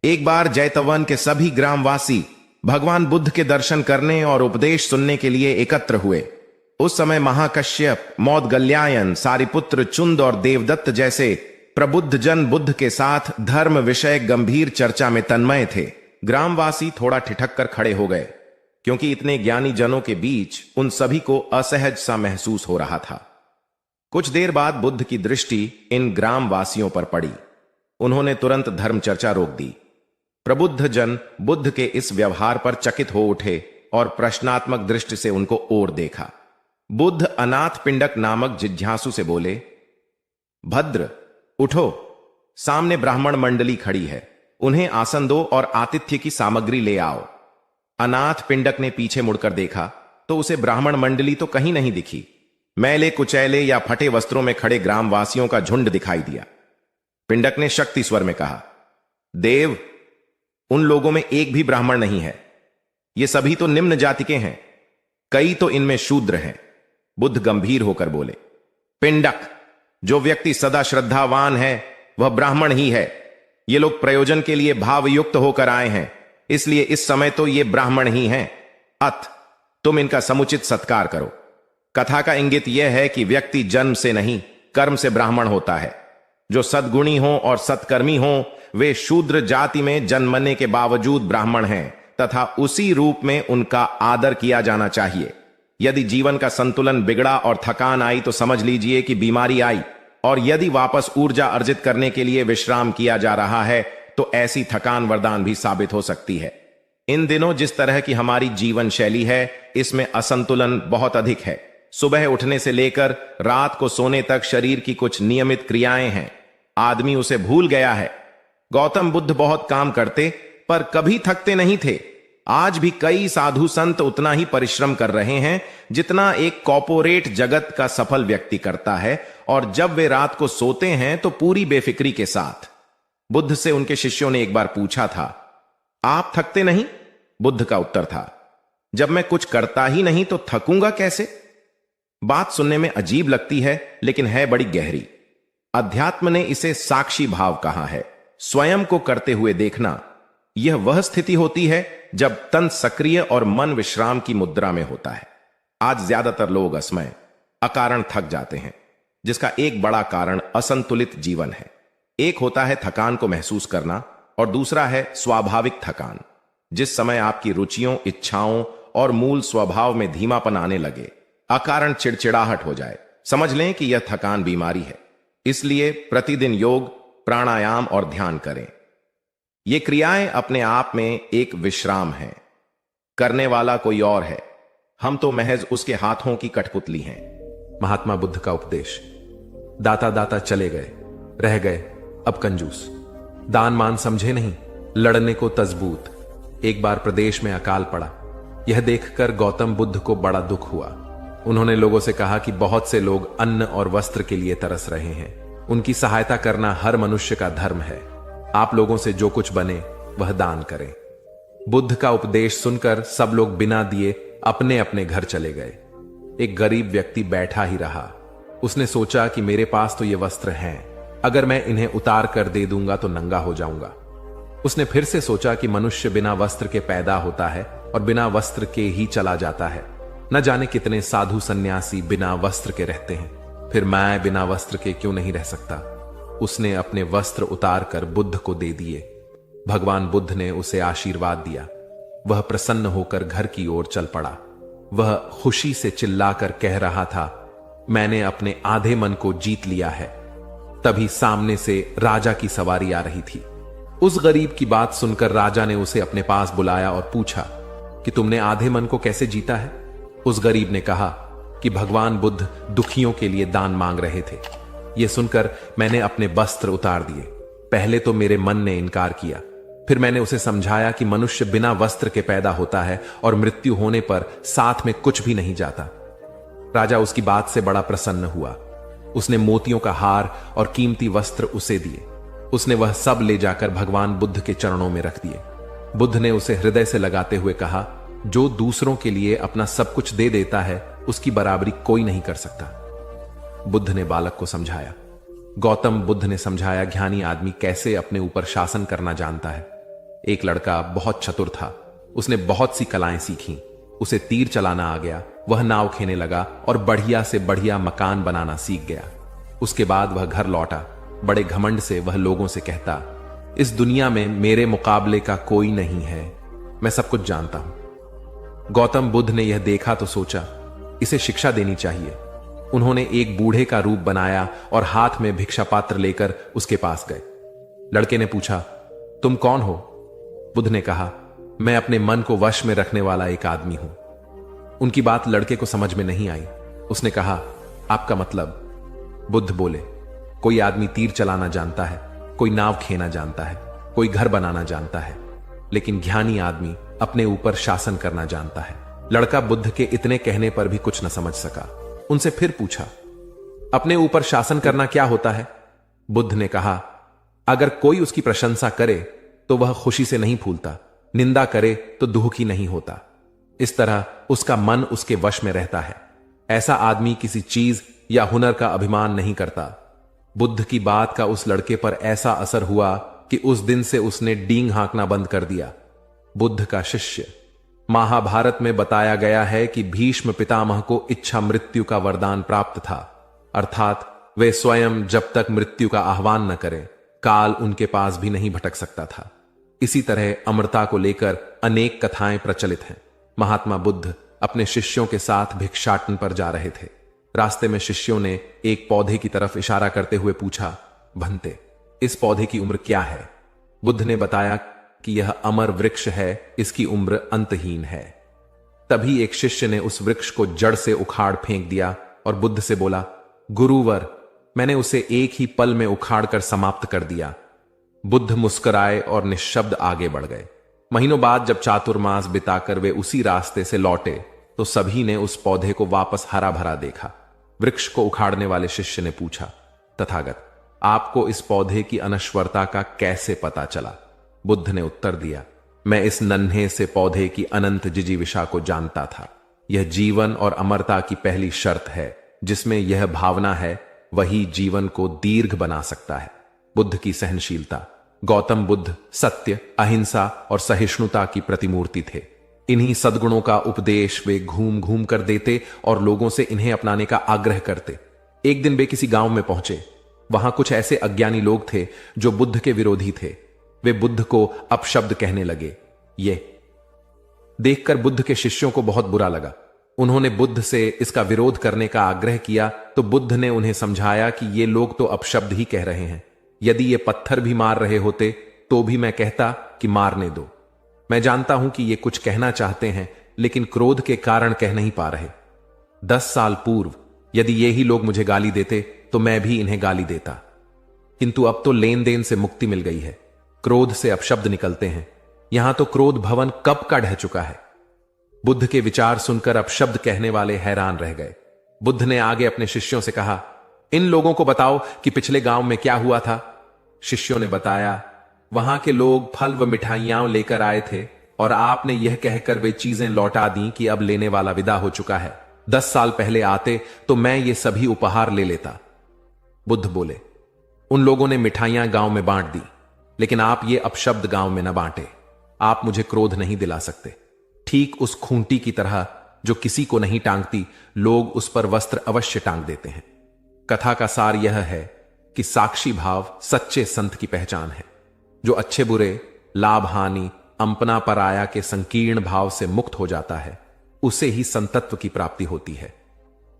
एक बार जैतवन के सभी ग्रामवासी भगवान बुद्ध के दर्शन करने और उपदेश सुनने के लिए एकत्र हुए। उस समय महाकश्यप, मौदगल्यायन, सारिपुत्र, चुंद और देवदत्त जैसे प्रबुद्ध जन बुद्ध के साथ धर्म विषय गंभीर चर्चा में तन्मय थे। ग्रामवासी थोड़ा ठिठक कर खड़े हो गए, क्योंकि इतने ज्ञानी जनों के बीच उन सभी को असहज सा महसूस हो रहा था। कुछ देर बाद बुद्ध की दृष्टि इन ग्रामवासियों पर पड़ी। उन्होंने तुरंत धर्म चर्चा रोक दी। प्रबुद्ध जन बुद्ध के इस व्यवहार पर चकित हो उठे और प्रश्नात्मक दृष्टि से उनको ओर देखा। बुद्ध अनाथ पिंडक नामक जिज्ञासु से बोले, भद्र, उठो, सामने ब्राह्मण मंडली खड़ी है, उन्हें आसन दो और आतिथ्य की सामग्री ले आओ। अनाथ पिंडक ने पीछे मुड़कर देखा तो उसे ब्राह्मण मंडली तो कहीं नहीं दिखी। मैले कुचैले या फटे वस्त्रों में खड़े ग्रामवासियों का झुंड दिखाई दिया। पिंडक ने शक्ति स्वर में कहा, देव, उन लोगों में एक भी ब्राह्मण नहीं है, ये सभी तो निम्न जाति के हैं, कई तो इनमें शूद्र हैं। बुद्ध गंभीर होकर बोले, पिंडक, जो व्यक्ति सदा श्रद्धावान है वह ब्राह्मण ही है। ये लोग प्रयोजन के लिए भावयुक्त होकर आए हैं, इसलिए इस समय तो ये ब्राह्मण ही हैं। अत तुम इनका समुचित सत्कार करो। कथा का इंगित यह है कि व्यक्ति जन्म से नहीं, कर्म से ब्राह्मण होता है। जो सद्गुणी हो और सत्कर्मी हो वे शूद्र जाति में जन्मने के बावजूद ब्राह्मण हैं तथा उसी रूप में उनका आदर किया जाना चाहिए। यदि जीवन का संतुलन बिगड़ा और थकान आई तो समझ लीजिए कि बीमारी आई, और यदि वापस ऊर्जा अर्जित करने के लिए विश्राम किया जा रहा है तो ऐसी थकान वरदान भी साबित हो सकती है। इन दिनों जिस तरह की हमारी जीवन शैली है, इसमें असंतुलन बहुत अधिक है। सुबह उठने से लेकर रात को सोने तक शरीर की कुछ नियमित क्रियाएं हैं, आदमी उसे भूल गया है। गौतम बुद्ध बहुत काम करते पर कभी थकते नहीं थे। आज भी कई साधु संत उतना ही परिश्रम कर रहे हैं जितना एक कॉर्पोरेट जगत का सफल व्यक्ति करता है, और जब वे रात को सोते हैं तो पूरी बेफिक्री के साथ। बुद्ध से उनके शिष्यों ने एक बार पूछा था, आप थकते नहीं? बुद्ध का उत्तर था, जब मैं कुछ करता ही नहीं तो थकूंगा कैसे? बात सुनने में अजीब लगती है लेकिन है बड़ी गहरी। अध्यात्म ने इसे साक्षी भाव कहा है। स्वयं को करते हुए देखना, यह वह स्थिति होती है जब तन सक्रिय और मन विश्राम की मुद्रा में होता है। आज ज्यादातर लोग असमय, अकारण थक जाते हैं, जिसका एक बड़ा कारण असंतुलित जीवन है। एक होता है थकान को महसूस करना और दूसरा है स्वाभाविक थकान। जिस समय आपकी रुचियों, इच्छाओं और मूल स्वभाव में धीमापन आने लगे, अकारण चिड़चिड़ाहट हो जाए, समझ लें कि यह थकान बीमारी है। इसलिए प्रतिदिन योग, प्राणायाम और ध्यान करें। ये क्रियाएं अपने आप में एक विश्राम है। करने वाला कोई और है, हम तो महज उसके हाथों की कठपुतली हैं। महात्मा बुद्ध का उपदेश। दाता दाता चले गए, रह गए अब कंजूस। दान मान समझे नहीं, लड़ने को तजबूत। एक बार प्रदेश में अकाल पड़ा। यह देखकर गौतम बुद्ध को बड़ा दुख हुआ। उन्होंने लोगों से कहा कि बहुत से लोग अन्न और वस्त्र के लिए तरस रहे हैं, उनकी सहायता करना हर मनुष्य का धर्म है। आप लोगों से जो कुछ बने वह दान करें। बुद्ध का उपदेश सुनकर सब लोग बिना दिए अपने अपने घर चले गए। एक गरीब व्यक्ति बैठा ही रहा। उसने सोचा कि मेरे पास तो ये वस्त्र हैं, अगर मैं इन्हें उतार कर दे दूंगा तो नंगा हो जाऊंगा। उसने फिर से सोचा कि मनुष्य बिना वस्त्र के पैदा होता है और बिना वस्त्र के ही चला जाता है। न जाने कितने साधु सन्यासी बिना वस्त्र के रहते हैं, फिर मैं बिना वस्त्र के क्यों नहीं रह सकता? उसने अपने वस्त्र उतार कर बुद्ध को दे दिए। भगवान बुद्ध ने उसे आशीर्वाद दिया। वह प्रसन्न होकर घर की ओर चल पड़ा। वह खुशी से चिल्लाकर कह रहा था, मैंने अपने आधे मन को जीत लिया है। तभी सामने से राजा की सवारी आ रही थी। उस गरीब की बात सुनकर राजा ने उसे अपने पास बुलाया और पूछा कि तुमने आधे मन को कैसे जीता है? उस गरीब ने कहा कि भगवान बुद्ध दुखियों के लिए दान मांग रहे थे। यह सुनकर मैंने अपने वस्त्र उतार दिए। पहले तो मेरे मन ने इनकार किया, फिर मैंने उसे समझाया कि मनुष्य बिना वस्त्र के पैदा होता है और मृत्यु होने पर साथ में कुछ भी नहीं जाता। राजा उसकी बात से बड़ा प्रसन्न हुआ। उसने मोतियों का हार और कीमती वस्त्र उसे दिए। उसने वह सब ले जाकर भगवान बुद्ध के चरणों में रख दिए। बुद्ध ने उसे हृदय से लगाते हुए कहा, जो दूसरों के लिए अपना सब कुछ दे देता है उसकी बराबरी कोई नहीं कर सकता। बुद्ध ने बालक को समझाया। गौतम बुद्ध ने समझाया ज्ञानी आदमी कैसे अपने ऊपर शासन करना जानता है। एक लड़का बहुत चतुर था। उसने बहुत सी कलाएं सीखी। उसे तीर चलाना आ गया। वह नाव खेने लगा और बढ़िया से बढ़िया मकान बनाना सीख गया। उसके बाद वह घर लौटा। बड़े घमंड से वह लोगों से कहता, इस दुनिया में मेरे मुकाबले का कोई नहीं है, मैं सब कुछ जानता हूं। गौतम बुद्ध ने यह देखा तो सोचा, इसे शिक्षा देनी चाहिए। उन्होंने एक बूढ़े का रूप बनाया और हाथ में भिक्षा पात्र लेकर उसके पास गए। लड़के ने पूछा, तुम कौन हो? बुद्ध ने कहा, मैं अपने मन को वश में रखने वाला एक आदमी हूं। उनकी बात लड़के को समझ में नहीं आई। उसने कहा, आपका मतलब? बुद्ध बोले, कोई आदमी तीर चलाना जानता है, कोई नाव खेना जानता है, कोई घर बनाना जानता है, लेकिन ज्ञानी आदमी अपने ऊपर शासन करना जानता है। लड़का बुद्ध के इतने कहने पर भी कुछ न समझ सका। उनसे फिर पूछा, अपने ऊपर शासन करना क्या होता है? बुद्ध ने कहा, अगर कोई उसकी प्रशंसा करे तो वह खुशी से नहीं फूलता, निंदा करे तो दुखी नहीं होता। इस तरह उसका मन उसके वश में रहता है। ऐसा आदमी किसी चीज या हुनर का अभिमान नहीं करता। बुद्ध की बात का उस लड़के पर ऐसा असर हुआ कि उस दिन से उसने डींग हाँकना बंद कर दिया। बुद्ध का शिष्य। महाभारत में बताया गया है कि भीष्म पितामह को इच्छा मृत्यु का वरदान प्राप्त था, अर्थात वे स्वयं जब तक मृत्यु का आह्वान न करें, काल उनके पास भी नहीं भटक सकता था। इसी तरह अमरता को लेकर अनेक कथाएं प्रचलित हैं। महात्मा बुद्ध अपने शिष्यों के साथ भिक्षाटन पर जा रहे थे। रास्ते में शिष्यों ने एक पौधे की तरफ इशारा करते हुए पूछा, भंते, इस पौधे की उम्र क्या है? बुद्ध ने बताया कि यह अमर वृक्ष है, इसकी उम्र अंतहीन है। तभी एक शिष्य ने उस वृक्ष को जड़ से उखाड़ फेंक दिया और बुद्ध से बोला, गुरुवर, मैंने उसे एक ही पल में उखाड़ कर समाप्त कर दिया। बुद्ध मुस्कुराए और निश्शब्द आगे बढ़ गए। महीनों बाद जब चातुर्मास बिताकर वे उसी रास्ते से लौटे तो सभी ने उस पौधे को वापस हरा भरा देखा। वृक्ष को उखाड़ने वाले शिष्य ने पूछा, तथागत, आपको इस पौधे की अनश्वरता का कैसे पता चला? बुद्ध ने उत्तर दिया, मैं इस नन्हे से पौधे की अनंत जिजीविषा को जानता था। यह जीवन और अमरता की पहली शर्त है। जिसमें यह भावना है वही जीवन को दीर्घ बना सकता है। बुद्ध की सहनशीलता। गौतम बुद्ध सत्य, अहिंसा और सहिष्णुता की प्रतिमूर्ति थे। इन्हीं सद्गुणों का उपदेश वे घूम घूम कर देते और लोगों से इन्हें अपनाने का आग्रह करते। एक दिन वे किसी गांव में पहुंचे। वहां कुछ ऐसे अज्ञानी लोग थे जो बुद्ध के विरोधी थे। वे बुद्ध को अपशब्द कहने लगे। ये देखकर बुद्ध के शिष्यों को बहुत बुरा लगा। उन्होंने बुद्ध से इसका विरोध करने का आग्रह किया तो बुद्ध ने उन्हें समझाया कि ये लोग तो अपशब्द ही कह रहे हैं। यदि ये पत्थर भी मार रहे होते तो भी मैं कहता कि मारने दो। मैं जानता हूं कि ये कुछ कहना चाहते हैं लेकिन क्रोध के कारण कह नहीं पा रहे। 10 साल पूर्व यदि ये ही लोग मुझे गाली देते तो मैं भी इन्हें गाली देता, किंतु अब तो लेन देन से मुक्ति मिल गई है। क्रोध से अपशब्द निकलते हैं। यहां तो क्रोध भवन कब का ढह चुका है। बुद्ध के विचार सुनकर अपशब्द कहने वाले हैरान रह गए। बुद्ध ने आगे अपने शिष्यों से कहा, इन लोगों को बताओ कि पिछले गांव में क्या हुआ था। शिष्यों ने बताया, वहां के लोग फल व मिठाइयां लेकर आए थे और आपने यह कहकर वे चीजें लौटा दी कि अब लेने वाला विदा हो चुका है। 10 साल पहले आते तो मैं ये सभी उपहार ले लेता। बुद्ध बोले, उन लोगों ने मिठाइयां गांव में बांट दी, लेकिन आप ये अपशब्द गांव में न बांटे। आप मुझे क्रोध नहीं दिला सकते। ठीक उस खूंटी की तरह जो किसी को नहीं टांगती, लोग उस पर वस्त्र अवश्य टांग देते हैं। कथा का सार यह है कि साक्षी भाव सच्चे संत की पहचान है। जो अच्छे बुरे, लाभ हानि, अंपना पराया के संकीर्ण भाव से मुक्त हो जाता है, उसे ही संतत्व की प्राप्ति होती है।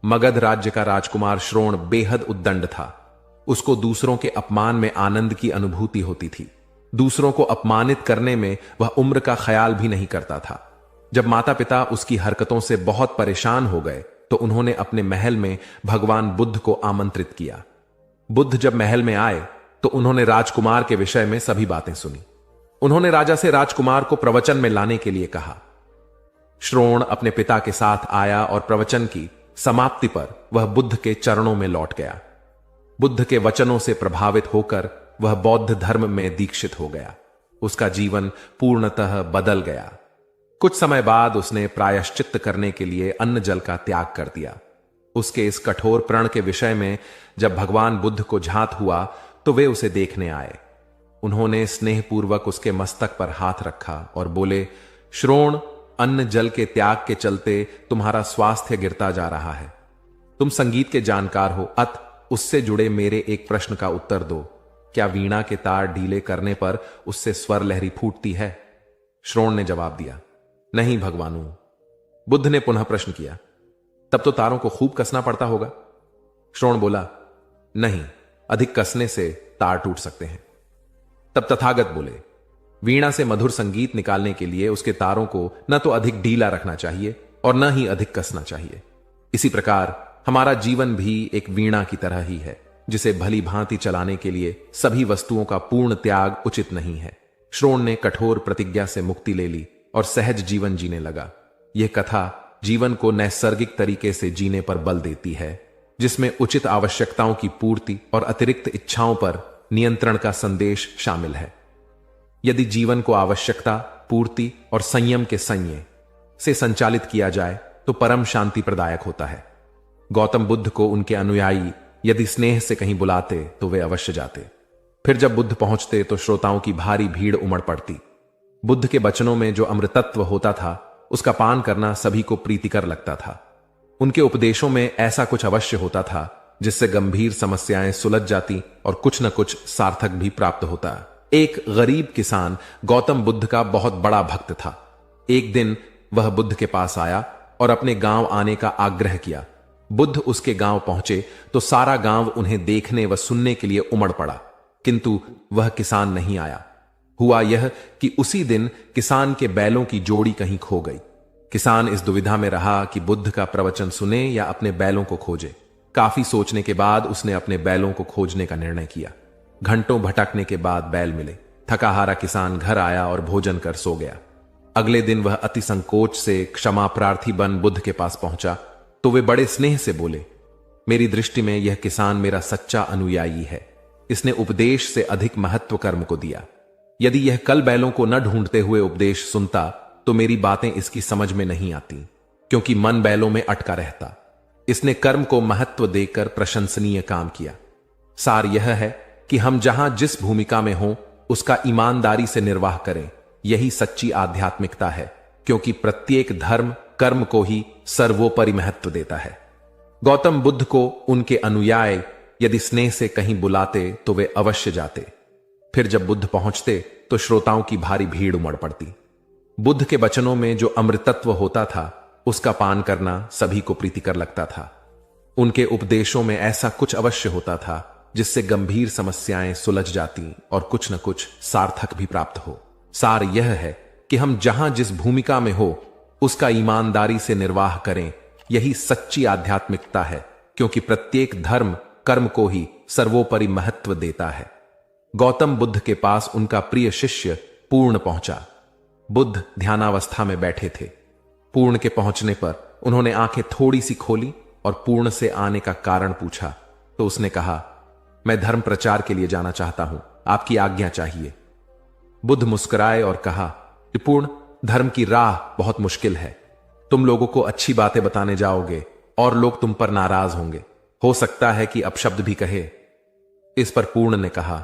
मगध राज्य का राजकुमार श्रोण बेहद उद्दंड था। उसको दूसरों के अपमान में आनंद की अनुभूति होती थी। दूसरों को अपमानित करने में वह उम्र का ख्याल भी नहीं करता था। जब माता पिता उसकी हरकतों से बहुत परेशान हो गए तो उन्होंने अपने महल में भगवान बुद्ध को आमंत्रित किया। बुद्ध जब महल में आए तो उन्होंने राजकुमार के विषय में सभी बातें सुनी। उन्होंने राजा से राजकुमार को प्रवचन में लाने के लिए कहा। श्रोण अपने पिता के साथ आया और प्रवचन की समाप्ति पर वह बुद्ध के चरणों में लौट गया। बुद्ध के वचनों से प्रभावित होकर वह बौद्ध धर्म में दीक्षित हो गया। उसका जीवन पूर्णतः बदल गया। कुछ समय बाद उसने प्रायश्चित्त करने के लिए अन्न जल का त्याग कर दिया। उसके इस कठोर प्रण के विषय में जब भगवान बुद्ध को झात हुआ तो वे उसे देखने आए। उन्होंने स्नेहपूर्वक उसके मस्तक पर हाथ रखा और बोले, श्रोण, अन्न जल के त्याग के चलते तुम्हारा स्वास्थ्य गिरता जा रहा है। तुम संगीत के जानकार हो, अत उससे जुड़े मेरे एक प्रश्न का उत्तर दो। क्या वीणा के तार ढीले करने पर उससे स्वर लहरी फूटती है? श्रोण ने जवाब दिया, नहीं भगवानु। बुद्ध ने पुनः प्रश्न किया, तब तो तारों को खूब कसना पड़ता होगा। श्रोण बोला, नहीं, अधिक कसने से तार टूट सकते हैं। तब तथागत बोले, वीणा से मधुर संगीत निकालने के लिए उसके तारों को न तो अधिक ढीला रखना चाहिए और न ही अधिक कसना चाहिए। इसी प्रकार हमारा जीवन भी एक वीणा की तरह ही है, जिसे भली भांति चलाने के लिए सभी वस्तुओं का पूर्ण त्याग उचित नहीं है। श्रोण ने कठोर प्रतिज्ञा से मुक्ति ले ली और सहज जीवन जीने लगा। यह कथा जीवन को नैसर्गिक तरीके से जीने पर बल देती है, जिसमें उचित आवश्यकताओं की पूर्ति और अतिरिक्त इच्छाओं पर नियंत्रण का संदेश शामिल है। यदि जीवन को आवश्यकता, पूर्ति और संयम के संयम से संचालित किया जाए तो परम शांति प्रदायक होता है। गौतम बुद्ध को उनके अनुयायी यदि स्नेह से कहीं बुलाते तो वे अवश्य जाते। फिर जब बुद्ध पहुंचते तो श्रोताओं की भारी भीड़ उमड़ पड़ती। बुद्ध के वचनों में जो अमृतत्व होता था उसका पान करना सभी को प्रीतिकर लगता था। उनके उपदेशों में ऐसा कुछ अवश्य होता था जिससे गंभीर समस्याएं सुलझ जाती और कुछ न कुछ सार्थक भी प्राप्त होता। एक गरीब किसान गौतम बुद्ध का बहुत बड़ा भक्त था। एक दिन वह बुद्ध के पास आया और अपने गांव आने का आग्रह किया। बुद्ध उसके गांव पहुंचे तो सारा गांव उन्हें देखने व सुनने के लिए उमड़ पड़ा, किंतु वह किसान नहीं आया। हुआ यह कि उसी दिन किसान के बैलों की जोड़ी कहीं खो गई। किसान इस दुविधा में रहा कि बुद्ध का प्रवचन सुने या अपने बैलों को खोजे। काफी सोचने के बाद उसने अपने बैलों को खोजने का निर्णय किया। घंटों भटकने के बाद बैल मिले। थकाहारा किसान घर आया और भोजन कर सो गया। अगले दिन वह अति संकोच से क्षमा प्रार्थी बन बुद्ध के पास पहुंचा तो वे बड़े स्नेह से बोले, मेरी दृष्टि में यह किसान मेरा सच्चा अनुयायी है। इसने उपदेश से अधिक महत्व कर्म को दिया। यदि यह कल बैलों को न ढूंढते हुए उपदेश सुनता तो मेरी बातें इसकी समझ में नहीं आती, क्योंकि मन बैलों में अटका रहता। इसने कर्म को महत्व देकर प्रशंसनीय काम किया। सार यह है कि हम जहां जिस भूमिका में हों उसका ईमानदारी से निर्वाह करें। यही सच्ची आध्यात्मिकता है, क्योंकि प्रत्येक धर्म कर्म को ही सर्वोपरि महत्व देता है। गौतम बुद्ध को उनके अनुयायी यदि स्नेह से कहीं बुलाते तो वे अवश्य जाते। फिर जब बुद्ध पहुंचते तो श्रोताओं की भारी भीड़ उमड़ पड़ती। बुद्ध के वचनों में जो अमृतत्व होता था उसका पान करना सभी को प्रीतिकर लगता था। उनके उपदेशों में ऐसा कुछ अवश्य होता था जिससे गंभीर समस्याएं सुलझ जाती और कुछ न कुछ सार्थक भी प्राप्त हो। सार यह है कि हम जहां जिस भूमिका में हो उसका ईमानदारी से निर्वाह करें। यही सच्ची आध्यात्मिकता है, क्योंकि प्रत्येक धर्म कर्म को ही सर्वोपरि महत्व देता है। गौतम बुद्ध के पास उनका प्रिय शिष्य पूर्ण पहुंचा। बुद्ध ध्यानावस्था में बैठे थे। पूर्ण के पहुंचने पर उन्होंने आंखें थोड़ी सी खोली और पूर्ण से आने का कारण पूछा तो उसने कहा, मैं धर्म प्रचार के लिए जाना चाहता हूं, आपकी आज्ञा चाहिए। बुद्ध मुस्कुराए और कहा कि पूर्ण, धर्म की राह बहुत मुश्किल है। तुम लोगों को अच्छी बातें बताने जाओगे और लोग तुम पर नाराज होंगे। हो सकता है कि अपशब्द भी कहे। इस पर पूर्ण ने कहा,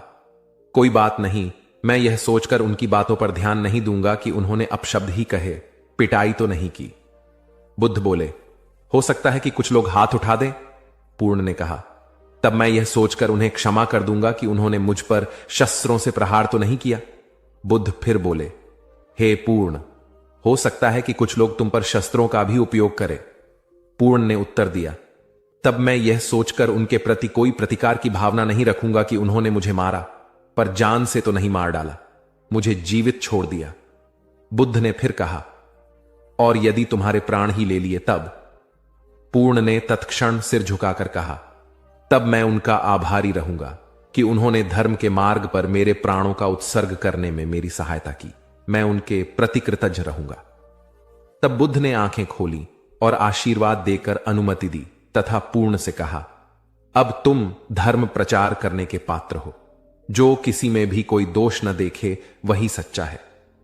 कोई बात नहीं, मैं यह सोचकर उनकी बातों पर ध्यान नहीं दूंगा कि उन्होंने अपशब्द ही कहे, पिटाई तो नहीं की। बुद्ध बोले, हो सकता है कि कुछ लोग हाथ उठा दें। पूर्ण ने कहा, तब मैं यह सोचकर उन्हें क्षमा कर दूंगा कि उन्होंने मुझ पर शस्त्रों से प्रहार तो नहीं किया। बुद्ध फिर बोले, हे पूर्ण, हो सकता है कि कुछ लोग तुम पर शस्त्रों का भी उपयोग करें। पूर्ण ने उत्तर दिया, तब मैं यह सोचकर उनके प्रति कोई प्रतिकार की भावना नहीं रखूंगा कि उन्होंने मुझे मारा, पर जान से तो नहीं मार डाला, मुझे जीवित छोड़ दिया। बुद्ध ने फिर कहा, और यदि तुम्हारे प्राण ही ले लिए तब? पूर्ण ने तत्क्षण सिर झुकाकर कहा, तब मैं उनका आभारी रहूंगा कि उन्होंने धर्म के मार्ग पर मेरे प्राणों का उत्सर्ग करने में मेरी सहायता की। मैं उनके प्रति कृतज्ञ रहूंगा। तब बुद्ध ने आंखें खोली और आशीर्वाद देकर अनुमति दी तथा पूर्ण से कहा, अब तुम धर्म प्रचार करने के पात्र हो। जो किसी में भी कोई दोष न देखे वही सच्चा है।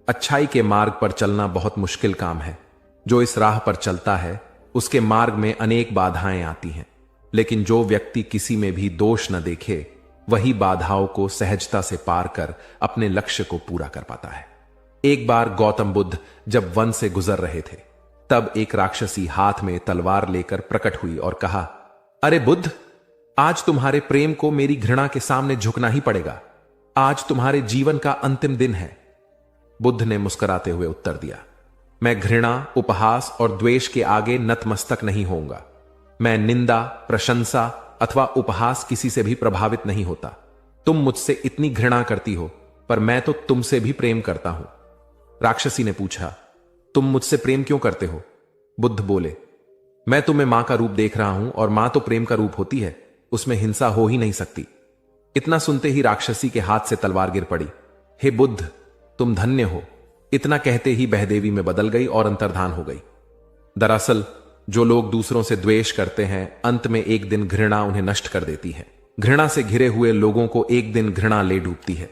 अच्छाई के मार्ग पर चलना बहुत मुश्किल काम है। जो इस राह पर चलता है उसके मार्ग में अनेक बाधाएं आती हैं, लेकिन जो व्यक्ति किसी में भी दोष न देखे वही बाधाओं को सहजता से पार कर अपने लक्ष्य को पूरा कर पाता है। एक बार गौतम बुद्ध जब वन से गुजर रहे थे तब एक राक्षसी हाथ में तलवार लेकर प्रकट हुई और कहा, अरे बुद्ध, आज तुम्हारे प्रेम को मेरी घृणा के सामने झुकना ही पड़ेगा। आज तुम्हारे जीवन का अंतिम दिन है। बुद्ध ने मुस्कुराते हुए उत्तर दिया, मैं घृणा, उपहास और द्वेष के आगे नतमस्तक नहीं होऊंगा। मैं निंदा, प्रशंसा अथवा उपहास किसी से भी प्रभावित नहीं होता। तुम मुझसे इतनी घृणा करती हो, पर मैं तो तुमसे भी प्रेम करता हूं। राक्षसी ने पूछा, तुम मुझसे प्रेम क्यों करते हो? बुद्ध बोले, मैं तुम्हें मां का रूप देख रहा हूं और मां तो प्रेम का रूप होती है, उसमें हिंसा हो ही नहीं सकती। इतना सुनते ही राक्षसी के हाथ से तलवार गिर पड़ी। हे बुद्ध, तुम धन्य हो। इतना कहते ही बहदेवी में बदल गई और अंतर्धान हो गई। दरअसल जो लोग दूसरों से द्वेष करते हैं, अंत में एक दिन घृणा उन्हें नष्ट कर देती है। घृणा से घिरे हुए लोगों को एक दिन घृणा ले डूबती है।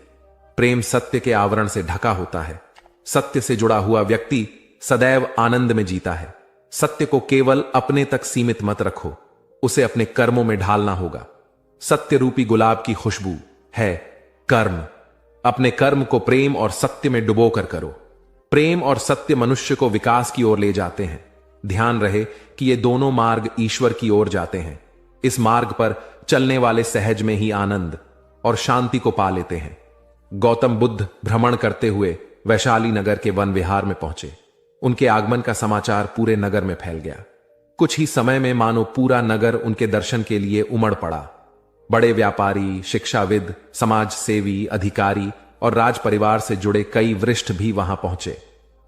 प्रेम सत्य के आवरण से ढका होता है। सत्य से जुड़ा हुआ व्यक्ति सदैव आनंद में जीता है। सत्य को केवल अपने तक सीमित मत रखो, उसे अपने कर्मों में ढालना होगा। सत्य रूपी गुलाब की खुशबू है कर्म। अपने कर्म को प्रेम और सत्य में डुबो कर करो। प्रेम और सत्य मनुष्य को विकास की ओर ले जाते हैं। ध्यान रहे कि ये दोनों मार्ग ईश्वर की ओर जाते हैं। इस मार्ग पर चलने वाले सहज में ही आनंद और शांति को पा लेते हैं। गौतम बुद्ध भ्रमण करते हुए वैशाली नगर के वन विहार में पहुंचे। उनके आगमन का समाचार पूरे नगर में फैल गया। कुछ ही समय में मानो पूरा नगर उनके दर्शन के लिए उमड़ पड़ा। बड़े व्यापारी, शिक्षाविद, समाज सेवी, अधिकारी और राज परिवार से जुड़े कई वरिष्ठ भी वहां पहुंचे।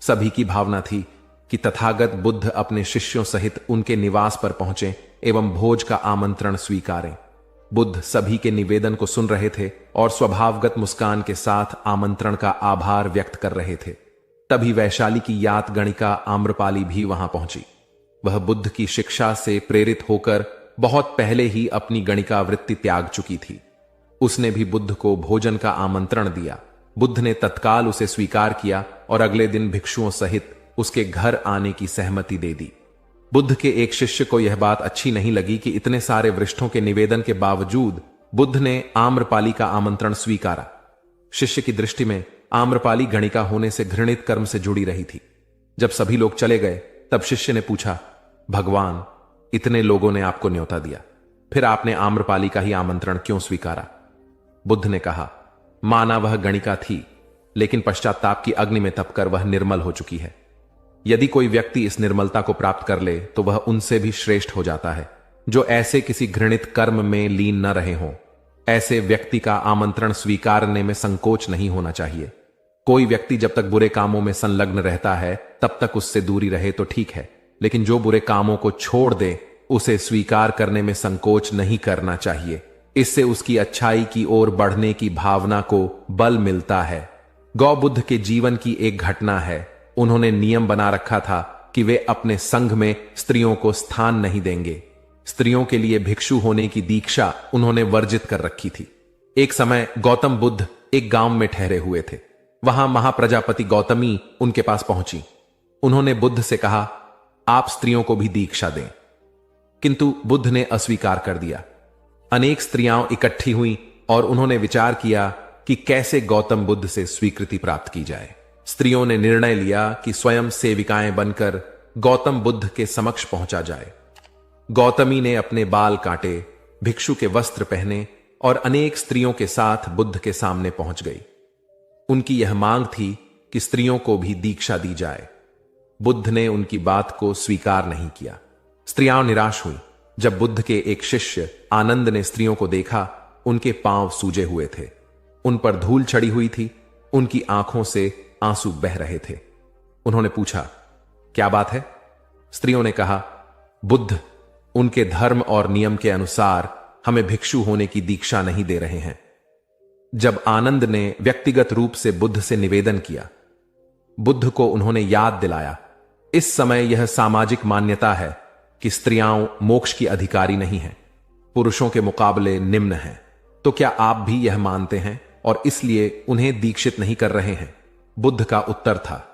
सभी की भावना थी कि तथागत बुद्ध अपने शिष्यों सहित उनके निवास पर पहुंचे एवं भोज का आमंत्रण स्वीकारें। बुद्ध सभी के निवेदन को सुन रहे थे और स्वभावगत मुस्कान के साथ आमंत्रण का आभार व्यक्त कर रहे थे। तभी वैशाली की यात गणिका आम्रपाली भी वहां पहुंची। वह बुद्ध की शिक्षा से प्रेरित होकर बहुत पहले ही अपनी गणिका वृत्ति त्याग चुकी थी। उसने भी बुद्ध को भोजन का आमंत्रण दिया। बुद्ध ने तत्काल उसे स्वीकार किया और अगले दिन भिक्षुओं सहित उसके घर आने की सहमति दे दी। बुद्ध के एक शिष्य को यह बात अच्छी नहीं लगी कि इतने सारे वरिष्ठों के निवेदन के बावजूद बुद्ध ने आम्रपाली का आमंत्रण स्वीकारा। शिष्य की दृष्टि में आम्रपाली गणिका होने से घृणित कर्म से जुड़ी रही थी। जब सभी लोग चले गए तब शिष्य ने पूछा, भगवान, इतने लोगों ने आपको न्योता दिया, फिर आपने आम्रपाली का ही आमंत्रण क्यों स्वीकारा? बुद्ध ने कहा, माना वह गणिका थी, लेकिन पश्चाताप की अग्नि में तपकर वह निर्मल हो चुकी है। यदि कोई व्यक्ति इस निर्मलता को प्राप्त कर ले तो वह उनसे भी श्रेष्ठ हो जाता है जो ऐसे किसी घृणित कर्म में लीन न रहे हों। ऐसे व्यक्ति का आमंत्रण स्वीकारने में संकोच नहीं होना चाहिए। कोई व्यक्ति जब तक बुरे कामों में संलग्न रहता है तब तक उससे दूरी रहे तो ठीक है, लेकिन जो बुरे कामों को छोड़ दे उसे स्वीकार करने में संकोच नहीं करना चाहिए। इससे उसकी अच्छाई की ओर बढ़ने की भावना को बल मिलता है। गौबुद्ध के जीवन की एक घटना है। उन्होंने नियम बना रखा था कि वे अपने संघ में स्त्रियों को स्थान नहीं देंगे। स्त्रियों के लिए भिक्षु होने की दीक्षा उन्होंने वर्जित कर रखी थी। एक समय गौतम बुद्ध एक गांव में ठहरे हुए थे। वहां महाप्रजापति गौतमी उनके पास पहुंची। उन्होंने बुद्ध से कहा, आप स्त्रियों को भी दीक्षा दें, किंतु बुद्ध ने अस्वीकार कर दिया। अनेक स्त्रियां इकट्ठी हुईं और उन्होंने विचार किया कि कैसे गौतम बुद्ध से स्वीकृति प्राप्त की जाए। स्त्रियों ने निर्णय लिया कि स्वयं सेविकाएं बनकर गौतम बुद्ध के समक्ष पहुंचा जाए। गौतमी ने अपने बाल काटे, भिक्षु के वस्त्र पहने और अनेक स्त्रियों के साथ बुद्ध के सामने पहुंच गई। उनकी यह मांग थी कि स्त्रियों को भी दीक्षा दी जाए। बुद्ध ने उनकी बात को स्वीकार नहीं किया। स्त्रियां निराश हुई। जब बुद्ध के एक शिष्य आनंद ने स्त्रियों को देखा, उनके पांव सूजे हुए थे, उन पर धूल चढ़ी हुई थी, उनकी आंखों से आंसू बह रहे थे। उन्होंने पूछा, क्या बात है? स्त्रियों ने कहा, बुद्ध उनके धर्म और नियम के अनुसार हमें भिक्षु होने की दीक्षा नहीं दे रहे हैं। जब आनंद ने व्यक्तिगत रूप से बुद्ध से निवेदन किया, बुद्ध को उन्होंने याद दिलाया, इस समय यह सामाजिक मान्यता है कि स्त्रियां मोक्ष की अधिकारी नहीं हैं, पुरुषों के मुकाबले निम्न हैं। तो क्या आप भी यह मानते हैं और इसलिए उन्हें दीक्षित नहीं कर रहे हैं? बुद्ध का उत्तर था,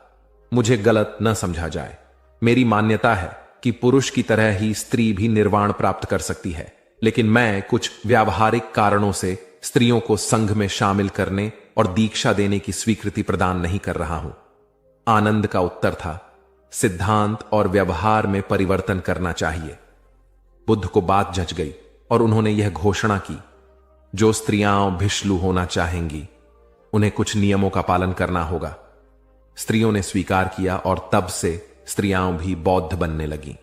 मुझे गलत न समझा जाए। मेरी मान्यता है कि पुरुष की तरह ही स्त्री भी निर्वाण प्राप्त कर सकती है, लेकिन मैं कुछ व्यावहारिक कारणों से स्त्रियों को संघ में शामिल करने और दीक्षा देने की स्वीकृति प्रदान नहीं कर रहा हूं। आनंद का उत्तर था, सिद्धांत और व्यवहार में परिवर्तन करना चाहिए। बुद्ध को बात जच गई और उन्होंने यह घोषणा की, जो स्त्रियां भिक्षु होना चाहेंगी उन्हें कुछ नियमों का पालन करना होगा। स्त्रियों ने स्वीकार किया और तब से स्त्रियां भी बौद्ध बनने लगीं।